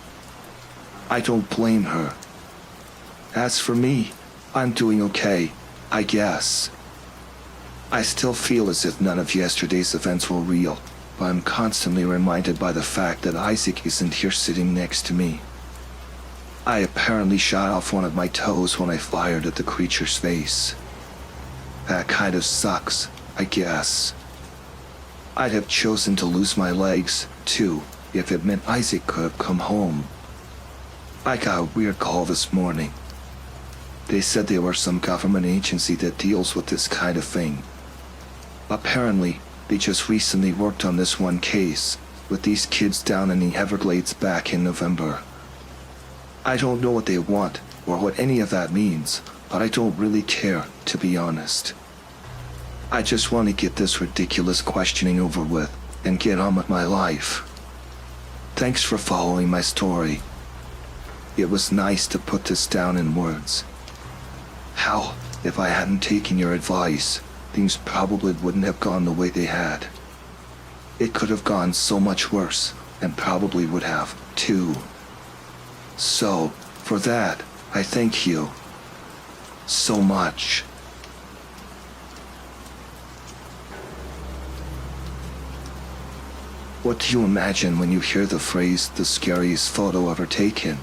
I don't blame her. As for me, I'm doing okay, I guess. I still feel as if none of yesterday's events were real, but I'm constantly reminded by the fact that Isaac isn't here sitting next to me. I apparently shot off one of my toes when I fired at the creature's face. That kind of sucks, I guess. I'd have chosen to lose my legs, too, if it meant Isaac could have come home. I got a weird call this morning. They said they were some government agency that deals with this kind of thing. Apparently, they just recently worked on this one case, with these kids down in the Everglades back in November. I don't know what they want, or what any of that means, but I don't really care, to be honest. I just want to get this ridiculous questioning over with, and get on with my life. Thanks for following my story. It was nice to put this down in words. Hell, if I hadn't taken your advice, things probably wouldn't have gone the way they had. It could have gone so much worse, and probably would have, too. So, for that, I thank you. So much. What do you imagine when you hear the phrase, the scariest photo ever taken?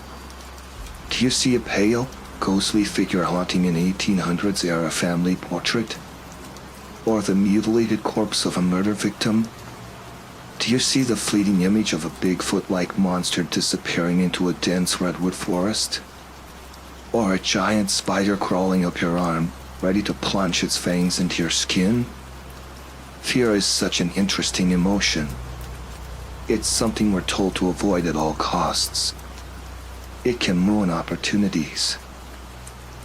Do you see a pale, ghostly figure haunting an 1800s era family portrait? Or the mutilated corpse of a murder victim? Do you see the fleeting image of a Bigfoot-like monster disappearing into a dense redwood forest? Or a giant spider crawling up your arm, ready to plunge its fangs into your skin? Fear is such an interesting emotion. It's something we're told to avoid at all costs. It can ruin opportunities,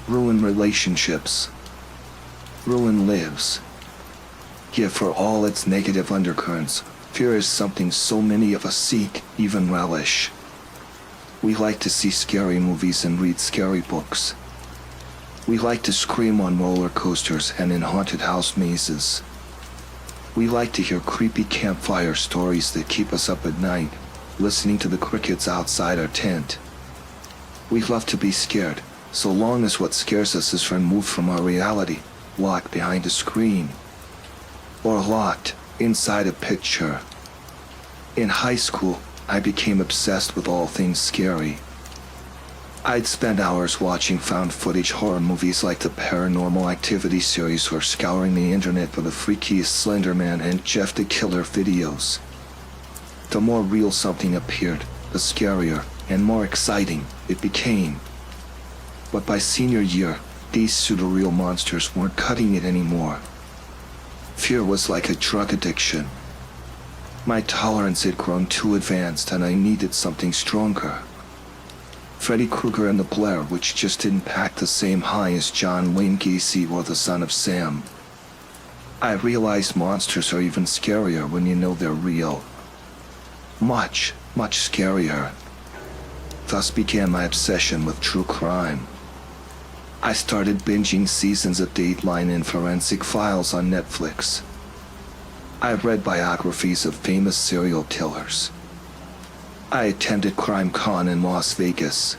ruin relationships, ruin lives. Yet for all its negative undercurrents, fear is something so many of us seek, even relish. We like to see scary movies and read scary books. We like to scream on roller coasters and in haunted house mazes. We like to hear creepy campfire stories that keep us up at night, listening to the crickets outside our tent. We love to be scared, so long as what scares us is removed from our reality, locked behind a screen, or locked inside a picture. In high school, I became obsessed with all things scary. I'd spend hours watching found footage horror movies like the Paranormal Activity series or scouring the internet for the freakiest Slender Man and Jeff the Killer videos. The more real something appeared, the scarier and more exciting it became. But by senior year, these pseudo-real monsters weren't cutting it anymore. Fear was like a drug addiction. My tolerance had grown too advanced and I needed something stronger. Freddy Krueger and the Blair Witch just didn't pack the same high as John Wayne Gacy or the Son of Sam. I realized monsters are even scarier when you know they're real. Much, much scarier. Thus began my obsession with true crime. I started binging seasons of Dateline and Forensic Files on Netflix. I read biographies of famous serial killers. I attended CrimeCon in Las Vegas.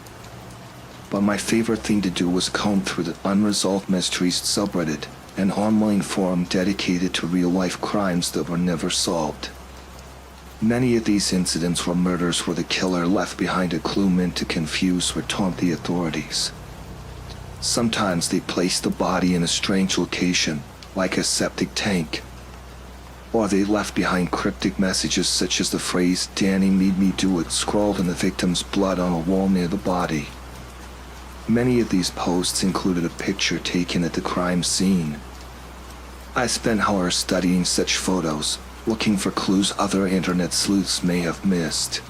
But my favorite thing to do was comb through the Unresolved Mysteries subreddit, an online forum dedicated to real-life crimes that were never solved. Many of these incidents were murders where the killer left behind a clue meant to confuse or taunt the authorities. Sometimes they placed the body in a strange location, like a septic tank. Or they left behind cryptic messages such as the phrase, "Danny made me do it," scrawled in the victim's blood on a wall near the body. Many of these posts included a picture taken at the crime scene. I spent hours studying such photos, looking for clues other internet sleuths may have missed.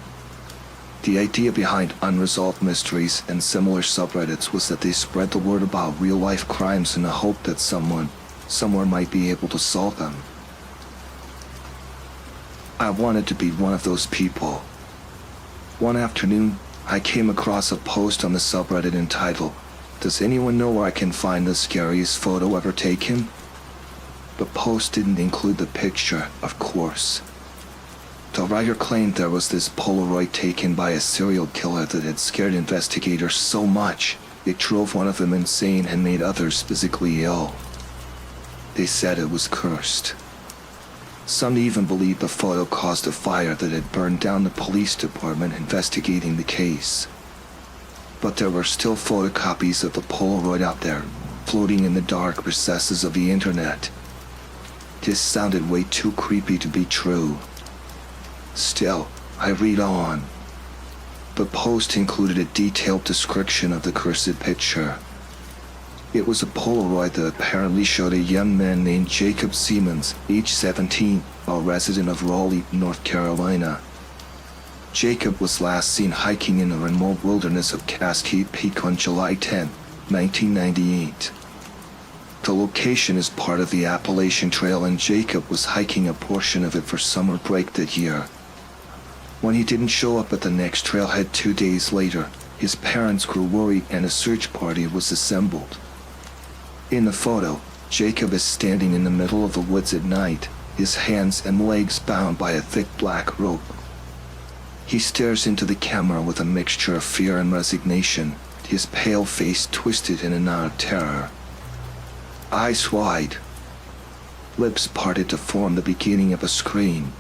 The idea behind Unresolved Mysteries and similar subreddits was that they spread the word about real-life crimes in the hope that someone, somewhere might be able to solve them. I wanted to be one of those people. One afternoon, I came across a post on the subreddit entitled, "Does anyone know where I can find the scariest photo ever taken?" The post didn't include the picture, of course. The writer claimed there was this Polaroid taken by a serial killer that had scared investigators so much, it drove one of them insane and made others physically ill. They said it was cursed. Some even believed the photo caused a fire that had burned down the police department investigating the case. But there were still photocopies of the Polaroid out there, floating in the dark recesses of the internet. This sounded way too creepy to be true. Still, I read on. The post included a detailed description of the cursed picture. It was a Polaroid that apparently showed a young man named Jacob Siemens, age 17, a resident of Raleigh, North Carolina. Jacob was last seen hiking in the remote wilderness of Cascade Peak on July 10, 1998. The location is part of the Appalachian Trail, and Jacob was hiking a portion of it for summer break that year. When he didn't show up at the next trailhead 2 days later, his parents grew worried and a search party was assembled. In the photo, Jacob is standing in the middle of the woods at night, his hands and legs bound by a thick black rope. He stares into the camera with a mixture of fear and resignation, his pale face twisted in a knot of terror. Eyes wide, lips parted to form the beginning of a scream.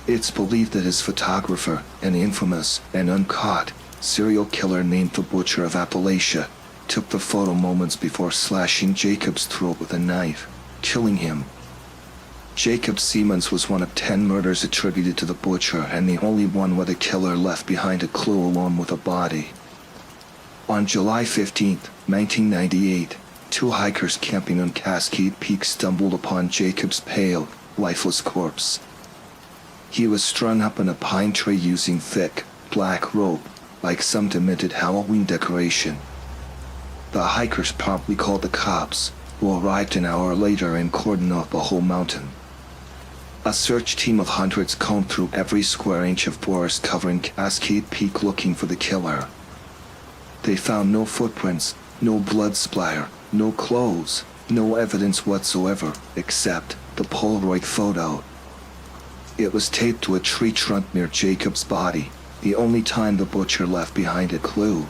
It's believed that his photographer, an infamous and uncaught serial killer named the Butcher of Appalachia, took the photo moments before slashing Jacob's throat with a knife, killing him. Jacob Siemens was one of 10 murders attributed to the Butcher, and the only one where the killer left behind a clue along with a body. On July 15, 1998, 2 hikers camping on Cascade Peak stumbled upon Jacob's pale, lifeless corpse. He was strung up in a pine tree using thick, black rope, like some demented Halloween decoration. The hikers promptly called the cops, who arrived an hour later and cordoned off the whole mountain. A search team of hundreds combed through every square inch of forest covering Cascade Peak looking for the killer. They found no footprints, no blood splatter, no clothes, no evidence whatsoever, except the Polaroid photo. It was taped to a tree trunk near Jacob's body, the only time the Butcher left behind a clue.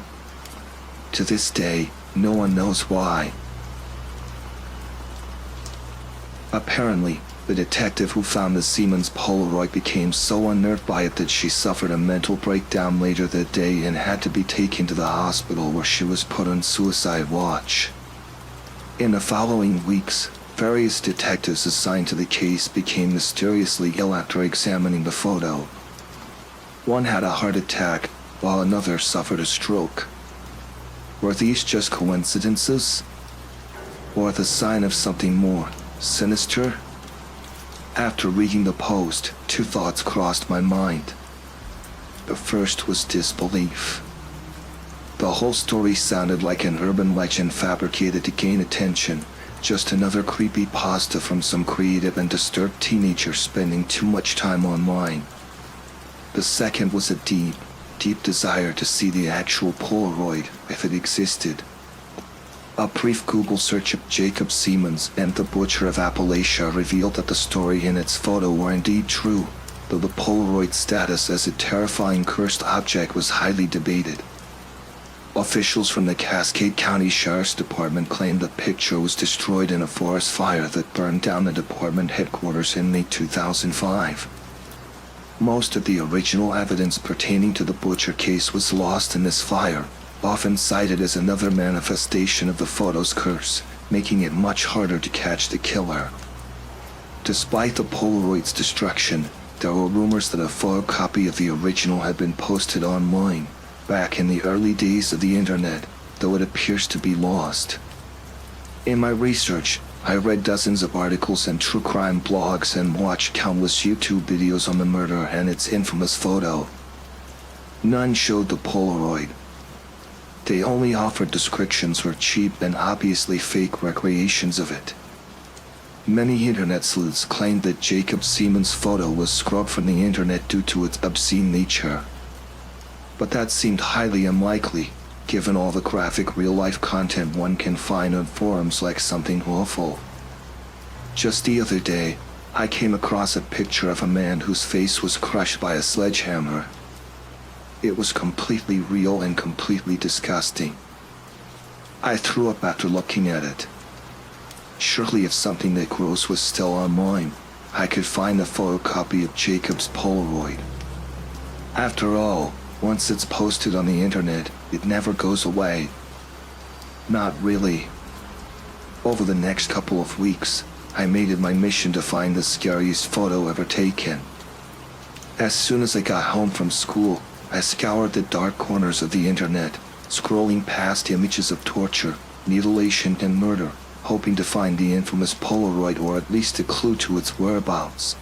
To this day, no one knows why. Apparently, the detective who found the Siemens Polaroid became so unnerved by it that she suffered a mental breakdown later that day and had to be taken to the hospital, where she was put on suicide watch. In the following weeks, various detectives assigned to the case became mysteriously ill after examining the photo. One had a heart attack, while another suffered a stroke. Were these just coincidences? Or the sign of something more sinister? After reading the post, 2 thoughts crossed my mind. The first was disbelief. The whole story sounded like an urban legend fabricated to gain attention, just another creepypasta from some creative and disturbed teenager spending too much time online. The second was a deep desire to see the actual Polaroid, if it existed. A brief Google search of Jacob Siemens and the Butcher of Appalachia revealed that the story and its photo were indeed true, though the Polaroid's status as a terrifying cursed object was highly debated. Officials from the Cascade County Sheriff's Department claimed the picture was destroyed in a forest fire that burned down the department headquarters in late 2005. Most of the original evidence pertaining to the Butcher case was lost in this fire, often cited as another manifestation of the photo's curse, making it much harder to catch the killer. Despite the Polaroid's destruction, there were rumors that a photocopy of the original had been posted online, back in the early days of the internet, though it appears to be lost. In my research, I read dozens of articles and true crime blogs and watched countless YouTube videos on the murder and its infamous photo. None showed the Polaroid. They only offered descriptions or cheap and obviously fake recreations of it. Many internet sleuths claimed that Jacob Siemens' photo was scrubbed from the internet due to its obscene nature. But that seemed highly unlikely, given all the graphic real-life content one can find on forums like Something Awful. Just the other day, I came across a picture of a man whose face was crushed by a sledgehammer. It was completely real and completely disgusting. I threw up after looking at it. Surely if something that gross was still online, I could find the photocopy of Jacob's Polaroid. After all, once it's posted on the internet, it never goes away. Not really. Over the next couple of weeks, I made it my mission to find the scariest photo ever taken. As soon as I got home from school, I scoured the dark corners of the internet, scrolling past images of torture, mutilation, and murder, hoping to find the infamous Polaroid or at least a clue to its whereabouts.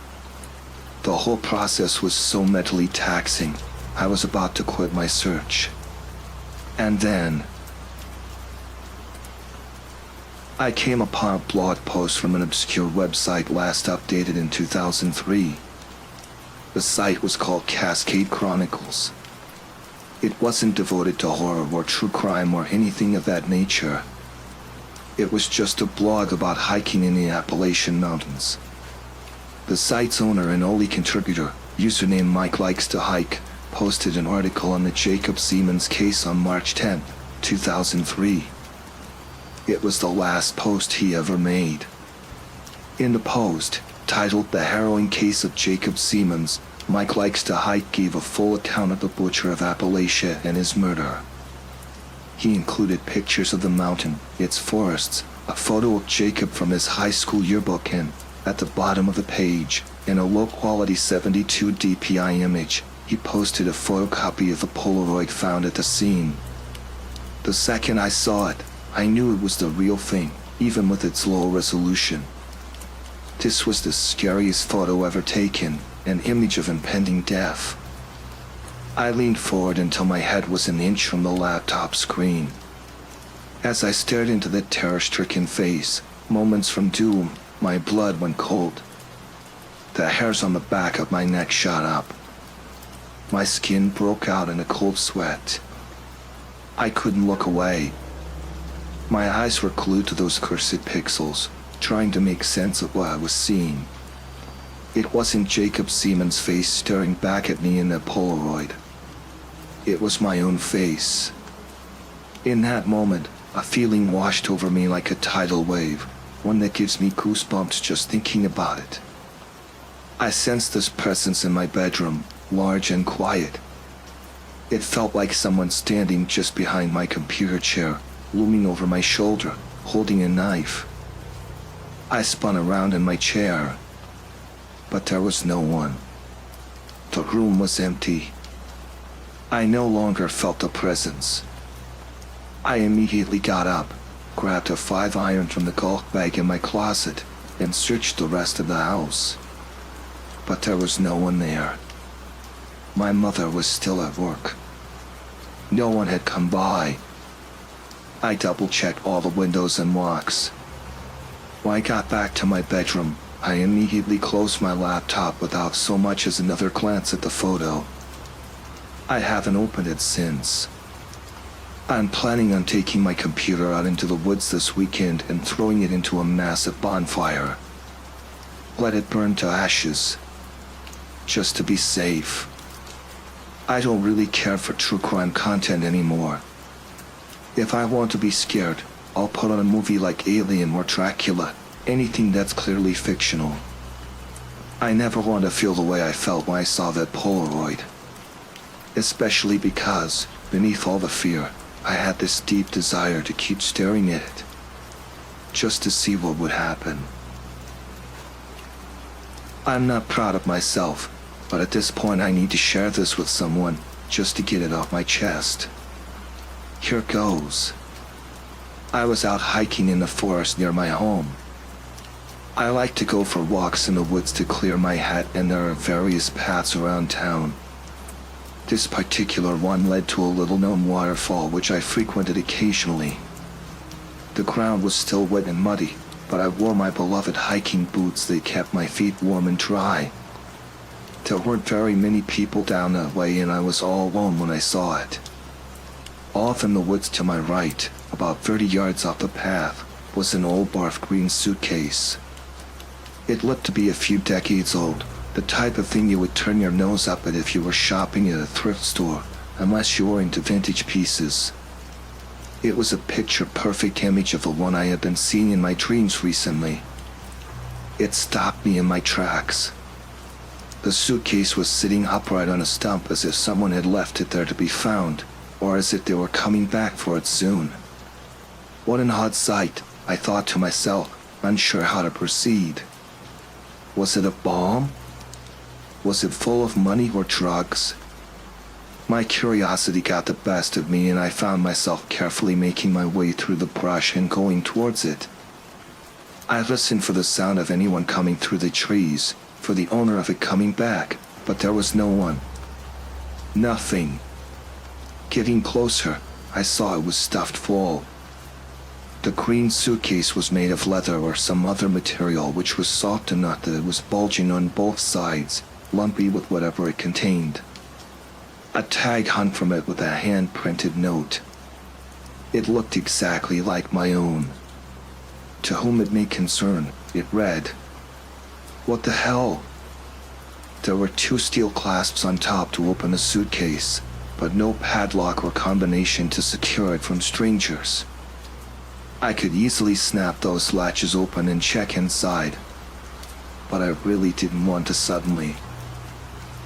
The whole process was so mentally taxing, I was about to quit my search. And then I came upon a blog post from an obscure website last updated in 2003. The site was called Cascade Chronicles. It wasn't devoted to horror or true crime or anything of that nature. It was just a blog about hiking in the Appalachian Mountains. The site's owner and only contributor, username Mike Likes to Hike, posted an article on the Jacob Siemens case on March 10, 2003. It was the last post he ever made. In the post, titled The Harrowing Case of Jacob Siemens, Mike Likes to Hike gave a full account of the Butcher of Appalachia and his murder. He included pictures of the mountain, its forests, a photo of Jacob from his high school yearbook, and, at the bottom of the page, in a low-quality 72 dpi image, he posted a photocopy of the Polaroid found at the scene. The second I saw it, I knew it was the real thing, even with its low resolution. This was the scariest photo ever taken, an image of impending death. I leaned forward until my head was an inch from the laptop screen. As I stared into the terror-stricken face, moments from doom, my blood went cold. The hairs on the back of my neck shot up. My skin broke out in a cold sweat. I couldn't look away. My eyes were glued to those cursed pixels, trying to make sense of what I was seeing. It wasn't Jacob Siemens' face staring back at me in that Polaroid. It was my own face. In that moment, a feeling washed over me like a tidal wave, one that gives me goosebumps just thinking about it. I sensed this presence in my bedroom, large and quiet. It felt like someone standing just behind my computer chair, looming over my shoulder, holding a knife. I spun around in my chair, but there was no one. The room was empty. I no longer felt the presence. I immediately got up, grabbed a 5-iron from the golf bag in my closet, and searched the rest of the house. But there was no one there. My mother was still at work. No one had come by. I double-checked all the windows and locks. When I got back to my bedroom, I immediately closed my laptop without so much as another glance at the photo. I haven't opened it since. I'm planning on taking my computer out into the woods this weekend and throwing it into a massive bonfire. Let it burn to ashes. Just to be safe. I don't really care for true crime content anymore. If I want to be scared, I'll put on a movie like Alien or Dracula, anything that's clearly fictional. I never want to feel the way I felt when I saw that Polaroid. Especially because, beneath all the fear, I had this deep desire to keep staring at it, just to see what would happen. I'm not proud of myself, but at this point I need to share this with someone, just to get it off my chest. Here goes. I was out hiking in the forest near my home. I like to go for walks in the woods to clear my head, and there are various paths around town. This particular one led to a little-known waterfall which I frequented occasionally. The ground was still wet and muddy, but I wore my beloved hiking boots that kept my feet warm and dry. There weren't very many people down that way, and I was all alone when I saw it. Off in the woods to my right, about 30 yards off the path, was an old barf green suitcase. It looked to be a few decades old, the type of thing you would turn your nose up at if you were shopping at a thrift store, unless you were into vintage pieces. It was a picture-perfect image of the one I had been seeing in my dreams recently. It stopped me in my tracks. The suitcase was sitting upright on a stump as if someone had left it there to be found, or as if they were coming back for it soon. What an odd sight, I thought to myself, unsure how to proceed. Was it a bomb? Was it full of money or drugs? My curiosity got the best of me, and I found myself carefully making my way through the brush and going towards it. I listened for the sound of anyone coming through the trees, for the owner of it coming back, but there was no one. Nothing. Getting closer, I saw it was stuffed full. The green suitcase was made of leather or some other material which was soft enough that it was bulging on both sides, lumpy with whatever it contained. A tag hung from it with a hand-printed note. It looked exactly like my own. To whom it may concern, it read, "What the hell?" There were 2 steel clasps on top to open the suitcase, but no padlock or combination to secure it from strangers. I could easily snap those latches open and check inside, but I really didn't want to suddenly.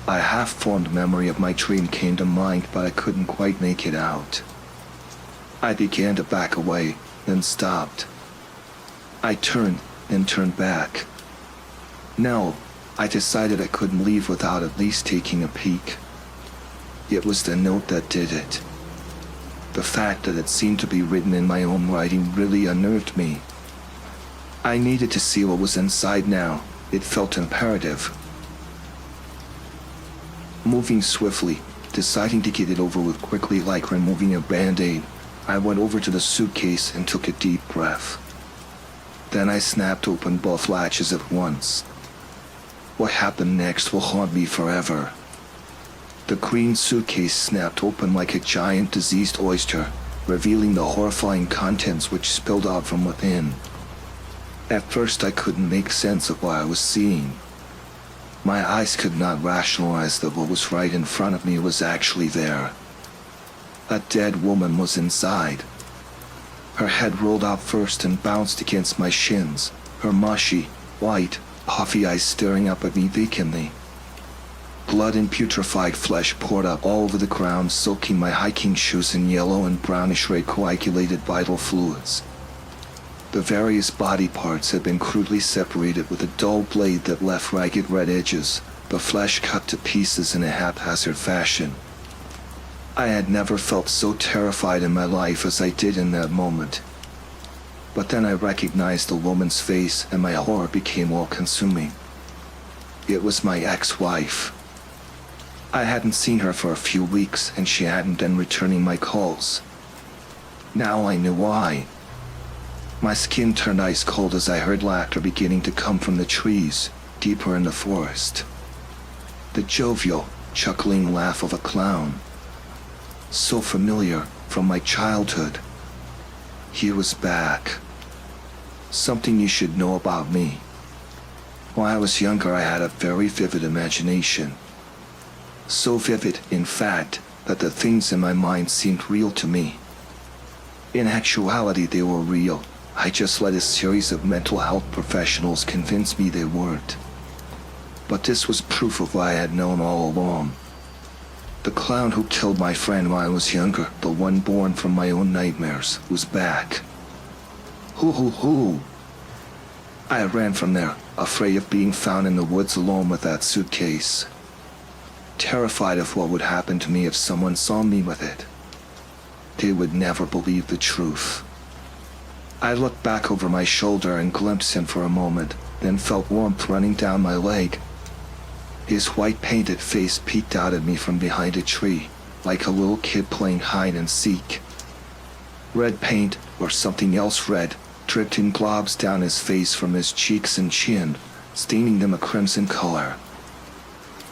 A half-formed memory of my dream came to mind, but I couldn't quite make it out. I began to back away, then stopped. I turned, then turned back. No, I decided I couldn't leave without at least taking a peek. It was the note that did it. The fact that it seemed to be written in my own writing really unnerved me. I needed to see what was inside now. It felt imperative. Moving swiftly, deciding to get it over with quickly like removing a band-aid, I went over to the suitcase and took a deep breath. Then I snapped open both latches at once. What happened next will haunt me forever. The green suitcase snapped open like a giant diseased oyster, revealing the horrifying contents which spilled out from within. At first I couldn't make sense of what I was seeing. My eyes could not rationalize that what was right in front of me was actually there. A dead woman was inside. Her head rolled out first and bounced against my shins, her mushy, white, puffy eyes staring up at me vacantly. Blood and putrefied flesh poured out all over the ground, soaking my hiking shoes in yellow and brownish-red coagulated vital fluids. The various body parts had been crudely separated with a dull blade that left ragged red edges, the flesh cut to pieces in a haphazard fashion. I had never felt so terrified in my life as I did in that moment. But then I recognized the woman's face, and my horror became all-consuming. It was my ex-wife. I hadn't seen her for a few weeks, and she hadn't been returning my calls. Now I knew why. My skin turned ice cold as I heard laughter beginning to come from the trees, deeper in the forest. The jovial, chuckling laugh of a clown. So familiar from my childhood. He was back. Something you should know about me. When I was younger, I had a very vivid imagination. So vivid, in fact, that the things in my mind seemed real to me. In actuality, they were real. I just let a series of mental health professionals convince me they weren't. But this was proof of what I had known all along. The clown who killed my friend when I was younger, the one born from my own nightmares, was back. Hoo. I ran from there, afraid of being found in the woods alone with that suitcase. Terrified of what would happen to me if someone saw me with it. They would never believe the truth. I looked back over my shoulder and glimpsed him for a moment, then felt warmth running down my leg. His white painted face peeked out at me from behind a tree, like a little kid playing hide and seek. Red paint, or something else red, dripped in globs down his face from his cheeks and chin, staining them a crimson color.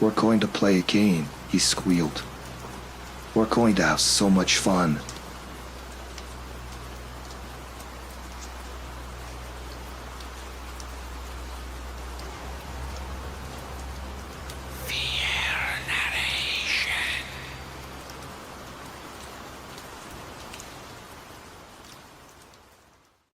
"We're going to play a game," he squealed. "We're going to have so much fun."